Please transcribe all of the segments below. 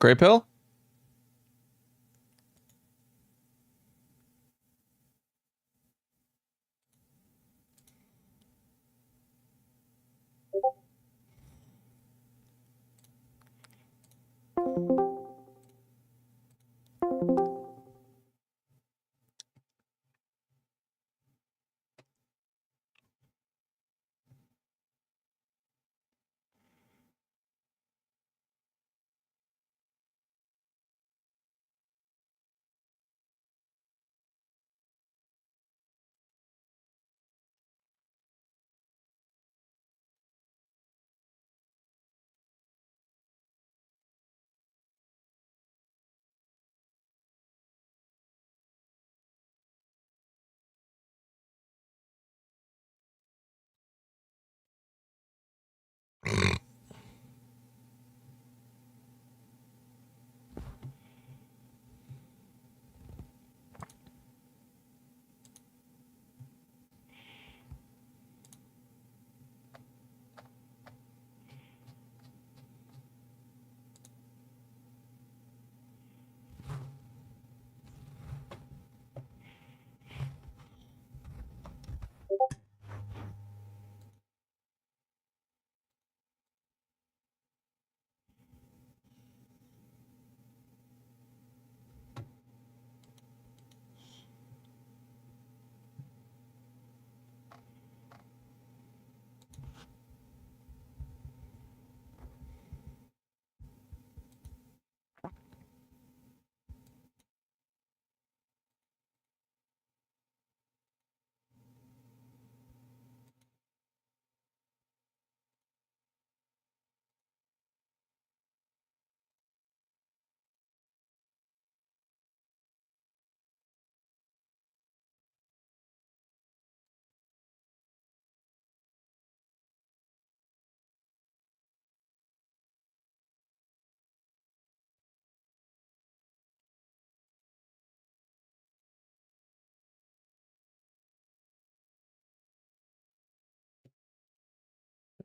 Gray pill?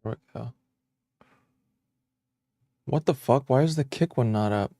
There we go. What the fuck? Why is the kick one not up?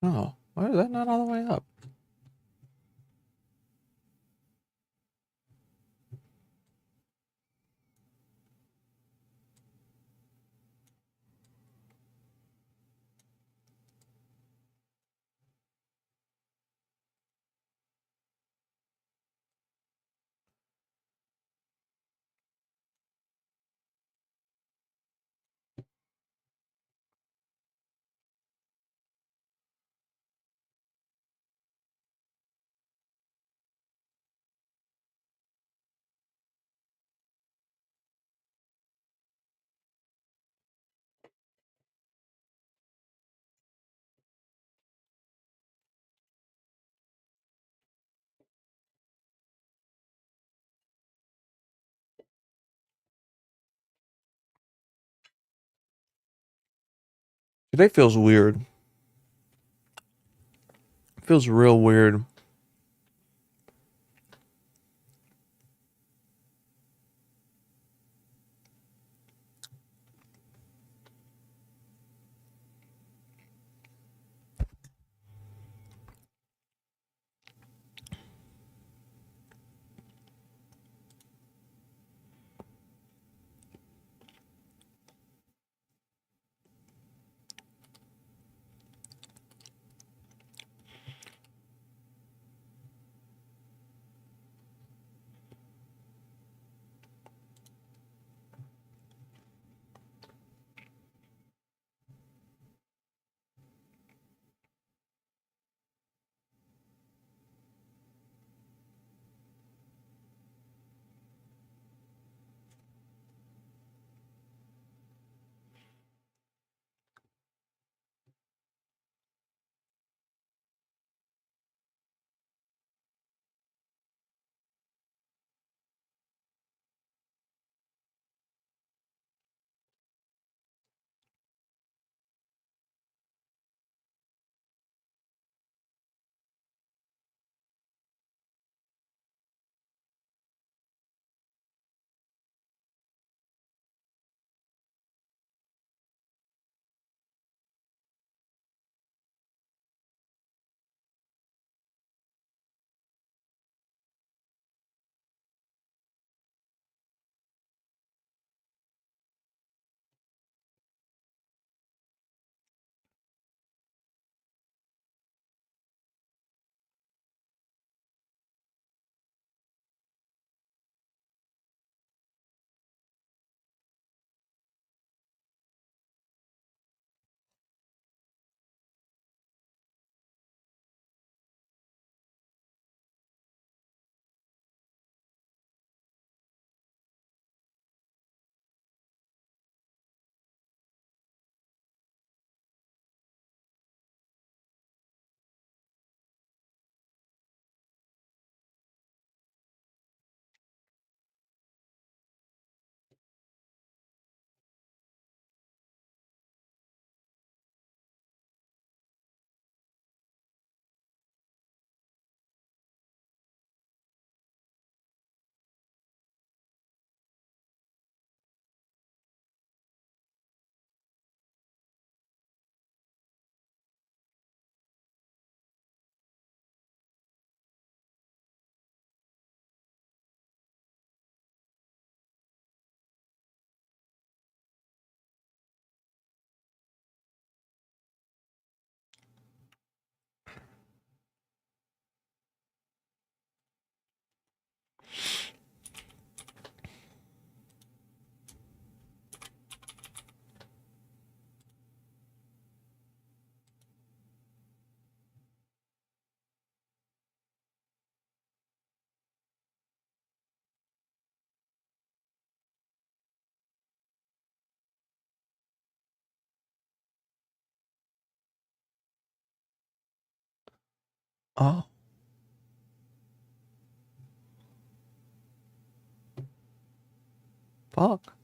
Oh, why is that not all the way up? Today feels weird. Feels real weird. Oh, fuck.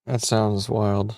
That sounds wild.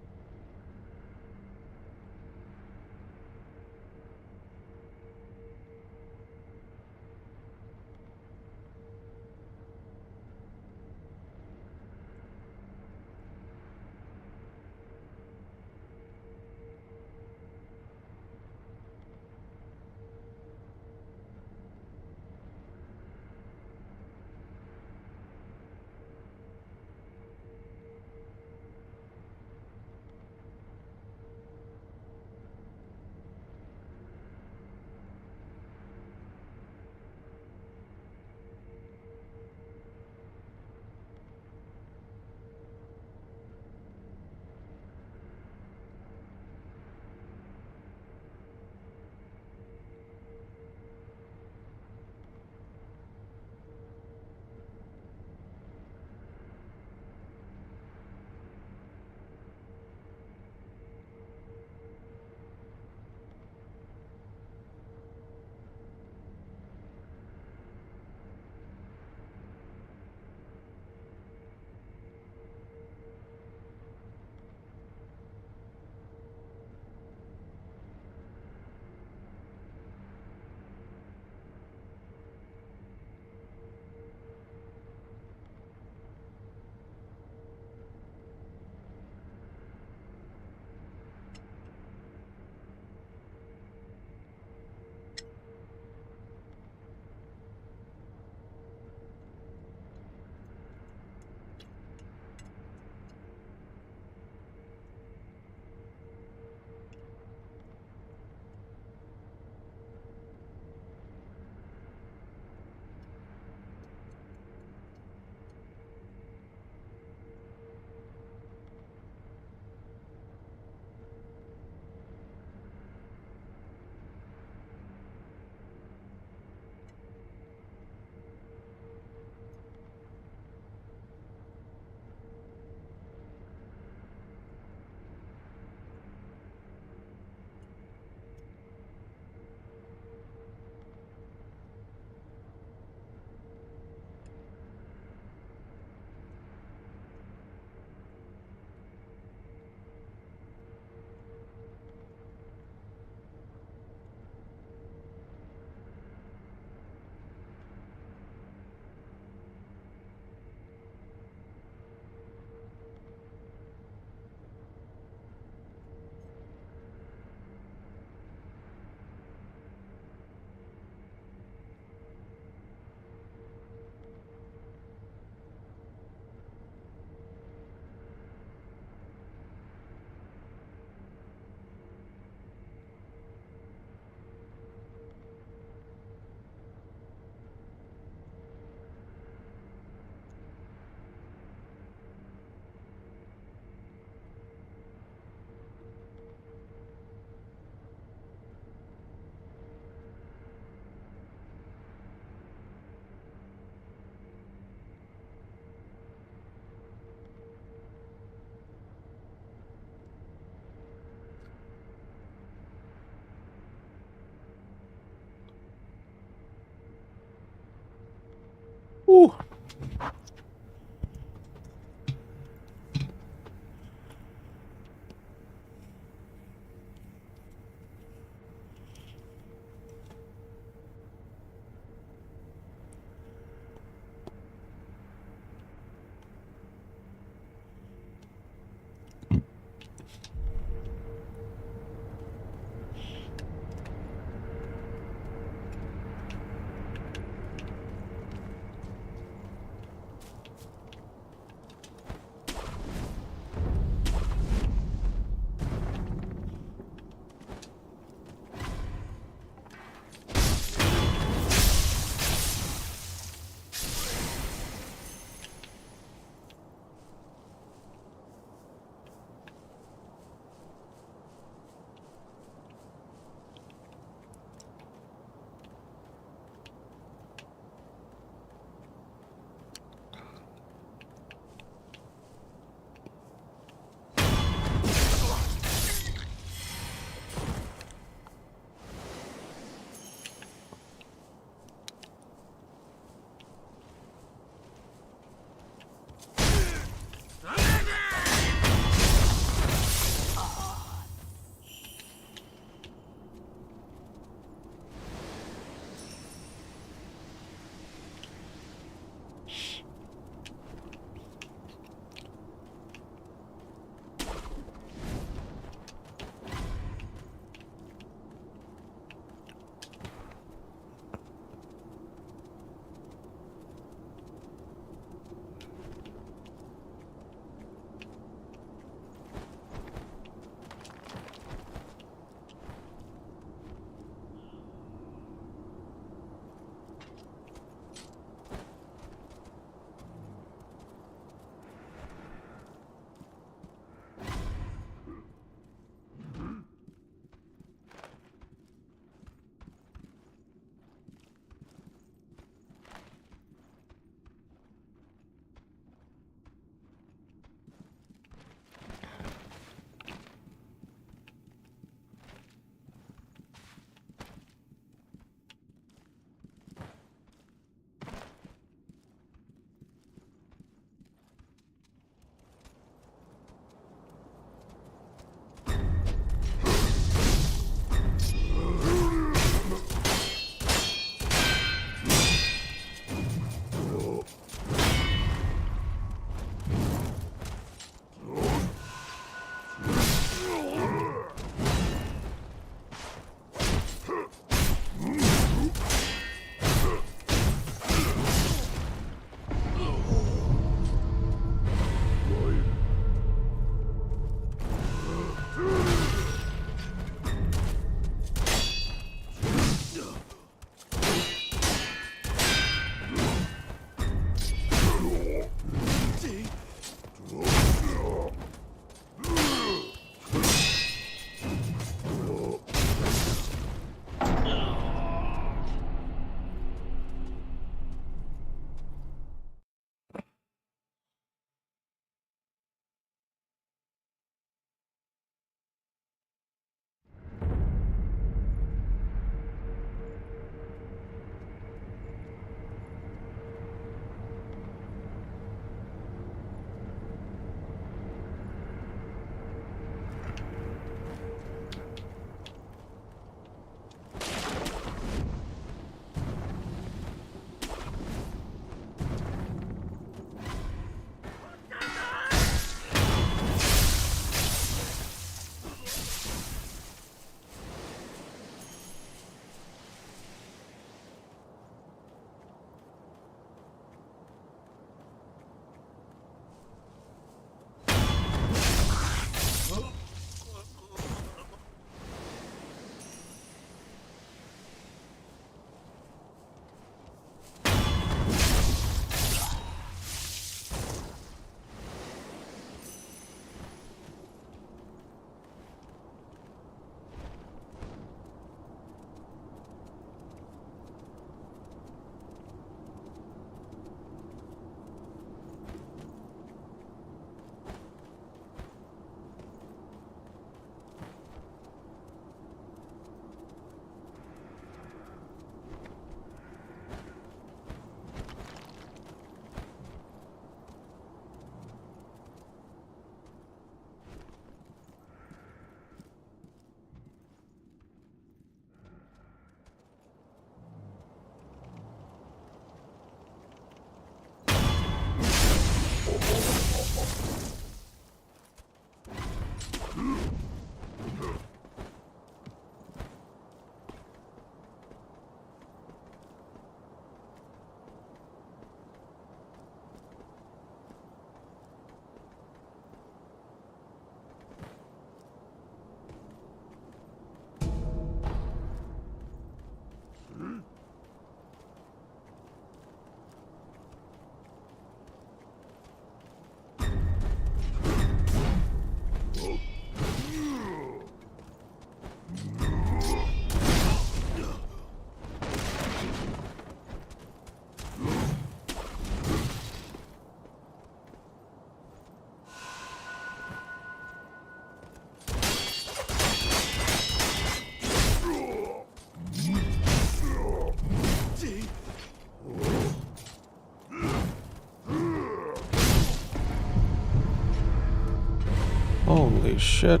Holy shit.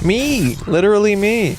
Me! Literally me!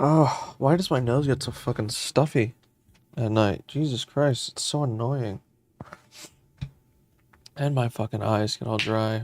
Oh, why does my nose get so fucking stuffy at night? Jesus Christ, it's so annoying. And my fucking eyes get all dry.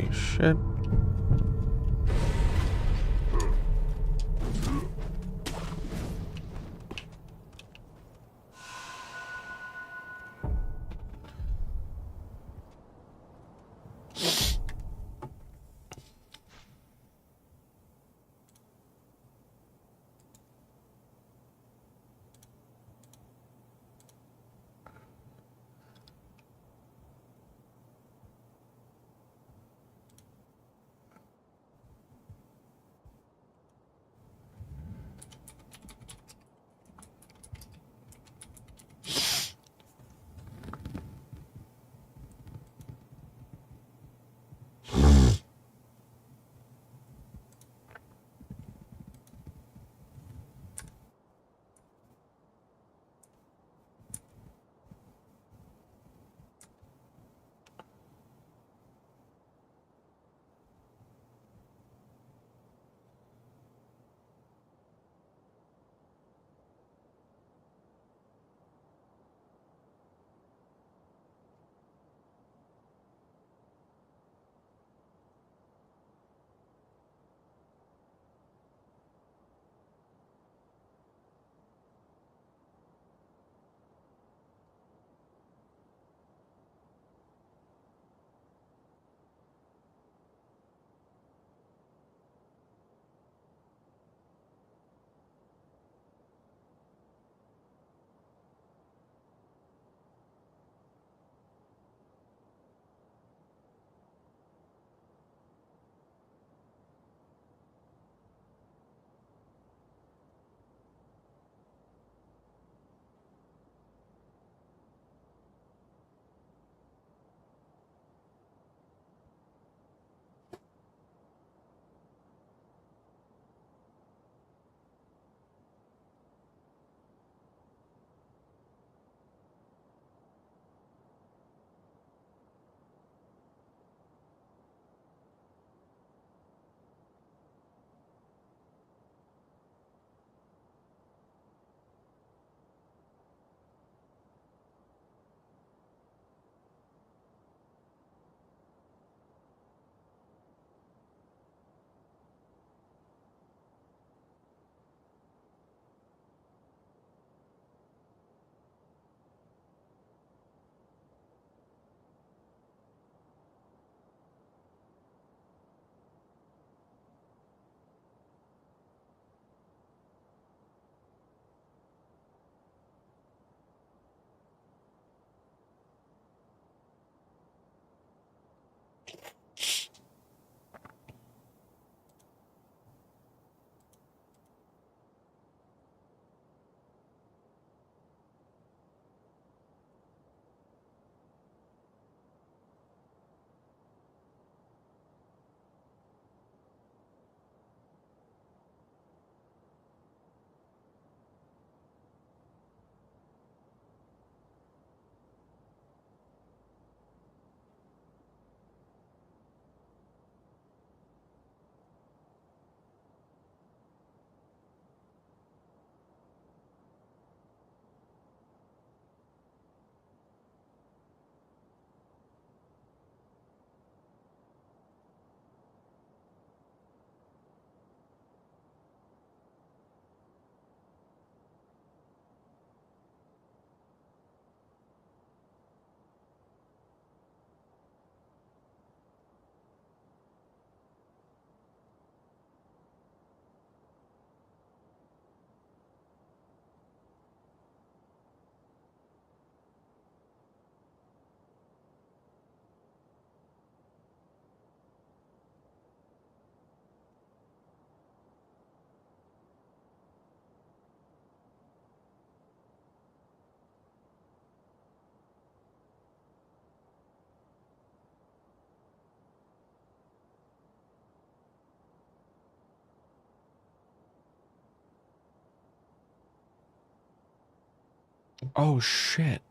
Holy shit. Oh shit.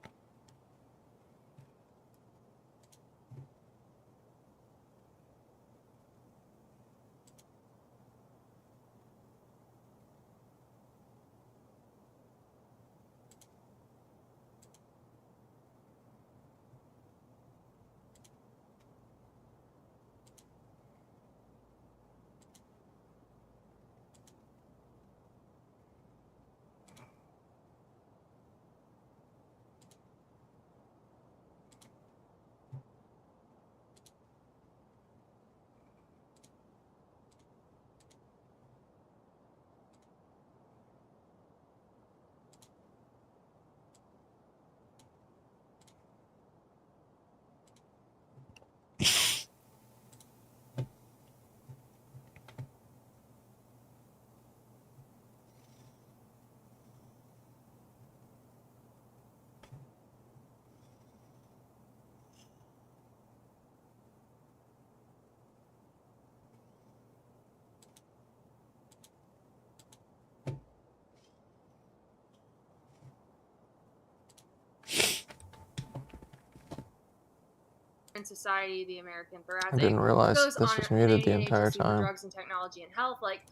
Humane Society, the American Thoracic. I didn't realize goes this on was a muted the Canadian entire Agency for time. Drugs and Technology and Health, like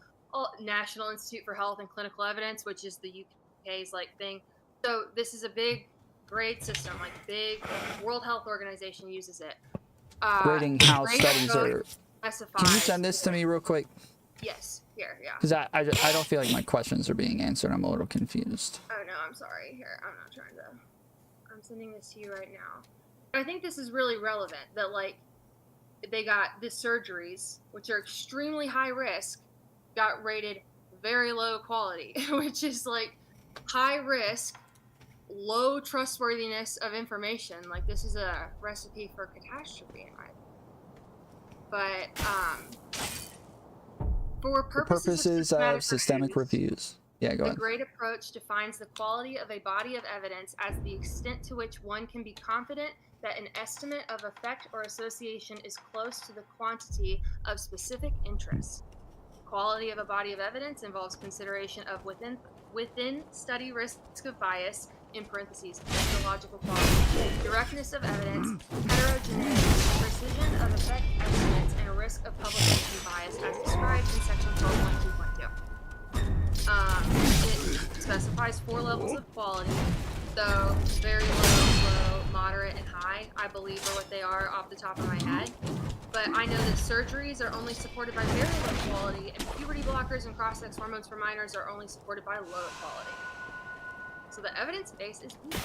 National Institute for Health and Clinical Evidence, which is the UK's like thing. So this is a big grade system, like big World Health Organization uses it. Grading how grade studies code are. specifies. Can you send this to me real quick? Yes, here, yeah. Because I don't feel like my questions are being answered. I'm a little confused. Oh no, I'm sorry. Here, I'm not trying to. I'm sending this to you right now. I think this is really relevant that like they got the surgeries, which are extremely high risk, got rated very low quality, which is like high risk, low trustworthiness of information. Like this is a recipe for catastrophe in my opinion. But for purposes of systemic reviews. Yeah, go ahead. The grade approach defines the quality of a body of evidence as the extent to which one can be confident that an estimate of effect or association is close to the quantity of specific interest. Quality of a body of evidence involves consideration of within study risk of bias, in parentheses, methodological quality, directness of evidence, heterogeneity, precision of effect estimates, and risk of publication bias as described in section 12.2.2. It specifies 4 levels of quality, so very low, moderate, and high, I believe are what they are off the top of my head. But I know that surgeries are only supported by very low quality, and puberty blockers and cross-sex hormones for minors are only supported by low quality. So the evidence base is weak.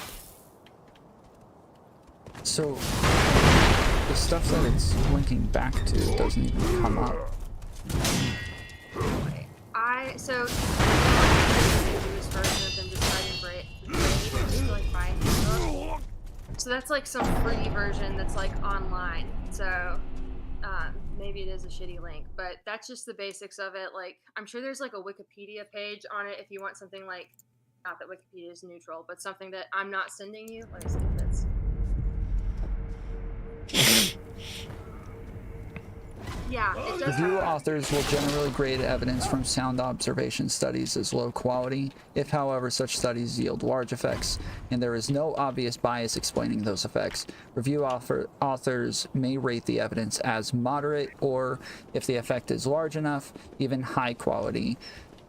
So the stuff that it's linking back to doesn't even come up. So the newest version of them deciding grade like by handbook. So that's like some free version that's like online. So maybe it is a shitty link, but that's just the basics of it. Like I'm sure there's like a Wikipedia page on it if you want something like, not that Wikipedia is neutral, but something that I'm not sending you. Let me see if it's. Yeah, it does. Review authors will generally grade evidence from sound observation studies as low quality. If, however, such studies yield large effects and there is no obvious bias explaining those effects, review authors may rate the evidence as moderate or, if the effect is large enough, even high quality.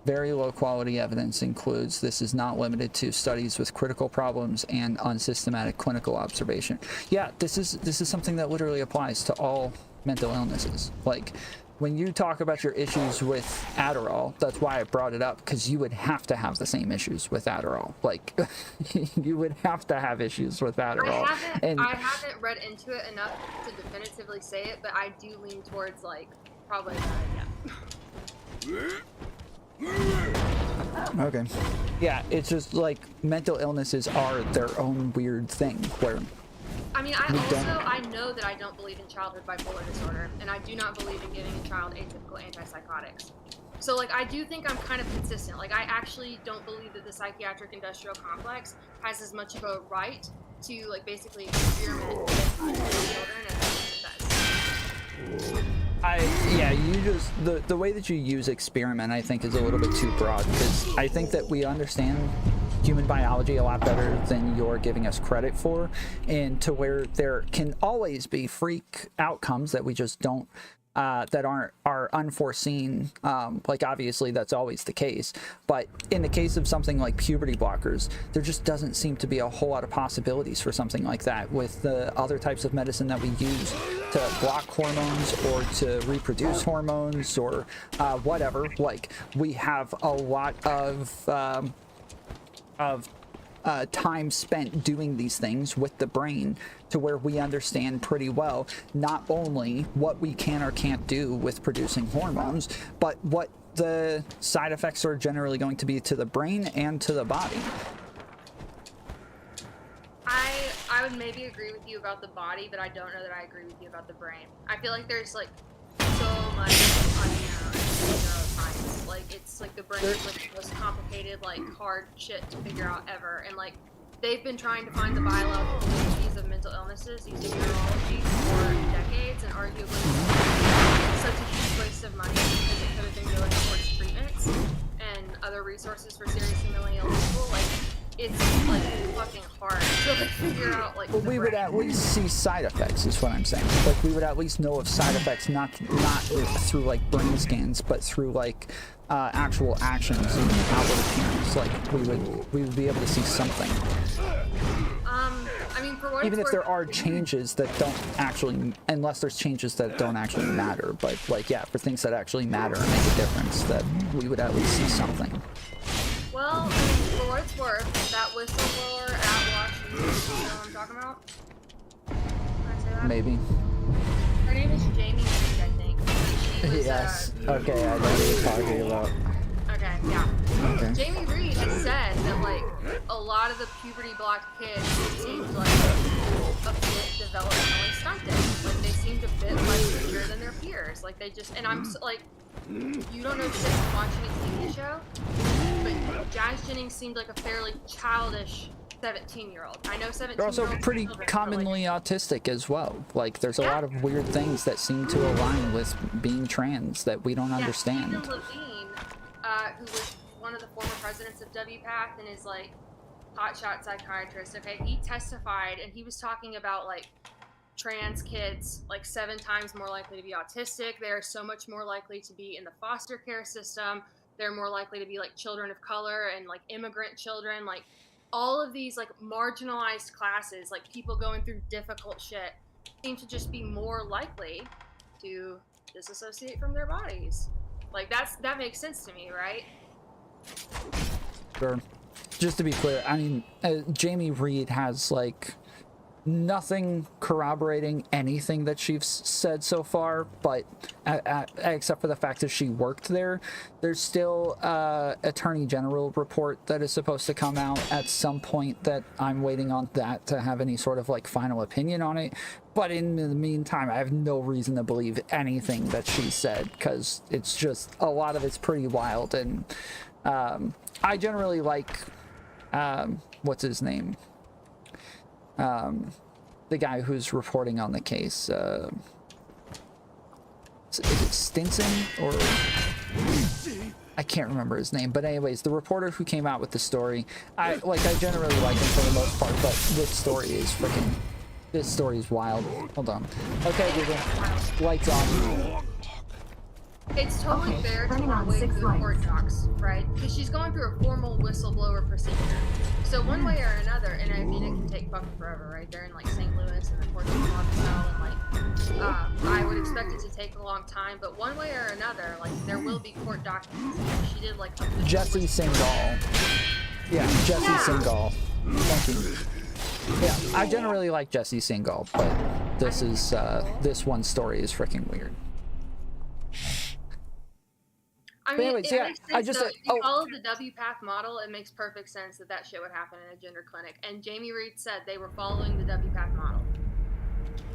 Very low quality evidence includes, this is not limited to, studies with critical problems and unsystematic clinical observation. Yeah, this is something that literally applies to all mental illnesses. Like when you talk about your issues with Adderall, that's why I brought it up, because you would have to have the same issues with Adderall. Like you would have to have issues with Adderall. I haven't read into it enough to definitively say it, but I do lean towards like probably that. Okay. Yeah, it's just like mental illnesses are their own weird thing where I mean, I know that I don't believe in childhood bipolar disorder, and I do not believe in giving a child atypical antipsychotics. So, like, I do think I'm kind of consistent. Like, I actually don't believe that the psychiatric industrial complex has as much of a right to, like, basically experiment with children as it does. You just, the way that you use experiment, I think, is a little bit too broad, because I think that we understand human biology a lot better than you're giving us credit for, and to where there can always be freak outcomes that we just don't that are unforeseen. Like obviously that's always the case, but in the case of something like puberty blockers, there just doesn't seem to be a whole lot of possibilities for something like that with the other types of medicine that we use to block hormones or to reproduce hormones or whatever. Like we have a lot of time spent doing these things with the brain to where we understand pretty well not only what we can or can't do with producing hormones, but what the side effects are generally going to be to the brain and to the body. I would maybe agree with you about the body, but I don't know that I agree with you about the brain. I feel like there's like so much unknown in neuroscience. Like it's like the brain is like the most complicated, like hard shit to figure out ever. And like they've been trying to find the biological bases of mental illnesses using neurology for decades, and arguably it's such a huge waste of money because it could have been going towards treatments and other resources for seriously mentally ill people. Like it's like fucking hard. So to like figure out like. Well, we would at least see side effects, is what I'm saying. Like, we would at least know of side effects, not through like brain scans, but through like actual actions and outward appearance. Like, we would be able to see something. I mean, for what Even it's if there worth, are changes that don't actually, unless there's changes that don't actually matter. But like, yeah, for things that actually matter and make a difference, that we would at least see something. well, I mean, for what it's worth, that whistleblower at Watch News, you know what I'm talking about? Can I say that? Maybe. Her name is Jamie Reed, I think. She was, Yes. Okay, I know what you're talking about. Okay, yeah. Okay. Jamie Reed has said that like a lot of the puberty blocked kids seemed like a bit developmentally stunted. Like they seemed a bit like weaker than their peers. Like they just, and I'm like, you don't know shit from watching a TV show, but Jazz Jennings seemed like a fairly childish 17-year-old. I know 17-year-olds. They're also pretty commonly autistic as well. Like, there's a lot of weird things that seem to align with being trans that we don't understand. Stephen Levine, who was one of the former presidents of WPATH and is like hotshot psychiatrist. Okay, he testified and he was talking about like trans kids like 7 times more likely to be autistic. They're so much more likely to be in the foster care system. They're more likely to be like children of color and like immigrant children. Like all of these like marginalized classes, like people going through difficult shit, seem to just be more likely to disassociate from their bodies. Like that makes sense to me, right? Sure. Just to be clear, I mean, Jamie Reed has like nothing corroborating anything that she's said so far, but except for the fact that she worked there. There's still Attorney General report that is supposed to come out at some point that I'm waiting on that to have any sort of like final opinion on it. But in the meantime, I have no reason to believe anything that she said, because it's just, a lot of it's pretty wild. And I generally like what's his name, the guy who's reporting on the case. Is it Stinson, or I can't remember his name, but anyways, the reporter who came out with the story, I generally like him for the most part, but this story is wild. Hold on. Okay, Google, lights on. It's totally fair to avoid the court docs, right? Because she's going through a formal whistleblower procedure. So one way or another, and I mean it can take fucking forever, right? They're in like St. Louis and the court's in Moscow, and like I would expect it to take a long time, but one way or another, like there will be court documents. She did like Jesse Singal. Yeah, Jesse Singal. Thank you. Yeah, I generally like Jesse Singal, but this is this one story is freaking weird. I mean, anyways, it yeah, makes sense, I just though. If you follow the WPATH model, it makes perfect sense that that shit would happen in a gender clinic. And Jamie Reed said they were following the WPATH model.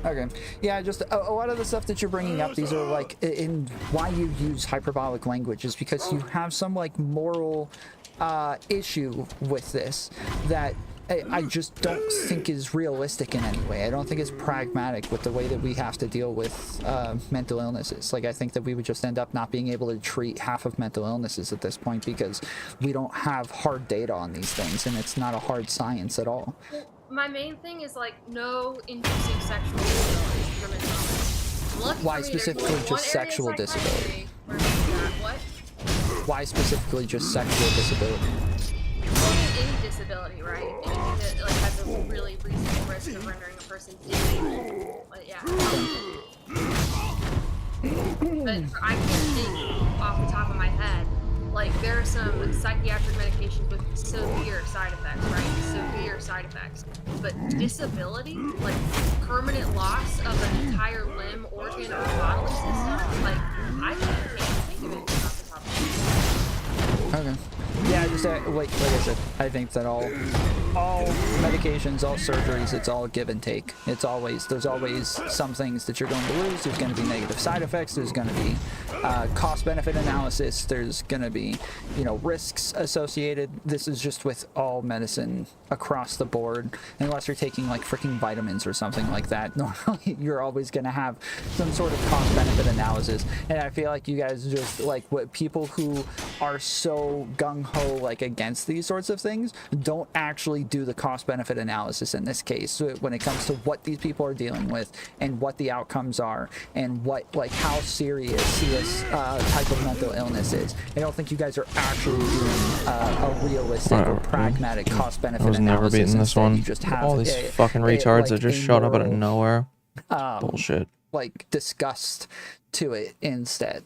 Okay. Yeah, just a lot of the stuff that you're bringing up, these are like, in why you use hyperbolic language is because you have some like moral issue with this that I just don't think is realistic in any way. I don't think it's pragmatic with the way that we have to deal with mental illnesses. Like, I think that we would just end up not being able to treat half of mental illnesses at this point because we don't have hard data on these things, and it's not a hard science at all. My main thing is like no inducing sexual disability for mental illness. Why specifically just sexual disability? What? Why specifically just sexual disability? Any disability, right? Anything that like has a really reasonable risk of rendering a person disabled. But yeah. But I can't think off the top of my head. Like there are some psychiatric medications with severe side effects, right? Severe side effects. But disability, like permanent loss of an entire limb, organ, or bodily system, like I can't think of it off the top of my head. Okay. Yeah, just like I said, I think that all medications, all surgeries, it's all give and take. There's always some things that you're going to lose. There's going to be negative side effects. There's going to be cost-benefit analysis. There's going to be, risks associated. This is just with all medicine across the board, unless you're taking like freaking vitamins or something like that. Normally, you're always going to have some sort of cost-benefit analysis. And I feel like you guys just like what people who are so gung gung-ho like against these sorts of things don't actually do the cost-benefit analysis in this case. So when it comes to what these people are dealing with and what the outcomes are and what, like, how serious this type of mental illness is, I don't think you guys are actually doing a realistic or pragmatic cost-benefit I was analysis. never beating this Instead, one. you just have All these fucking retards like, that just showed up out of nowhere. Bullshit. Like disgust to it instead.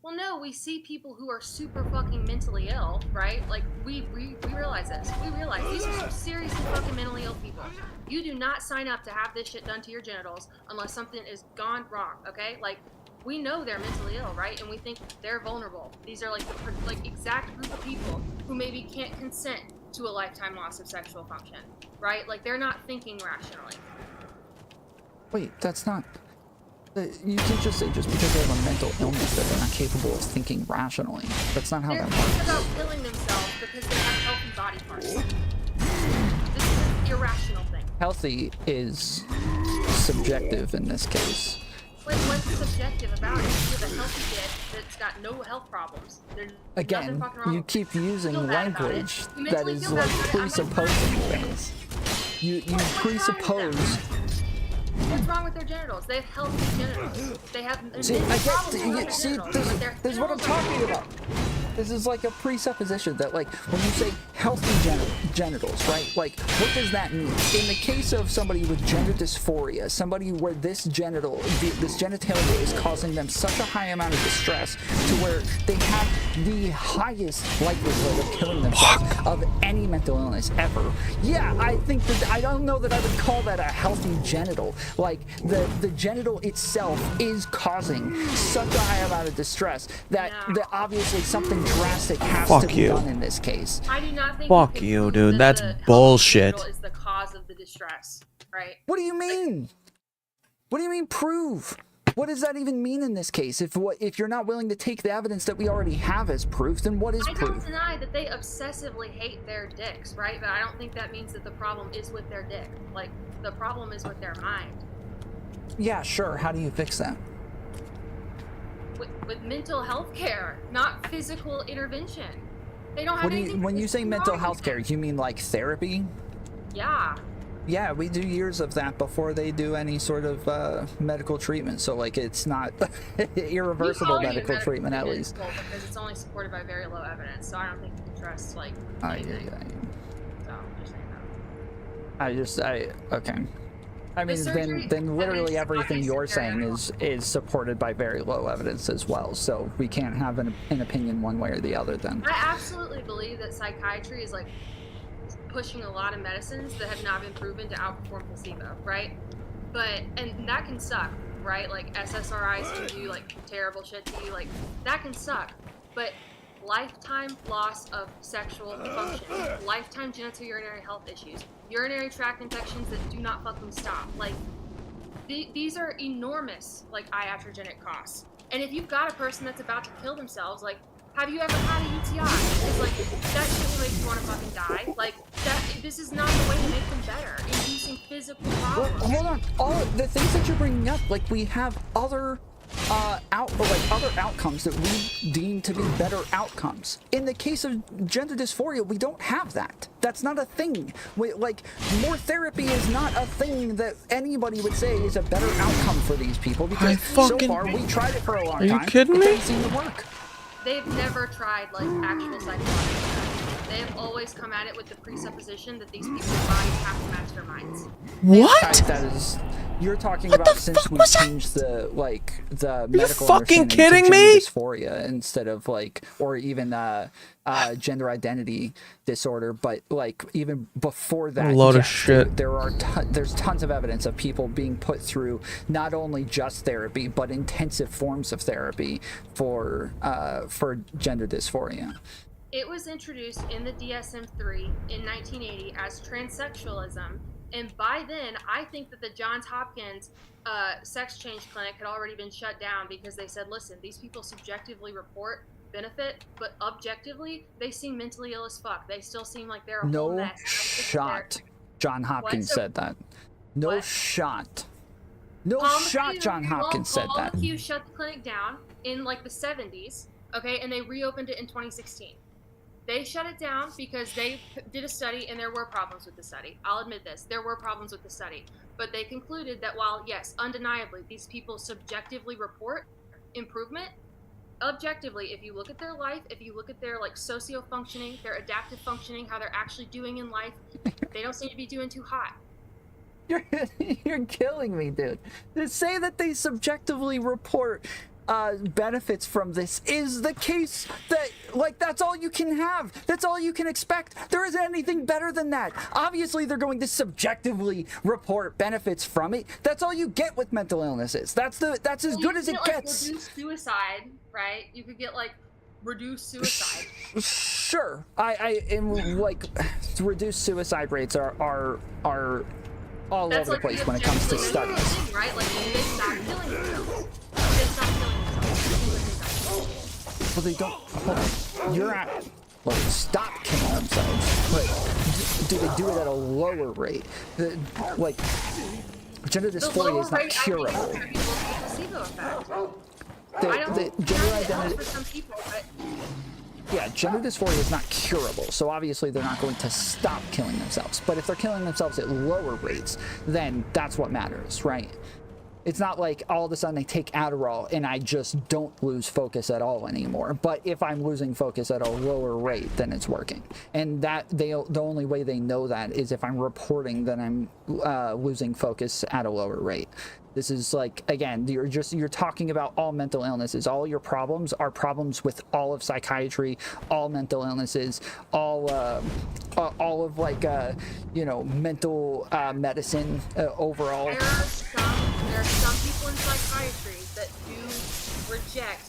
Well, no, we see people who are super fucking mentally ill, right? Like, we realize this. We realize these are some seriously fucking mentally ill people. You do not sign up to have this shit done to your genitals unless something is gone wrong, okay? Like, we know they're mentally ill, right? And we think they're vulnerable. These are like the exact group of people who maybe can't consent to a lifetime loss of sexual function, right? Like, they're not thinking rationally. Wait, that's not... You can't just say just because they have a mental illness that they're not capable of thinking rationally. That's not how They're that thinking works. about killing themselves because they have healthy body parts. This is an irrational thing. Healthy is subjective in this case. Like, what's subjective about it? You have a healthy dick that's got no health problems. There's nothing Again, fucking wrong you with it. keep using Feel bad about it. language You that mentally is feel like bad about it. I'm not presupposing things. You What's wrong with presuppose. What's wrong with their genitals? They have healthy genitals. They have See, I immense problems with their get, see, genitals, but their this is what I'm genitals are talking healthy. about. This is like a presupposition that, like, when you say healthy genitals, right? Like, what does that mean? In the case of somebody with gender dysphoria, somebody where this genitalia is causing them such a high amount of distress to where they have the highest likelihood of killing themselves of any mental illness ever. Yeah, I think that, I don't know that I would call that a healthy genital. Like, the genital itself is causing such a high amount of distress that, that obviously something drastic has to be done in this case. I do not think Fuck can you, prove dude. that That's the healthy bullshit. genital is the cause of the distress, right? What do you mean? What do you mean prove? What does that even mean in this case? If you're not willing to take the evidence that we already have as proof, then what is I proof? don't deny that they obsessively hate their dicks, right? But I don't think that means that the problem is with their dick. Like, the problem is with their mind. Yeah, sure. How do you fix that? With mental health care, not physical intervention. They don't have What do you, anything when you say physically mental wrong health with care, them. you mean like therapy? Yeah. Yeah, we do years of that before they do any sort of medical treatment. So, like, it's not irreversible medical treatment, at least. Because it's only supported by very low evidence, so I don't think you can trust, like, I anything. So, I'm just saying that. okay. I mean, surgery then literally evidence everything you're obviously very saying is supported by very low evidence as well. So we can't have an opinion one way or the other then. I absolutely believe that psychiatry is, like, pushing a lot of medicines that have not been proven to outperform placebo, right? And that can suck, right? Like, SSRIs can do, like, terrible shit to you. Like, that can suck. But lifetime loss of sexual function, lifetime genitourinary health issues, urinary tract infections that do not fucking stop. Like, these are enormous, like, iatrogenic costs. And if you've got a person that's about to kill themselves, like, have you ever had a UTI? It's like, that shit will make you want to fucking die. Like, this is not the way to make them better. Inducing physical problems. Well, hold on. All the things that you're bringing up, like, we have other other outcomes that we deem to be better outcomes. In the case of gender dysphoria, we don't have that. That's not a thing. Like, more therapy is not a thing that anybody would say is a better outcome for these people, because so far we tried it for a long time. Are you kidding me? It didn't seem to work. They've never tried, like, actual psychological therapy. They have always come at it with the presupposition that these people's bodies have to match their minds. What? That is, you're talking What about the since fuck we was that? changed the medical fucking understanding to kidding gender me? dysphoria instead of, like, or even gender identity disorder, but, like, even before that, A load of yes, shit. there's tons of evidence of people being put through not only just therapy but intensive forms of therapy for gender dysphoria. It was introduced in the DSM-3 in 1980 as transsexualism, and by then, I think that the Johns Hopkins sex change clinic had already been shut down because they said, listen, these people subjectively report benefit, but objectively, they seem mentally ill as fuck. They still seem like they're a whole No mess. shot. John Hopkins What? said that. No What? shot. No Paul shot. McHugh- John Hopkins said Paul that. McHugh shut the clinic down in, like, the 70s, okay, and they reopened it in 2016. they shut it down because they did a study and there were problems with the study. I'll admit this. There were problems with the study. But they concluded that while, yes, undeniably, these people subjectively report improvement, objectively, if you look at their life, if you look at their like socio-functioning, their adaptive functioning, how they're actually doing in life, they don't seem to be doing too hot. You're killing me, dude. To say that they subjectively report benefits from this is the case that, like, that's all you can have. That's all you can expect. There isn't anything better than that. Obviously, they're going to subjectively report benefits from it. That's all you get with mental illnesses. That's as good as it gets. Reduced suicide, right? You could get like reduced suicide. Sure, I am like reduced suicide rates are all That's over the place when it comes to studies. Thing, right? Like they stop killing themselves. They stop killing themselves. Well, they don't. Hold on. You're at. Well, stop killing themselves, but do they do it at a lower rate? Like, gender dysphoria is not curable. I mean, placebo effect. The gender identity. For some people, but Yeah, gender dysphoria is not curable, so obviously they're not going to stop killing themselves. But if they're killing themselves at lower rates, then that's what matters, right? It's not like all of a sudden they take Adderall and I just don't lose focus at all anymore. But if I'm losing focus at a lower rate, then it's working. And that the only way they know that is if I'm reporting that I'm losing focus at a lower rate. This is like, again, you're talking about all mental illnesses. All your problems are problems with all of psychiatry, all mental illnesses, all of like mental medicine overall. There are some people in psychiatry that do reject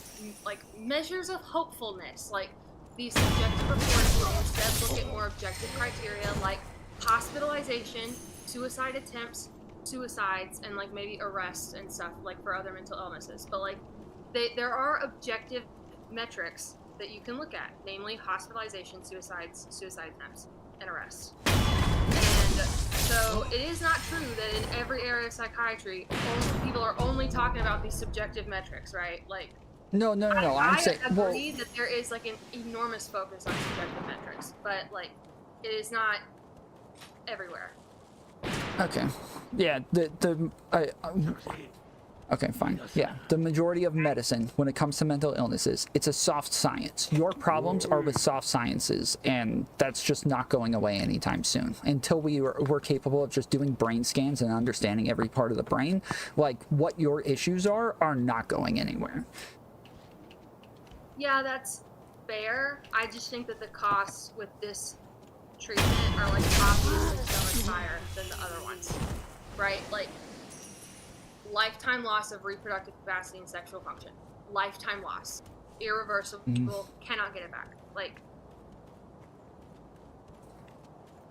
like measures of hopefulness, like these subjective reports, and instead look at more objective criteria like hospitalization, suicide attempts, suicides, and like maybe arrests and stuff like for other mental illnesses. But like there are objective metrics that you can look at, namely hospitalization, suicides, suicide attempts, and arrests. And so it is not true that in every area of psychiatry, people are only talking about these subjective metrics, right? Like, No. I saying, agree that there is like an enormous focus on subjective metrics, but like it is not everywhere. Okay. Yeah. Okay, fine. Yeah, the majority of medicine, when it comes to mental illnesses, it's a soft science. Your problems are with soft sciences, and that's just not going away anytime soon. Until we're capable of just doing brain scans and understanding every part of the brain, like what your issues are not going anywhere. Yeah, that's fair. I just think that the costs with this treatment are like obviously so much higher than the other ones, right? Like lifetime loss of reproductive capacity and sexual function, lifetime loss, irreversible, cannot get it back. Like,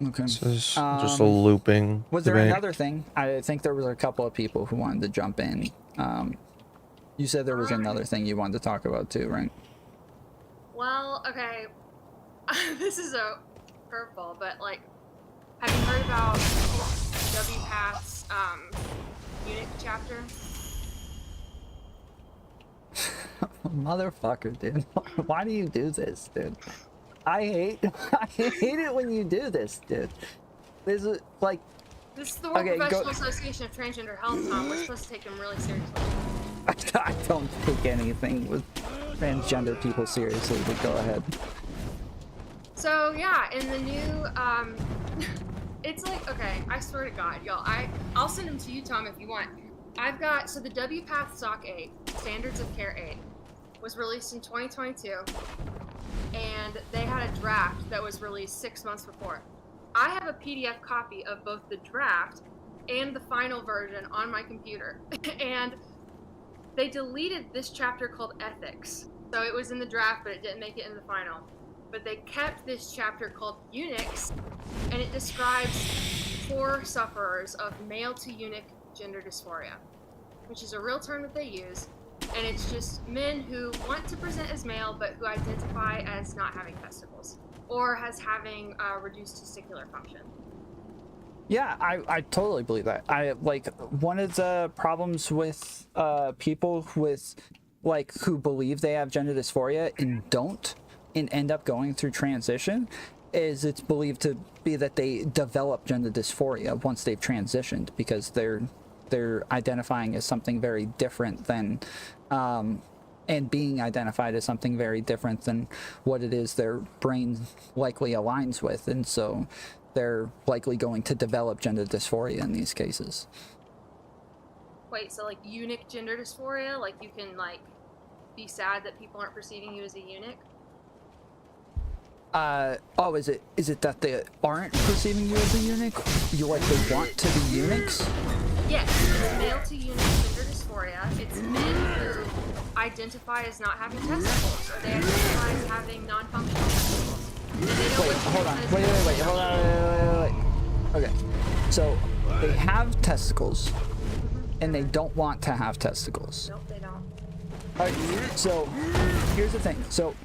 okay. This is just a looping. Was there debate. another thing? I think there was a couple of people who wanted to jump in. You said there was another thing you wanted to talk about too, right? well, okay, this is a curveball, but like, have you heard about WPATH's Unit chapter? Motherfucker, dude. Why do you do this, dude? I hate it when you do this, dude. This is like... This is the World Professional Association of Transgender Health, Tom. We're supposed to take them really seriously. I don't take anything with transgender people seriously, but go ahead. So, yeah, in the new, it's like, okay, I swear to God, y'all, I'll send them to you, Tom, if you want. I've got, so the WPATH SOC 8, Standards of Care 8, was released in 2022, and they had a draft that was released 6 months before. I have a PDF copy of both the draft and the final version on my computer, and they deleted this chapter called Ethics. So it was in the draft, but it didn't make it in the final. But they kept this chapter called Eunuchs, and it describes poor sufferers of male-to-eunuch gender dysphoria, which is a real term that they use, and it's just men who want to present as male, but who identify as not having testicles, or as having reduced testicular function. Yeah, I totally believe that. I like one of the problems with people with like who believe they have gender dysphoria and don't and end up going through transition is it's believed to be that they develop gender dysphoria once they've transitioned, because they're identifying as something very different than and being identified as something very different than what it is their brain likely aligns with, and so they're likely going to develop gender dysphoria in these cases. Wait, so like eunuch gender dysphoria, like you can like be sad that people aren't perceiving you as a eunuch? Oh, is it that they aren't perceiving you as a eunuch? You like they want to be eunuchs? Yes, it's male to eunuch gender dysphoria. It's men who identify as not having testicles, or they identify as having non-functional testicles. And they don't Wait, wish to hold on. be Wait, hold on. Wait. Okay, so they have testicles, and they don't want to have testicles. Nope, they don't. Alright, so here's the thing. So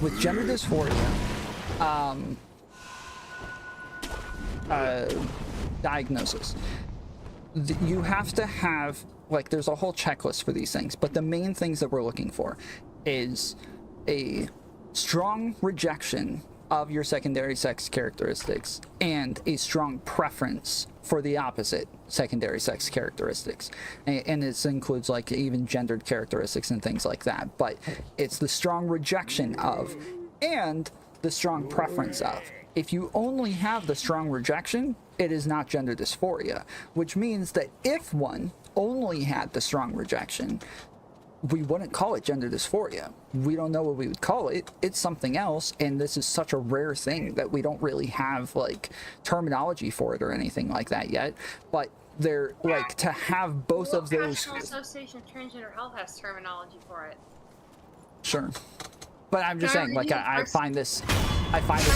with gender dysphoria, diagnosis, you have to have, like, there's a whole checklist for these things, but the main things that we're looking for is a strong rejection of your secondary sex characteristics and a strong preference for the opposite secondary sex characteristics, and this includes like even gendered characteristics and things like that, but it's the strong rejection of and the strong preference of. If you only have the strong rejection, it is not gender dysphoria, which means that if one only had the strong rejection, we wouldn't call it gender dysphoria. We don't know what we would call it. It's something else, and this is such a rare thing that we don't really have like terminology for it or anything like that yet. But they're like, to have both of those. National Association of Transgender Health has terminology for it. Sure, but I'm just Can I saying, read like, you the I first- find this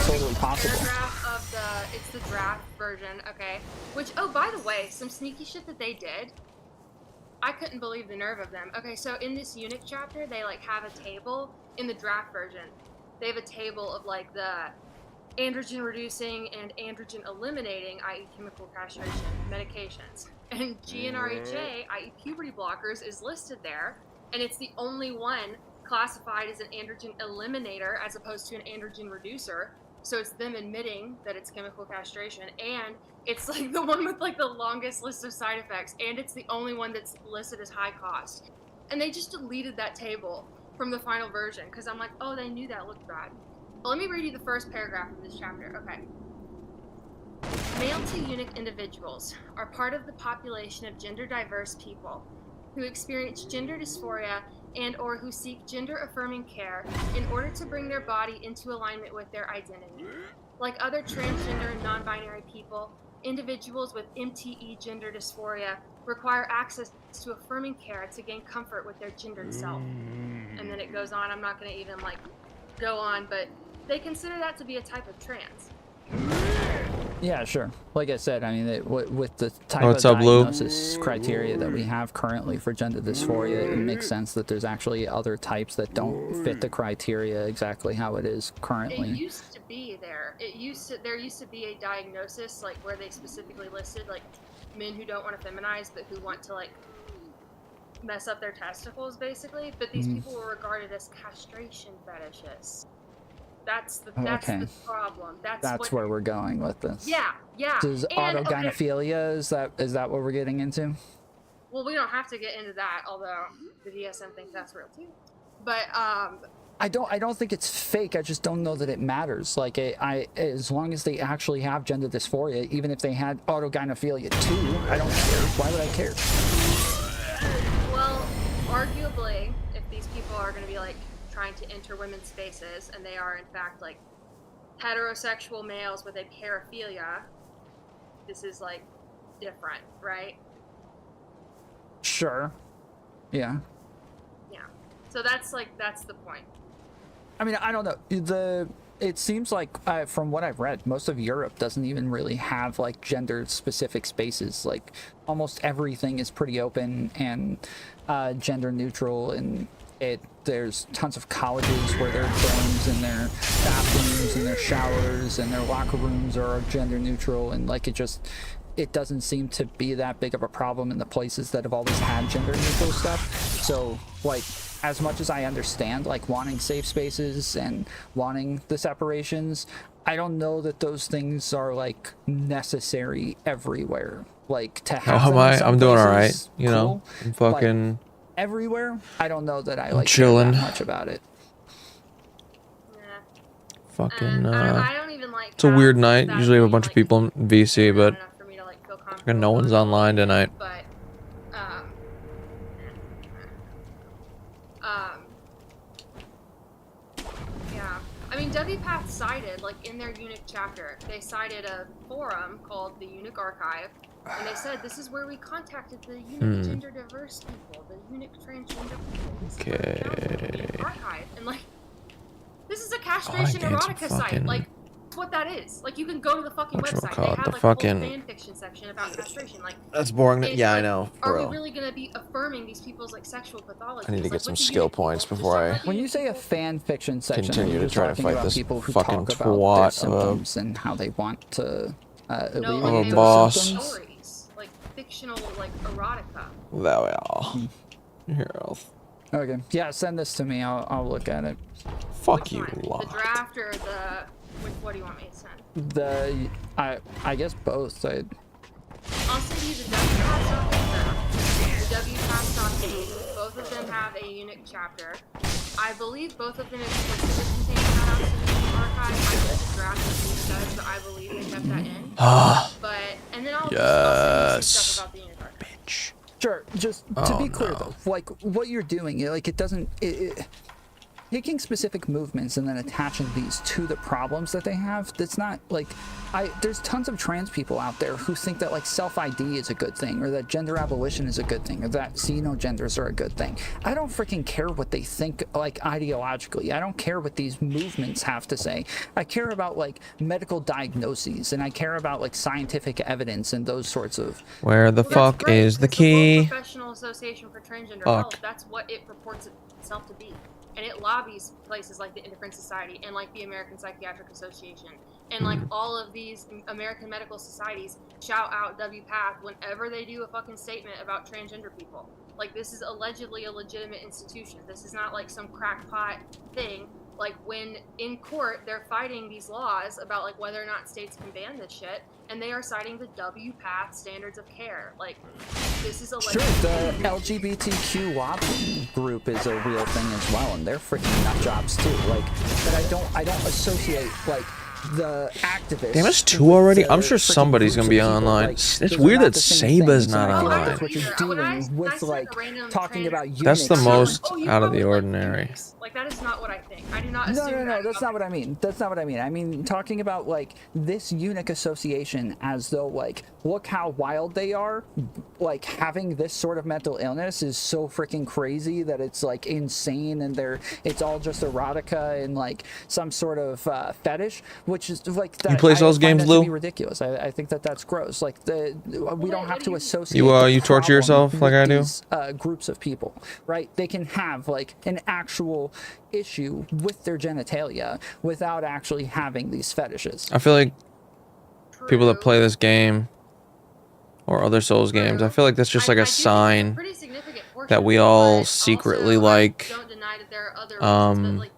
totally possible. It's the draft version, okay? Which, oh, by the way, some sneaky shit that they did. I couldn't believe the nerve of them. Okay, so in this eunuch chapter, they like have a table in the draft version. They have a table of like the androgen reducing and androgen eliminating, i.e. chemical castration, medications. And GnRHA, i.e. puberty blockers, is listed there, and it's the only one classified as an androgen eliminator as opposed to an androgen reducer. So it's them admitting that it's chemical castration, and it's like the one with like the longest list of side effects, and it's the only one that's listed as high cost. And they just deleted that table from the final version because I'm like, oh, they knew that looked bad. Well, let me read you the first paragraph of this chapter. Okay. Male to eunuch individuals are part of the population of gender diverse people who experience gender dysphoria and or who seek gender-affirming care in order to bring their body into alignment with their identity. Like other transgender and non-binary people, individuals with MTE gender dysphoria require access to affirming care to gain comfort with their gendered self. And then it goes on, I'm not going to even like go on, but they consider that to be a type of trans. Yeah, sure. Like I said, I mean, with the type What's of up, Lou? diagnosis criteria that we have currently for gender dysphoria, it makes sense that there's actually other types that don't fit the criteria exactly how it is currently. It used to be there. There used to be a diagnosis like where they specifically listed like men who don't want to feminize but who want to like mess up their testicles, basically. But these people were regarded as castration fetishists. That's the problem. That's where we're going with this. Yeah. Does And, autogynephilia, is that what we're getting into? Well, we don't have to get into that, although the DSM thinks that's real too. But I don't think it's fake. I just don't know that it matters. Like, as long as they actually have gender dysphoria, even if they had autogynephilia too, I don't care. Why would I care? well, arguably, if these people are going to be like trying to enter women's spaces and they are in fact like heterosexual males with a paraphilia, this is like different, right? Sure. Yeah. So that's the point. I mean, I don't know. It seems like, from what I've read, most of Europe doesn't even really have like gender-specific spaces. Like, almost everything is pretty open and gender neutral, and there's tons of colleges where their dorms and their bathrooms and their showers and their locker rooms are gender neutral, and like it doesn't seem to be that big of a problem in the places that have always had gender neutral stuff. So like, as much as I understand like wanting safe spaces and wanting the separations, I don't know that those things are like necessary everywhere. Like to have How am them in I? some I'm doing all right. places, You know, cool. I'm fucking Everywhere, I don't know that I like care chilling. that much about it. Nah. fucking. I don't even like. It's a weird have night. that Usually have a being, bunch of like, people in VC, not but enough for me to, like, feel fucking comfortable no one's going online along with tonight. it, But, yeah. I mean, WPATH cited, like, in their Eunuch chapter, they cited a forum called the Eunuch Archive, and they said this is where we contacted the eunuch gender diverse people, the eunuch transgender people. This is where we found them, the Eunuch Archive, and like, this is a castration gained some erotica site. fucking- Like, that's what that is. Like, you can go to the fucking website. They Whatchamacallit, have the like a fucking- whole fan fiction section about castration. Like, That's boring. it's Yeah, I like, know, Are bro. we really gonna be affirming these people's like sexual pathology? I need to Like, get some with the skill eunuch points people, before just I- talk about When the you say a eunuch people. fan fiction section, Continue you're to just try to talking fight about this people who fucking talk about twat their of a- symptoms and how they want to No, alleviate like, a they boss. were symptoms. stories, like fictional, like erotica. That way, here, I'll Okay, yeah, send this to me. I'll look at it. fuck Which you, one? The lot. draft or the? What do you want me to send? The I guess both. I'll send you the WPATH the WPATH.page. Both of them have a Eunuch chapter. I believe both of them explicitly contain shoutouts to the Eunuch archive. I think the draft of these does, but I believe they kept that in. But and then I'll send you some stuff about the Eunuch archive. Bitch. Sure, just to Oh, be clear no. though, like what you're doing, like it doesn't. Taking specific movements and then attaching these to the problems that they have, that's not like there's tons of trans people out there who think that like self-ID is a good thing, or that gender abolition is a good thing, or that xenogenders are a good thing. I don't freaking care what they think like ideologically. I don't care what these movements have to say. I care about like medical diagnoses, and I care about like scientific evidence and those sorts of. Where the Well, that's fuck great, is the because World key? Professional Association for Transgender Fuck. Health, that's what it purports itself to be. And it lobbies places like the Endocrine Society and like the American Psychiatric Association. And like all of these American medical societies shout out WPATH whenever they do a fucking statement about transgender people. Like, this is allegedly a legitimate institution. This is not like some crackpot thing. Like, when in court they're fighting these laws about like whether or not states can ban this shit, and they are citing the WPATH standards of care. Like, this is a Sure, the LGBTQ lobbying group is a real thing as well, and they're freaking nut jobs too. Like, but I don't associate like the activists. Damn, it's 2 with already? the I'm sure freaking somebody's groups gonna be of people. online. Like, It's those are weird not that the same Saba's things, not and I feel like online. that's what you're When I doing with said like a random talking trans- about That's the eunuchs. most Oh, you out of the probably like ordinary. eunuchs. Like, that is not what I think. I do not No, assume no, no, that that's about not what I mean. That's not what I mean. I mean, talking about like this eunuch association as though like, look how wild they are. Like, having this sort of mental illness is so freaking crazy that it's like insane, and it's all just erotica and like some sort of fetish, which is like that. You play I those find games, that to Lou? be ridiculous. I think that that's gross. Like we don't have to associate. You torture yourself like I do? These, groups of people, right? They can have like an actual issue with their genitalia without actually having these fetishes. I feel like people that True. play this game or other Souls games, I feel like that's just like I a do think sign a pretty significant portion, that we all but secretly also, like, I don't deny that there are other reasons, but, like,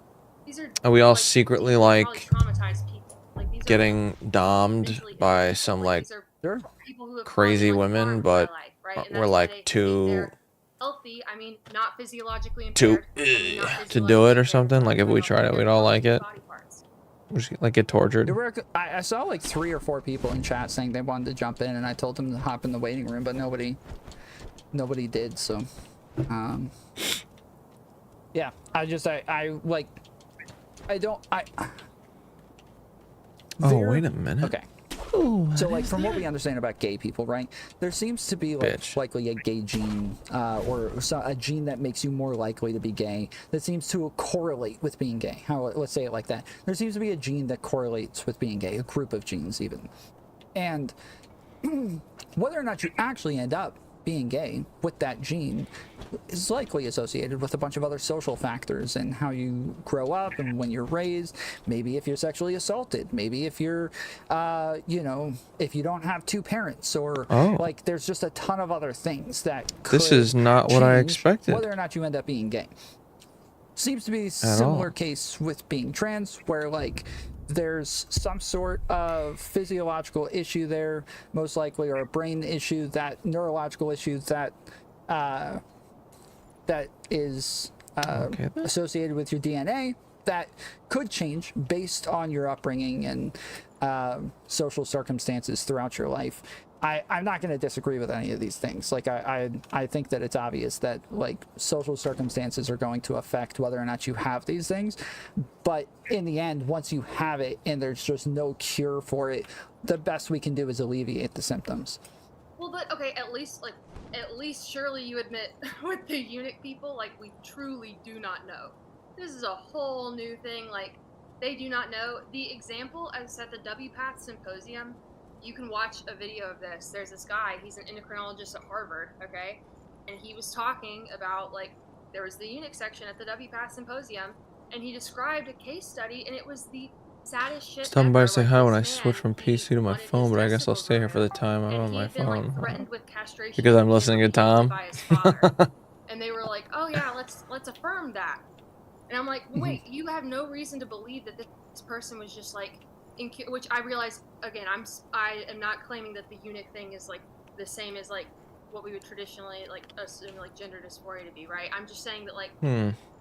these are, and we all like, secretly these are like probably traumatized people. Like, these are getting dommed mentally ill by people. some Like, like these are Sure. people who have crazy caused, like, women, harm to but my life, right? And we're that's like why they think too they're healthy. I mean, not physiologically too impaired. I mean, not to do physiologically it or impaired, something. Like if we but tried it, they're we'd all like it. body parts. We just, like get tortured. I saw like 3 or 4 people in chat saying they wanted to jump in, and I told them to hop in the waiting room, but nobody did. So, yeah, I like, I don't, Oh, There- wait a minute. Okay. So, like, from what we understand about gay people, right? There seems to be like Bitch. likely a gay gene, or a gene that makes you more likely to be gay. That seems to correlate with being gay. Let's say it like that. There seems to be a gene that correlates with being gay, a group of genes even. And whether or not you actually end up being gay with that gene is likely associated with a bunch of other social factors and how you grow up and when you're raised, maybe if you're sexually assaulted, maybe if you're you know, if you don't have two parents, or like there's just a ton of other things that could This is not what I change expected. whether or not you end up being gay. Seems to be a similar case with being trans, where like there's some sort of physiological issue there, most likely, or a brain issue, that neurological issue that that is associated with your DNA that could change based on your upbringing and social circumstances throughout your life. I'm not going to disagree with any of these things. Like I think that it's obvious that like social circumstances are going to affect whether or not you have these things. But in the end, once you have it and there's just no cure for it, the best we can do is alleviate the symptoms. Well, but okay, at least surely you admit with the eunuch people, like, we truly do not know. This is a whole new thing. Like, they do not know. The example is at the WPATH symposium. You can watch a video of this. There's this guy, he's an endocrinologist at Harvard, okay? And he was talking about, like, there was the eunuch section at the WPATH symposium, and he described a case study, and it was the saddest shit Stopping by ever. to say Like, hi when I this switch man, from he PC to my wanted his phone, but I guess I'll testicles stay here for the removed, time I'm and on he my had been, like, phone. threatened with castration Because I'm and listening to repeatedly Tom. by his father. And they were like, oh yeah, let's affirm that. And I'm like, wait, you have no reason to believe that this person was just like, which I realize, again, I am not claiming that the eunuch thing is like the same as like what we would traditionally like assume like gender dysphoria to be, right? I'm just saying that like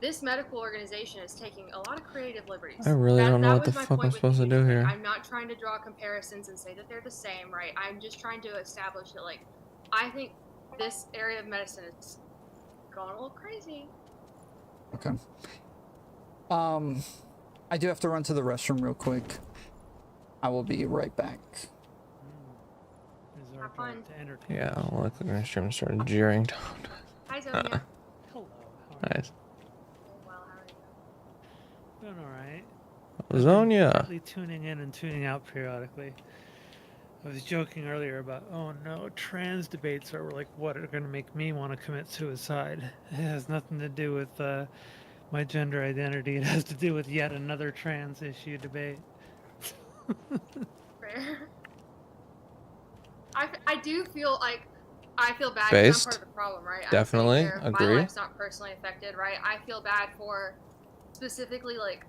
this medical organization is taking a lot of creative liberties. I really don't know what was the my fuck point I'm with supposed to eunuch. do Like, here. I'm not trying to draw comparisons and say that they're the same, right? I'm just trying to establish that like I think this area of medicine is going a little crazy. Okay. I do have to run to the restroom real quick. I will be right back. Have fun. Yeah, I'll look at the restroom and start jeering Tom. Hi, Zonia. Hello. How are Nice. Well, how are you? you? Doing all right. Zonia. Quietly tuning in and tuning out periodically. I was joking earlier about, oh no, trans debates are like what are going to make me want to commit suicide. It has nothing to do with my gender identity. It has to do with yet another trans issue debate. Fair. I do feel like I feel bad because Based. I'm part of the problem, right? I'm Definitely, sitting here, agree. My life's not personally affected, right? I feel bad for specifically like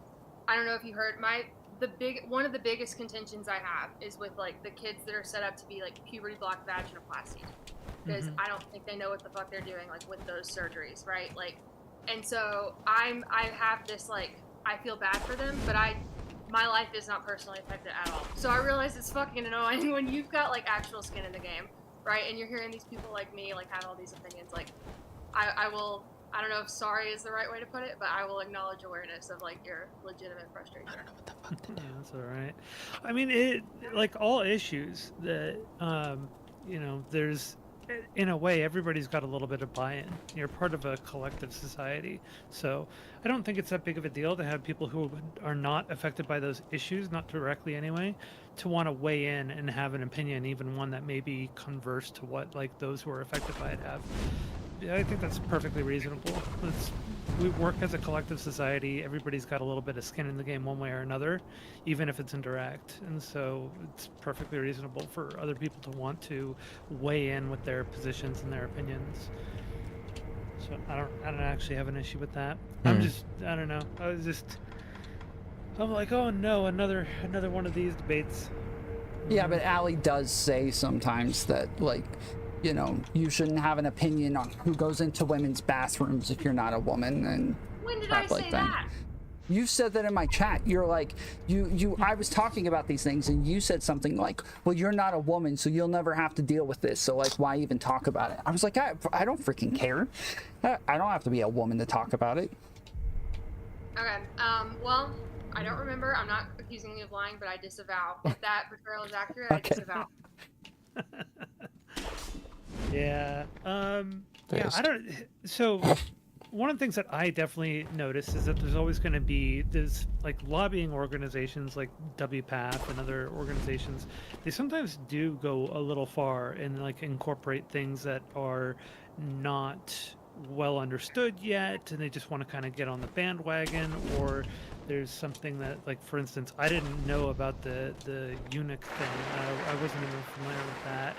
I don't know if you heard one of the biggest contentions I have is with like the kids that are set up to be like puberty block vaginoplasty because I don't think they know what the fuck they're doing like with those surgeries, right? Like, and so I have this like I feel bad for them, but my life is not personally affected at all. So I realize it's fucking annoying when you've got like actual skin in the game, right? And you're hearing these people like me like have all these opinions. Like, I don't know if sorry is the right way to put it, but I will acknowledge awareness of like your legitimate frustration. I don't know what the fuck to do. That's all right. I mean, it like all issues that you know, there's in a way everybody's got a little bit of buy-in. You're part of a collective society, so I don't think it's that big of a deal to have people who are not affected by those issues, not directly anyway, to want to weigh in and have an opinion, even one that may be converse to what like those who are affected by it have. Yeah, I think that's perfectly reasonable. We work as a collective society. Everybody's got a little bit of skin in the game one way or another, even if it's indirect. And so it's perfectly reasonable for other people to want to weigh in with their positions and their opinions. So I don't actually have an issue with that. I don't know. I'm like, oh no, another one of these debates. Yeah, but Allie does say sometimes that, like, you know, you shouldn't have an opinion on who goes into women's bathrooms if you're not a woman and When did I crap like say that. that? You said that in my chat. You're like, I was talking about these things and you said something like, well, you're not a woman, so you'll never have to deal with this. So like, why even talk about it? I was like, I don't freaking care. I don't have to be a woman to talk about it. Okay. Well, I don't remember. I'm not accusing you of lying, but I disavow. If that portrayal is accurate, Okay. I disavow. Yeah. Yeah. Based. I don't. So one of the things that I definitely notice is that there's always going to be this like lobbying organizations like WPATH and other organizations. They sometimes do go a little far and like incorporate things that are not well understood yet, and they just want to kind of get on the bandwagon. Or there's something that, like, for instance, I didn't know about the eunuch thing. I wasn't even familiar with that.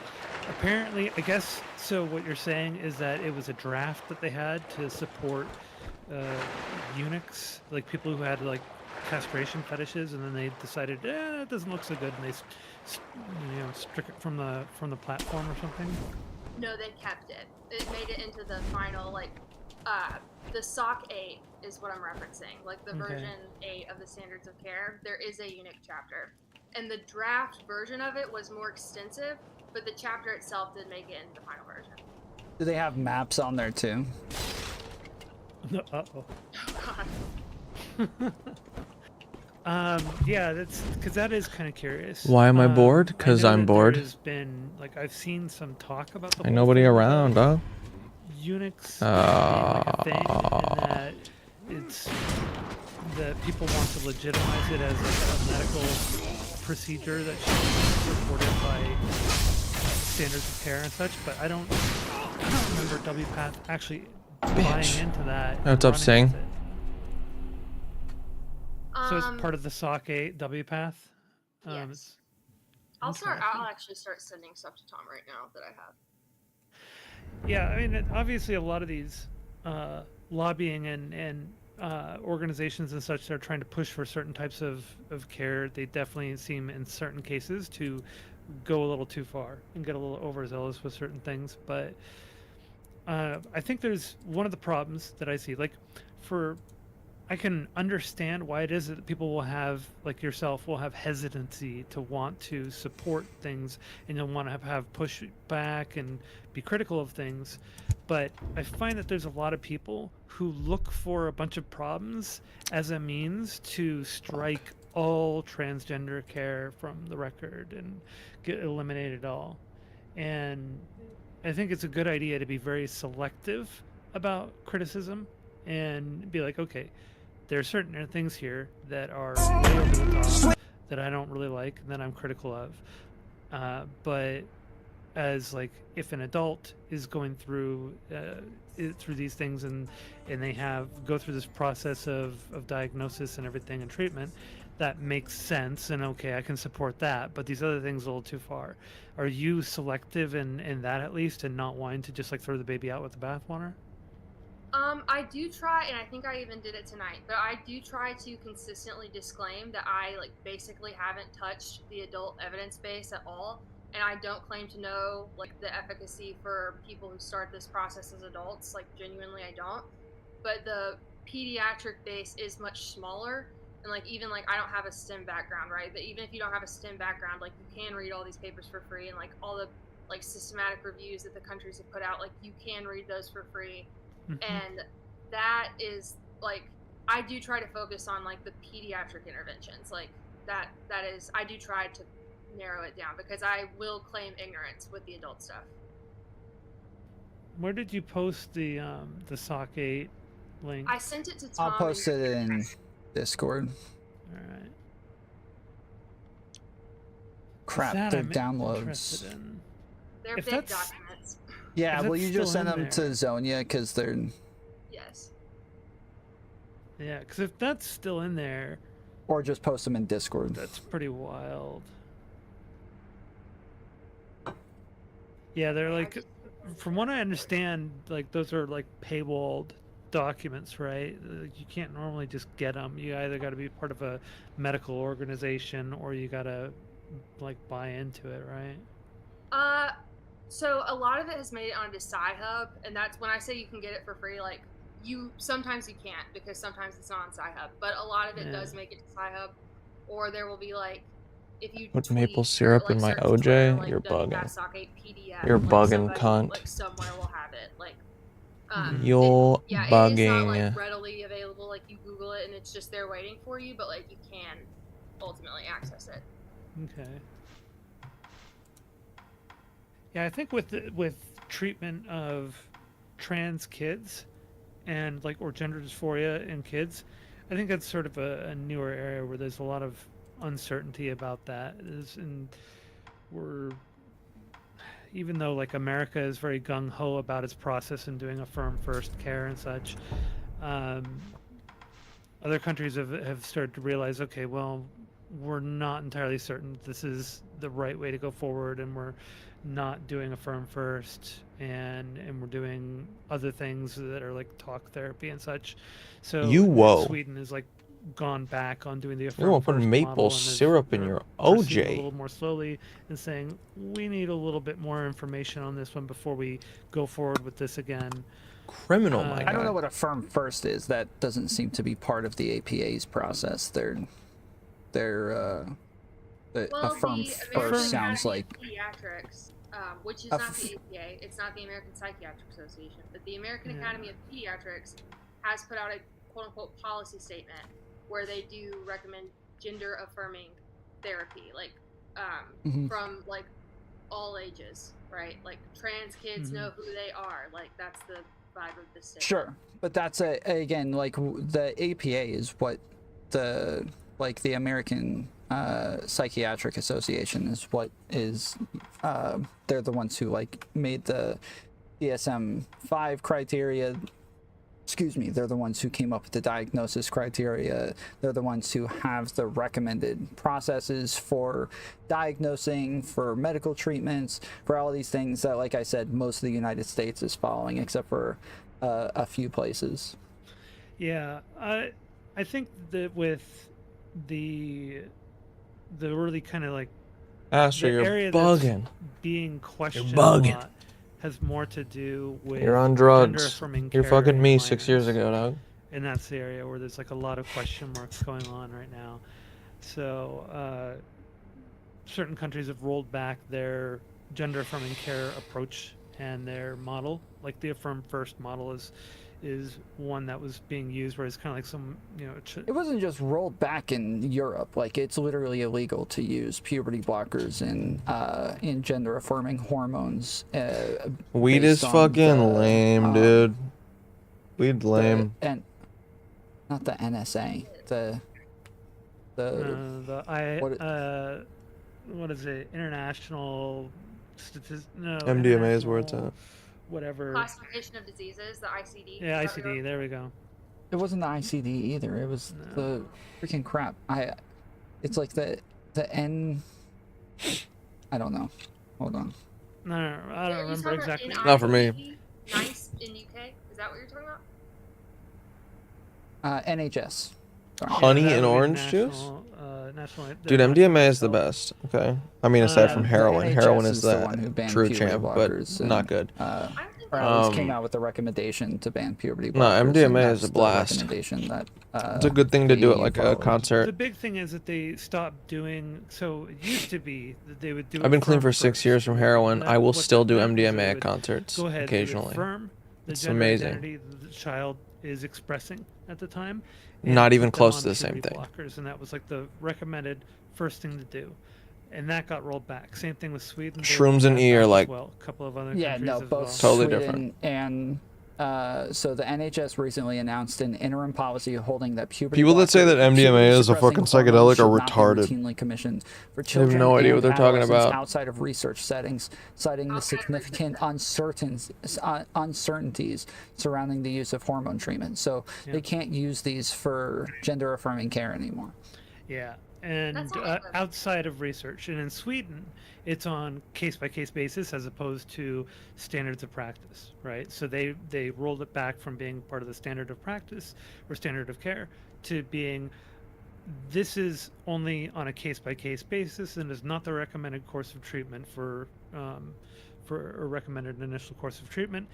Apparently, I guess, so what you're saying is that it was a draft that they had to support eunuchs, like people who had like castration fetishes, and then they decided, that doesn't look so good, and they struck it from the platform or something. No, they kept it. It made it into the final, like, the SOC 8 is what I'm referencing. Like, the Okay. version 8 of the Standards of Care, there is a eunuch chapter. And the draft version of it was more extensive, but the chapter itself did make it into the final version. Do they have maps on there too? Uh-oh. Oh, God. Yeah, that's because that is kind of curious. Why am I bored? I 'Cause know I'm that bored. There's been, like, I've seen some talk about the Ain't whole nobody thing around, about huh? eunuchs being like a thing, and that it's that people want to legitimize it as like a medical procedure that should be supported by standards of care and such. But I don't remember WPATH actually buying Bitch. into that. and What's up, running Sing? with it. So it's part of the SOC 8 WPATH. Yes. I'll interesting. actually start sending stuff to Tom right now that I have. Yeah, I mean, obviously, a lot of these lobbying and organizations and such that are trying to push for certain types of care, they definitely seem, in certain cases, to go a little too far and get a little overzealous with certain things. But I think there's one of the problems that I see. Like, I can understand why it is that people will have, like yourself, will have hesitancy to want to support things, and you'll want to have pushback and be critical of things. But I find that there's a lot of people who look for a bunch of problems as a means to strike all transgender care from the record and eliminate it all. And I think it's a good idea to be very selective about criticism and be like, okay, there are certain things here that are way over the top that I don't really like and that I'm critical of. But as, like, if an adult is going through these things and they go through this process of diagnosis and everything and treatment, that makes sense, and okay, I can support that. But these other things are a little too far. Are you selective in that, at least, and not wanting to just like throw the baby out with the bathwater? I do try, and I think I even did it tonight, but I do try to consistently disclaim that I, like, basically haven't touched the adult evidence base at all, and I don't claim to know, like, the efficacy for people who start this process as adults. Like, genuinely, I don't. But the pediatric base is much smaller, and, like, even, like, I don't have a STEM background, right? But even if you don't have a STEM background, like, you can read all these papers for free, and, like, all the, like, systematic reviews that the countries have put out, like, you can read those for free. And that is, like, I do try to focus on, like, the pediatric interventions. Like, that is, I do try to narrow it down, because I will claim ignorance with the adult stuff. Where did you post the SOC 8 link? I sent it to Tom. I'll post it in Discord. All right. Crap, That they're I'm downloads. interested in. They're If big that's- documents. Yeah, Is well, that you just still send in them to there? Zonia because they're. Yes. Yeah, because if that's still in there, Or just post them in Discord. that's pretty wild. Yeah, they're like, from what I understand, like, those are like paywalled documents, right? You can't normally just get them. You either got to be part of a medical organization or you got to, like, buy into it, right? So a lot of it has made it onto Sci-Hub, and that's when I say you can get it for free. Like, sometimes you can't, because sometimes it's not on Sci-Hub, but a lot of it Yeah. does make it to Sci-Hub. Or there will be, like, if you Put tweet maple or, syrup like, in my search OJ? Twitter, like, You're bugging. WPATH 8 PDF, You're like, bugging, somebody, cunt. like, somewhere will have it. Like, You're it is not, bugging. like, readily available. Like, you Google it and it's just there waiting for you, but, like, you can ultimately access it. Okay. Yeah, I think with treatment of trans kids and like or gender dysphoria in kids, I think that's sort of a newer area where there's a lot of uncertainty about that. And we're, even though like America is very gung ho about its process and doing affirm first care and such, other countries have started to realize, okay, well, we're not entirely certain this is the right way to go forward, and we're not doing affirm first, and we're doing other things that are like talk therapy and such. So Sweden has like gone back on doing the affirm You're gonna put first maple model, and syrup in they're your proceeding a OJ. little more slowly and saying we need a little bit more information on this one before we go forward with this again. Criminal, my guy. I don't know what affirm first is. That doesn't seem to be part of the APA's process. The affirm first sounds like Pediatrics, which is not the APA. It's not the American Psychiatric Association, but the American Academy of Pediatrics has put out a quote-unquote policy statement where they do recommend gender-affirming therapy, like from like all ages, right? Like trans kids know who they are. Like that's the vibe of the statement. Sure, but that's again like the APA is what the American Psychiatric Association is what is they're the ones who like made the DSM-5 criteria. Excuse me, they're the ones who came up with the diagnosis criteria. They're the ones who have the recommended processes for diagnosing, for medical treatments, for all these things that, like I said, most of the United States is following, except for a few places. Yeah, I think that with the really kind of like Asher, the area you're that's bugging. being questioned You're bugging. a lot has more to do with You're on drugs. gender-affirming You're care fucking and me 6 years finance. ago, dog. And that's the area where there's like a lot of question marks going on right now. So certain countries have rolled back their gender-affirming care approach and their model. Like the Affirm First model is one that was being used, where it's kind of like some, It wasn't just rolled back in Europe. Like, it's literally illegal to use puberty blockers in gender affirming hormones. Weed is based on fucking lame, dude. Weed lame. And not the NSA. What is it? International MDMA is where it's at. Whatever. Classification of diseases, the ICD. Yeah, Is that what ICD. you're- There we go. It wasn't the ICD either. It was the freaking crap. It's like the N. I don't know. Hold on. No, I don't Are you remember talking exactly. about Not for me. NICE in UK? Is that what you're talking about? NHS. Sorry. Honey that and would be orange juice? Dude, the MDMA is the national- best. Okay. I mean, aside from the heroin, NHS heroin is is the one who the banned true puberty champ, but blockers not and, good. I don't think Or at least came Um, out with a recommendation to ban puberty blockers. No, and MDMA is that's a the blast. recommendation that, It's a good thing to do at like a followed. The concert. big thing is that they stopped doing. So it used to be that they would do. I've been clean Affirm for 6 first. years from heroin. That- I will what still that do meant was MDMA they at would concerts Go ahead, occasionally. affirm the It's gender amazing. identity that the child is expressing at the time. Not and even put them close on to the same puberty thing. Blockers, and that was like the recommended first thing to do. And that got rolled back. Same thing with Sweden. They Shrooms rolled and that E are back as like- well. A couple of other Yeah, countries no, as both well. Totally Sweden different. and so the NHS recently announced an interim policy holding that puberty People that say that MDMA is a puberty-suppressing fucking hormones psychedelic are should not be retarded. routinely commissioned for have children no idea what and they're talking adolescents about. outside of research settings, citing the Outside of significant uncertainties surrounding the use of hormone treatment. So they can't use these for gender affirming care anymore. Yeah, and That's not like that. outside of research, and in Sweden, it's on case-by-case basis as opposed to standards of practice, right? So they rolled it back from being part of the standard of practice or standard of care to being this is only on a case-by-case basis and is not the recommended course of treatment for a recommended initial course of treatment.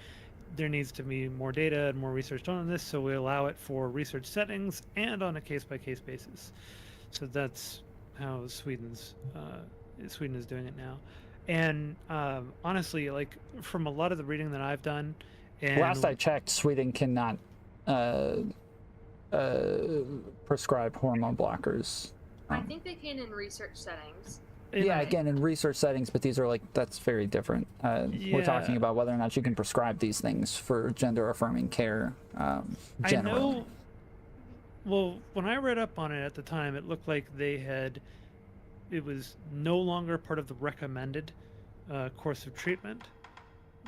There needs to be more data and more research done on this, so we allow it for research settings and on a case-by-case basis. So that's how Sweden is doing it now. And honestly, like from a lot of the reading that I've done, and Last I checked, Sweden cannot prescribe hormone blockers. I think they can in research settings. Yeah, again, in research settings, but these are like, that's very different. We're talking Yeah. about whether or not you can prescribe these things for gender affirming care generally. I know. Well, when I read up on it at the time, it looked like it was no longer part of the recommended course of treatment,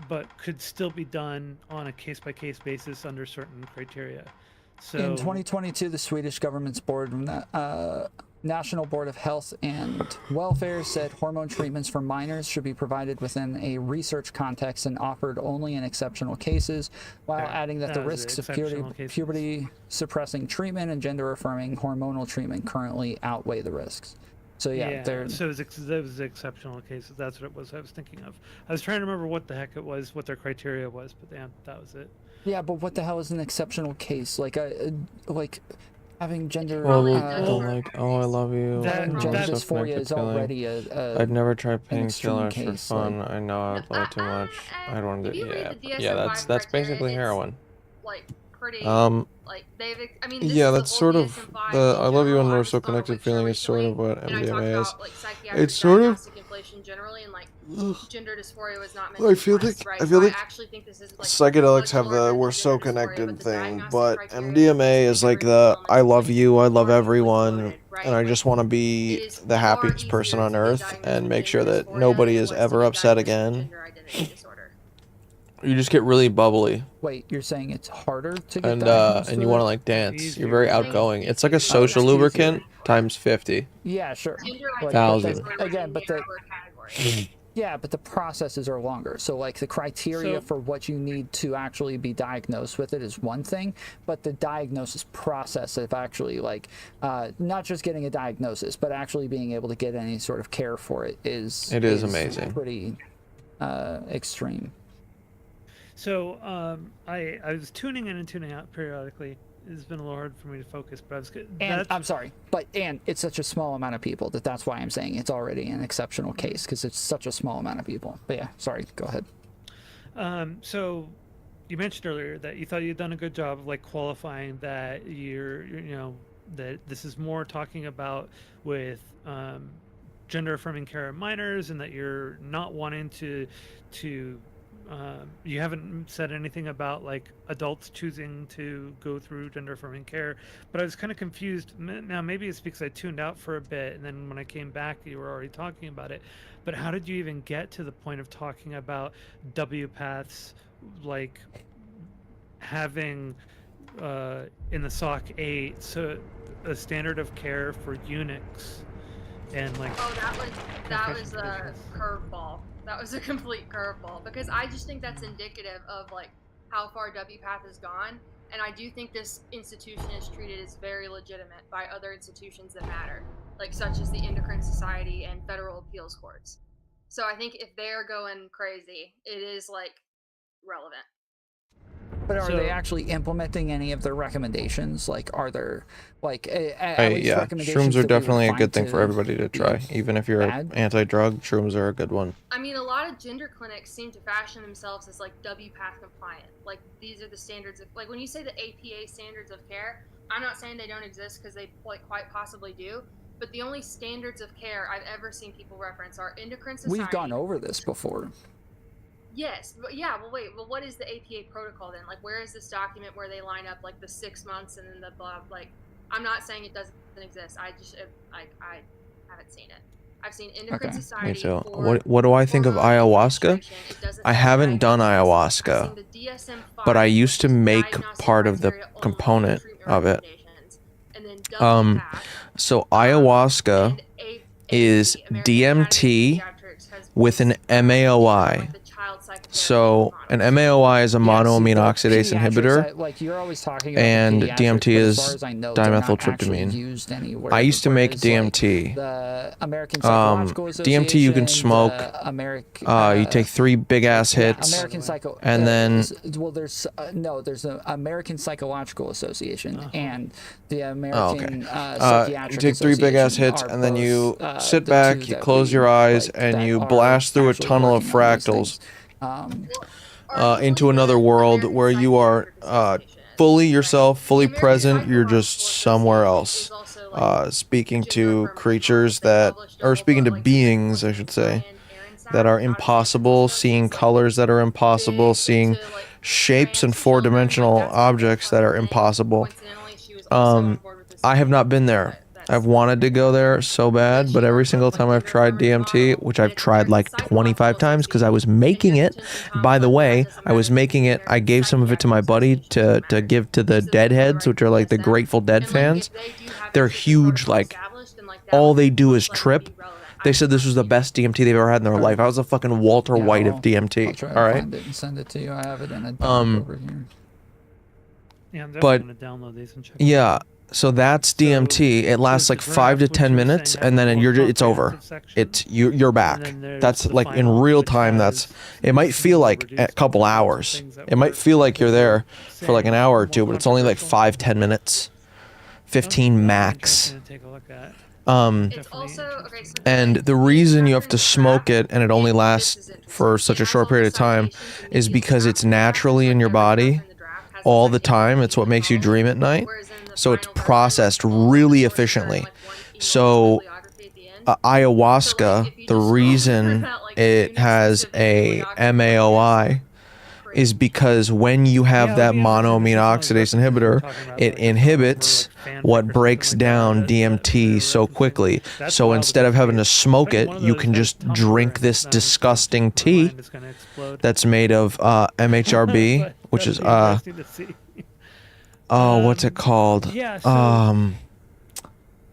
but could still be done on a case-by-case basis under certain criteria. So In 2022, the Swedish government's National Board of Health and Welfare said hormone treatments for minors should be provided within a research context and offered only in exceptional cases, while Okay, adding that the that was risks of exceptional cases. puberty suppressing treatment and gender affirming hormonal treatment currently outweigh the risks. So yeah, so that was exceptional cases. That's what it was. I was thinking of. I was trying to remember what the heck it was, what their criteria was, but yeah, that was it. yeah, but what the hell is an exceptional case? Like having gender Well, Probably the does. like, oh, I love you. That- having all gender that that's- stuff make dysphoria it is feeling- already I'd never tried an extreme painkillers for case, fun. like- I know I'd like too much. I don't want to. If you read Yeah, the but yeah. That's DSM-5 basically criteria, heroin. Like pretty. Like they've. I mean. This Yeah, is the that's whole sort of DSM-5 the in I love you general. and I we're was so on a connected lecture feeling is sort of recently, what and I talked MDMA is. about, like, psychiatric It's sort of. diagnostic inflation generally, and like Ugh. gender dysphoria was not I mentioned feel twice, like- right? I feel So like actually think this is, like, Psychedelics much have more the than we're gender so dysphoria, connected but the thing, diagnostic but criteria MDMA is like every the element I love is you, I love already everyone, loaded, right? and I Like, just want to it be is the far happiest person easier on to be earth diagnosed and with make sure gender that dysphoria nobody than it is was to ever be upset diagnosed with again. gender identity disorder. You just get really bubbly Wait, you're saying it's harder to get and diagnosed and you with want to it? like dance. Easier. You're very I think outgoing. it's It's like a easier. social it's lubricant easier. times 50. Yeah, sure. Gender But- Thousand. identity disorder was a Again, but the narrower category. yeah, but the processes are longer. So like the criteria So- for what you need to actually be diagnosed with it is one thing, but the diagnosis process of actually like not just getting a diagnosis, but actually being able to get any sort of care for it is amazing. pretty extreme. So I was tuning in and tuning out periodically. It's been a little hard for me to focus, but I was good. And I'm sorry, and it's such a small amount of people that's why I'm saying it's already an exceptional case because it's such a small amount of people. But yeah, sorry, go ahead. So you mentioned earlier that you thought you'd done a good job of like qualifying that that this is more talking about with gender affirming care of minors, and that you're not wanting to you haven't said anything about like adults choosing to go through gender affirming care, but I was kind of confused. Now maybe it's because I tuned out for a bit, and then when I came back, you were already talking about it. But how did you even get to the point of talking about WPATHs, like having in the SOC 8 so a standard of care for eunuchs, and like Oh, that was a Professional. curveball. That was a complete curveball because I just think that's indicative of like how far WPATH has gone, and I do think this institution is treated as very legitimate by other institutions that matter, like such as the Endocrine Society and federal appeals courts. So I think if they're going crazy, it is like relevant. But are So- they actually implementing any of their recommendations? Like, are there like at least Yeah, recommendations shrooms are that we would definitely a find good thing for to everybody to try. Even if you're bad? anti-drug, shrooms are a good one. I mean, a lot of gender clinics seem to fashion themselves as like WPATH compliant. Like these are the standards of like when you say the APA standards of care, I'm not saying they don't exist because they like quite possibly do. But the only standards of care I've ever seen people reference are Endocrine Society. We've gone over this before. Yes, but yeah. Well, wait. Well, what is the APA protocol then? Like, where is this document where they line up like the 6 months and then the blah? Like, I'm not saying it doesn't exist. I just I haven't seen it. I've seen Endocrine Okay, Society. Me too. for What do I think of hormone ayahuasca? administration. It doesn't I say haven't done diagnosis. ayahuasca, I've seen the DSM-5, but I used to which is make diagnostic part of the criteria only, component treatment of it. recommendations, and then Um, WPATH, So ayahuasca and is American DMT Academy of Pediatrics has with an along MAOI. with the child psychotherapy So an models. MAOI is a Yeah, see, monoamine the oxidase pediatrics, inhibitor. like you're always talking about and the pediatrics, DMT but as is far as I know, they're not actually dimethyltryptamine. used anywhere. I used to make whereas, like, DMT. the American Psychological DMT you can Association, smoke. the You take 3 big ass hits. American Psycho, and then- well, there's the American Psychological Association Uh-huh. and the Oh, American okay. Psychiatric You take 3 big ass Association hits, are and then both, you sit the back, two you that close we, your eyes, like, and that you are blast through a actually tunnel of working on these fractals things. Are you into familiar another with world American where you are Psychiatric Association fully yourself, fully The American present. You're Psychological just somewhere Association else. is also, like, Speaking Jim to Herman creatures they that, published a or whole speaking to book, like, beings, I should say, that are impossible, seeing colors that are impossible, seeing shapes and four-dimensional objects that are impossible. I have not been there. I've wanted to go there so bad, but every single time I've tried DMT, which I've tried like 25 times because I was making it. By the way, I was making it. I gave some of it to my buddy to give to the Deadheads, which are like the Grateful Dead fans. They're huge, like all they do is trip. They said this was the best DMT they've ever had in their life. I was a fucking Walter White of I'll DMT. try All to right. find it and send it to you. I have it in a doc over here. Yeah, I'm But- definitely gonna download these and check. Yeah. So that's DMT. It lasts like 5 to 10 minutes, and then it's over. You're back. That's like in real time. It might feel like a couple hours. It might feel like you're there for like an hour or two, but it's only like 5-10 minutes, 15 max. Take a look at. It's also okay, so And the reason you have to smoke it and it only lasts for such a short period of time is because it's naturally in your body all the time. It's what makes you dream at night. So it's processed really efficiently. So ayahuasca, the reason it has a MAOI is because when you have that monoamine oxidase inhibitor, it inhibits what breaks down DMT so quickly. So instead of having to smoke it, you can just drink this disgusting tea that's made of MHRB, which is what's it called? Yeah,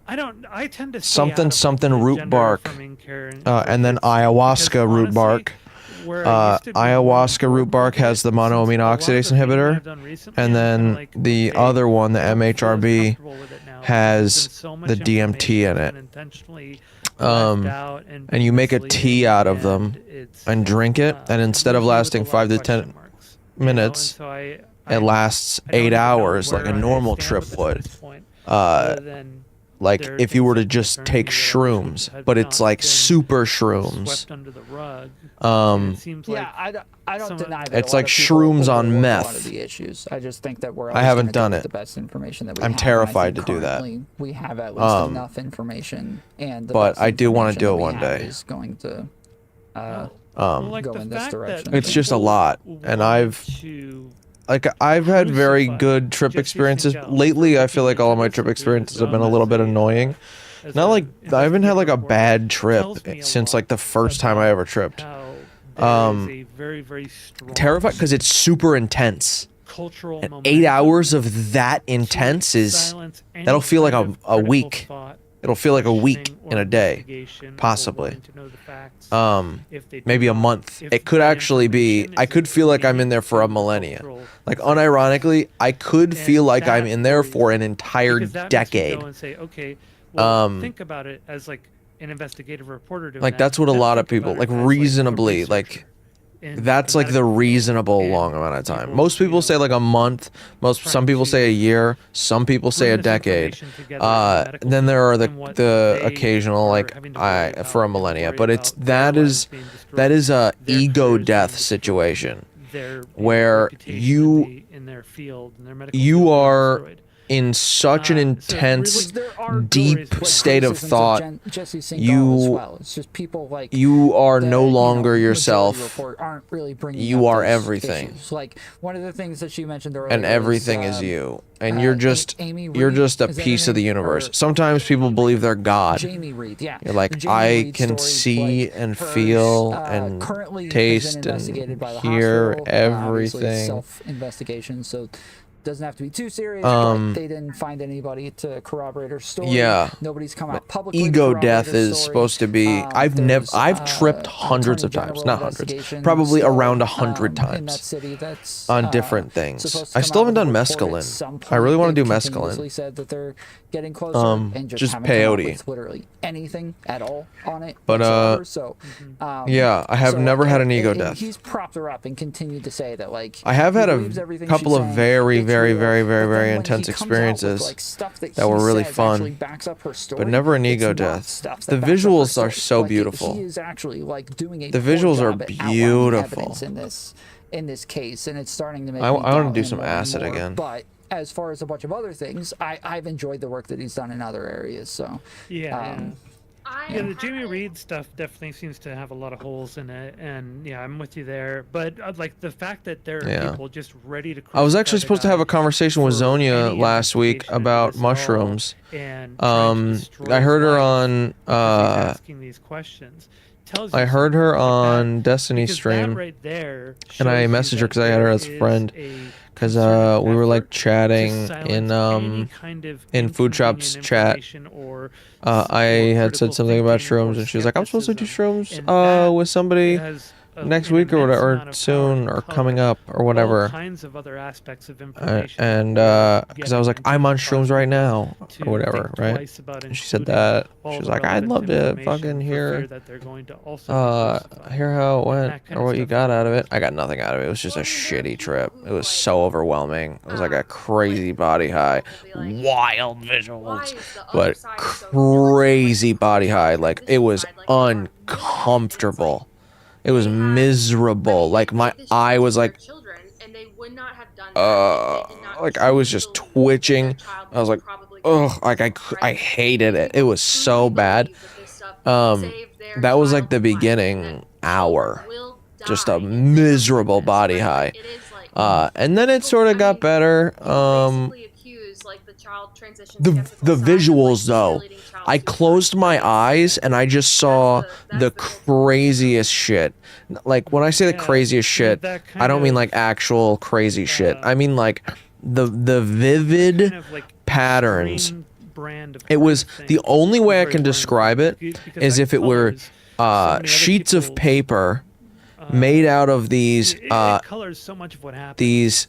I tend to stay Something out of, like, something the root gender bark, affirming care and and then because ayahuasca root honestly, bark. where I used to be Ayahuasca more root bark has the since monoamine a lot of oxidase the things inhibitor, I've done recently, and I'm kinda then like, the okay, other one, the I don't feel as MHRB, comfortable with it now. has There's been so much the DMT in information it. unintentionally Um, left out and you make a misleading, tea out of them it's, and drink it, and instead of leaves you with a lasting lot of 5 to 10 question marks, you know, and minutes, so it I lasts don't 8 even know hours where like a I normal stand trip with it at would. this point, other than Like there are if you things were to that just concern take me that I wish shrooms, had but it's not like been super shrooms. swept under the rug. And it seems like I don't some of- deny that It's a lot like of people shrooms on overlook a lot meth. of the issues. I just think that we're I always haven't gonna go done with it. the best information that we I'm have, and I terrified think to do that. currently we have at least enough information, and the But best I do wanna information do that it we one have day. is going to well, like go the in this fact direction. that It's just a people lot, and wanted I've to I've had very crucify good trip Jesse experiences. Singel Lately, for I feel like all of my looking trip into experiences this have been a little bit annoying. as Not a like I haven't had like a investigative bad reporter, trip tells me a since lot like the first time I about ever tripped. how there is a very, very strong Terrified because it's super intense. cultural And momentum 8 hours of that to intense is silence any that'll feel like kind of a critical week. thought, It'll feel like a week questioning, in or a day, investigation, or possibly. wanting to know the facts. If they do Maybe a not, month. if It could that actually be. information I is could feel like I'm in there for a leading to millennia. cultural Like unironically, I could And feel like I'm that in there worries for an me, entire because that makes me decade. go and say, okay, well, Um, think about it as like an investigative reporter doing Like that. that's what a Then lot of think about people it like as, a reasonably like. researcher in That's like the medical field reasonable and long amount of time. people, Most you people say know, like a month. Some trying people to say a year. Some people say a bring this decade. information together in the medical Then there are field and what the they occasional are like having to worry about for a and millennia. worry But it's about their that lives is being destroyed, that is a their ego careers being death destroyed, situation their where reputation in their field and their medical you field being are destroyed. in such an So intense There are deep stories with state of criticisms thought. Jesse Singel You- as well. It's just people like you are the, no you know, longer Majority yourself. Report aren't really bringing You up are those everything. issues. Like one of the things that she mentioned earlier, And everything was, is you, and you're just Amy you're Reed, just a is that her piece of the name? universe. Or Sometimes people believe they're God. Jamie Reed, yeah. You're like, The Jamie I Reed can story, see like, and hers, feel and currently has taste been and investigated by the hear hospital. Obviously, everything. self-investigation, so doesn't have to be too serious. Um, but they didn't find anybody to corroborate her story. Yeah. Nobody's come out publicly. to Ego corroborate death her is story. supposed to be. I've tripped hundreds of Attorney times, General not hundreds, investigation probably still, around 100 in that times city that's on different things. supposed to I come still out haven't with a done report at mescaline. some I really point. want to They've do continuously mescaline. said that they're getting closer and just haven't come up peyote. with literally anything at all on it. But, whatsoever. So Yeah, I have so, never had and- an ego and death. He's propped her up and continued to say that like I have he had believes a everything couple she's of saying, very, it's very, real, very, but very, then very when intense he comes out with, experiences like, stuff that that were he really says fun, actually backs up her story, but never an it's ego not death. stuff that The backs up her visuals story. are so Like, beautiful. He is actually like doing a The poor visuals are job at outlining beautiful. evidence in this case, and it's starting to make I me wanna doubt do him some more and acid more, again. But as far as a bunch of other things, I've enjoyed the work that he's done in other areas. So Yeah. I Yeah, the Jamie Reed stuff definitely seems to have a lot of holes in it, and yeah, I'm with you there. But like the fact that there are Yeah. people just ready to. I was crucify actually the supposed to have guy a conversation with for Zonia any last week investigation into about this at all, mushrooms. and trying to destroy I heard his her life on because he's asking these questions. Tells you I heard her something. Like that- on Destiny because that stream, right there and I shows you messaged her that because I had her there as a is friend, a because concerted we were like effort to chatting silence in any kind of in Food Shop's inconvenient chat. information or I had said critical something about thinking or shrooms, and she was like, "I'm supposed to do skepticism, shrooms and that with somebody has next an week or immense whatever, amount or of power soon, to or coming color up, or all whatever." kinds of other aspects of information And that because I was like, "I'm on shrooms right now," or whatever, right? And she said that. She was like, "I'd love to fucking hear hear how it went or what you got out of it." I got nothing out of it. It was just a shitty trip. It was so overwhelming. It was like a crazy body high, wild visuals, but crazy body high. Like, it was uncomfortable. It was miserable. Like, my eye was like, like I was just twitching. I was like, ugh, like I hated it. It was so bad. That was like the beginning hour, just a miserable body high. And then it sort of got better. The visuals though, I closed my eyes and I just saw the craziest shit. Like, when I say the craziest shit, I don't mean like actual crazy shit. I mean like the vivid patterns. It was the only way I can describe it is if it were sheets of paper made out of these colors so much of what happens. these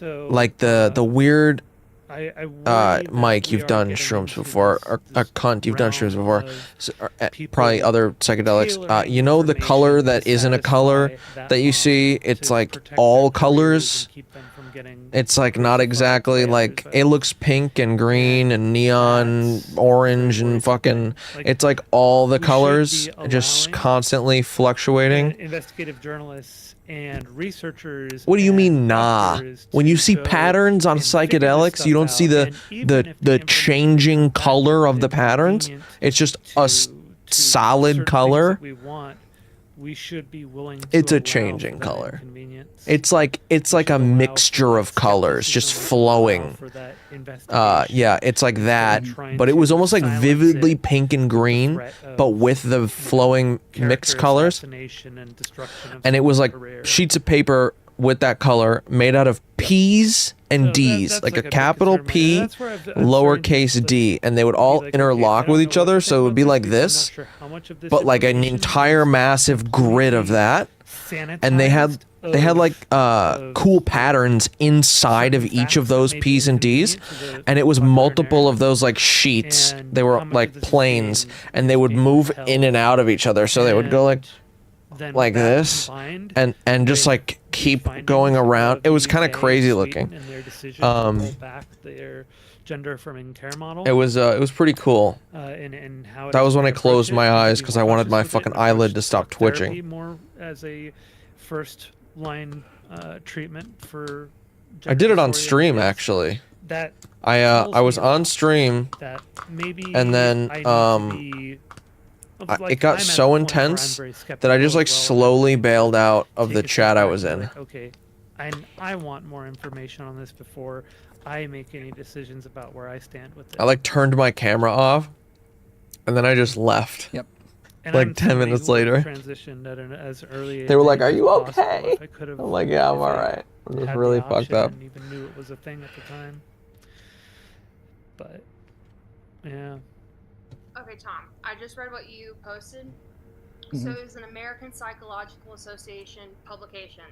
like the weird Mike, you've done shrooms before, or cunt, you've done shrooms before, so, probably other psychedelics. You know the color that isn't a color that you see? It's like all colors. It's like not exactly like, it looks pink and green and neon orange and fucking, it's like all the colors just constantly fluctuating. Investigative journalists and researchers. What do you mean, nah? When you see patterns on psychedelics, you don't see the changing color of the patterns. It's just a solid color. We should be willing to it's a allow changing for that color. inconvenience. It's like a mixture of colors just flowing. Yeah, it's like that, but it was almost like vividly pink and green, but with the flowing mixed colors. And it was like sheets of paper with that color made out of P's and D's, like a capital P, lowercase d, and they would all interlock with each other, so it would be like this, but like an entire massive grid of that. And they had like cool patterns inside of each of those P's and D's, and it was multiple of those like sheets. They were like planes, and they would move in and out of each other, so they would go like this, and just like keep going around. It was kind of crazy looking. It was pretty cool. That was when I closed my eyes because I wanted my fucking eyelid to stop twitching. More as a first line treatment for. I did it on stream actually. That I was on stream, that maybe and then it got so intense that I just like slowly bailed out of the chat I was in. Like, okay, I want more information on this before I make any decisions about where I stand with it. I like turned my camera off, and then I just left. Yep. And like I'm 10 somebody minutes who later. Transitioned at an as early. They were like, age "Are as you possible okay?" if I could've- I'm like, "Yeah, I'm if I alright." I'm just had really the fucked option up. and even knew it was a thing at the time. But yeah. Okay, Tom, I just read what you posted. Mhm. So it was an American Psychological Association publication,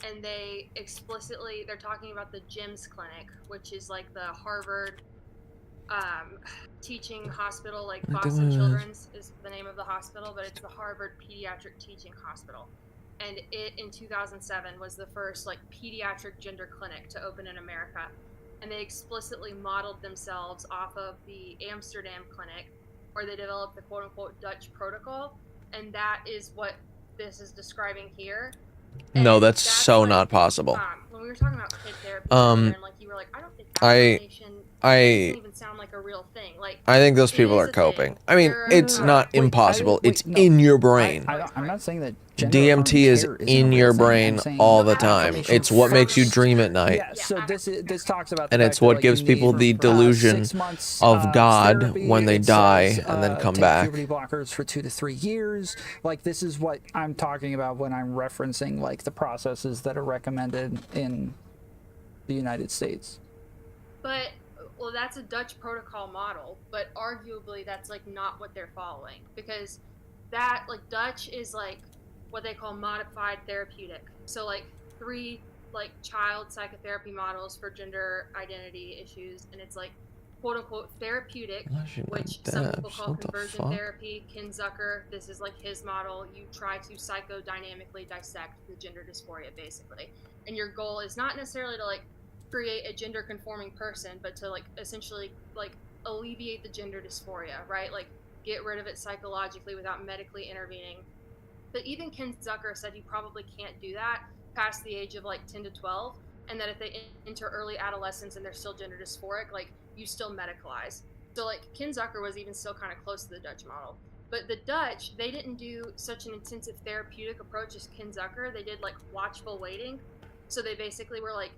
and they explicitly, they're talking about the JIMS Clinic, which is like the Harvard teaching hospital, like Boston Children's is the name of the hospital, but it's the Harvard Pediatric Teaching Hospital. And it, in 2007, was the first like pediatric gender clinic to open in America. And they explicitly modeled themselves off of the Amsterdam clinic, where they developed the quote-unquote Dutch protocol, and that is what this is describing here. No, And that's so like, not possible. when we were talking about kid therapy earlier, and like you were like, I don't think affirmation I doesn't even sound like a real thing. Like, I think those it people is are a thing. coping. I mean, There it's are- not Wait, impossible. wait, It's no. in your brain. I'm not saying that gender DMT is affirming care isn't a in real your thing. I'm brain saying all the time. affirmation It's what makes you first. dream at night. Yeah, so this talks about the And fact it's that, what like, gives you people need, the delusion 6 months of God therapy. when they It die says, and then come take back. puberty blockers for 2 to 3 years. Like, this is what I'm talking about when I'm referencing like the processes that are recommended in the United States. But well, that's a Dutch protocol model, but arguably that's like not what they're following, because that, like, Dutch is like what they call modified therapeutic. So like 3 like child psychotherapy models for gender identity issues, and it's like quote unquote therapeutic, Unless you're which not some deaf, people call what the conversion fuck? therapy. Ken Zucker, this is like his model. You try to psychodynamically dissect the gender dysphoria basically, and your goal is not necessarily to like create a gender conforming person, but to like essentially like alleviate the gender dysphoria, right? Like get rid of it psychologically without medically intervening. But even Ken Zucker said you probably can't do that past the age of like 10 to 12, and that if they enter early adolescence and they're still gender dysphoric, like you still medicalize. So like Ken Zucker was even still kind of close to the Dutch model. But the Dutch, they didn't do such an intensive therapeutic approach as Ken Zucker. They did like watchful waiting. So they basically were like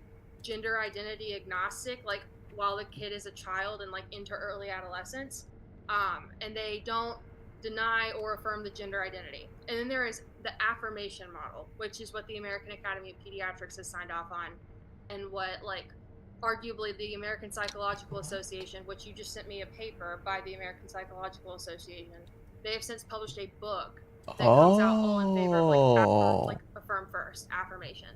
gender identity agnostic, like while the kid is a child and like into early adolescence. And they don't deny or affirm the gender identity. And then there is the affirmation model, which is what the American Academy of Pediatrics has signed off on, and what like arguably the American Psychological Association, which you just sent me a paper by the American Psychological Association, they have since published a book that comes out all in favor of like affirm first, affirmation.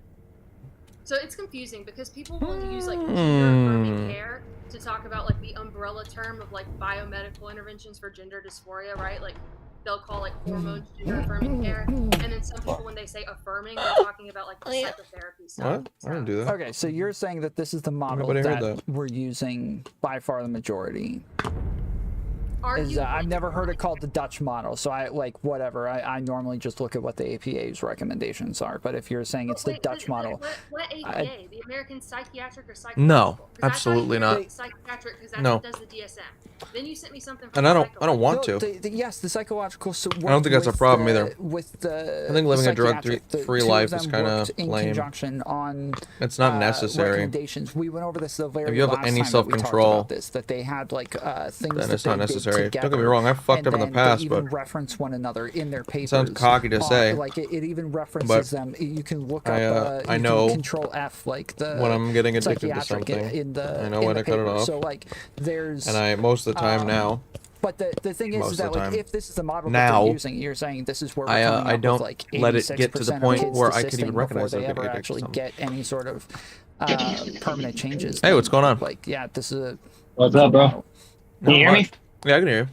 So it's confusing because people will use like gender affirming care to talk about like the umbrella term of like biomedical interventions for gender dysphoria, right? Like they'll call like hormones gender affirming care, and then some people when they say affirming, they're talking about like the psychotherapy stuff. What? I didn't do that. Okay, so you're saying that this is the model Nobody heard that that. we're using by far the majority. Arguably, I've never heard it called the Dutch model, so I like whatever. I normally just look at what the APA's recommendations are. But if you're saying it's the Wait, Dutch model, what APA? The American Psychiatric or Psychological? No, 'Cause I thought absolutely you were not. doing psychiatric because that's No. what does the DSM. Then you sent me something from And I don't psychological. want to. yes, the psychological. So I don't think that's a problem either. With the, I think living the a drug psychiatric, the free two of life them is kinda worked in lame. conjunction on It's not necessary. recommendations. We went over this the very If you have last any time that we talked self-control, about this, that they had like things then that it's they not did necessary. Don't get me together, wrong, I fucked and up in the then past, they even but reference one another in their papers. sounds cocky to say. Like it even references them. You can look up. I you know can Control F, like the when I'm getting addicted to psychiatric something. in the I know in when the to cut it paper. off. So like there's. And I most of the time now. But the thing is, Most is of that the like time. if this is the model Now, that they're using, you're saying this is where we're coming up I don't with like let it get to the 86% of point kids where I can desisting even recognize before they them ever getting addicted to actually something. get any sort of permanent changes. Hey, what's going on? Like, yeah, this is a. What's up, bro? Can you hear me? Yeah, I can hear you.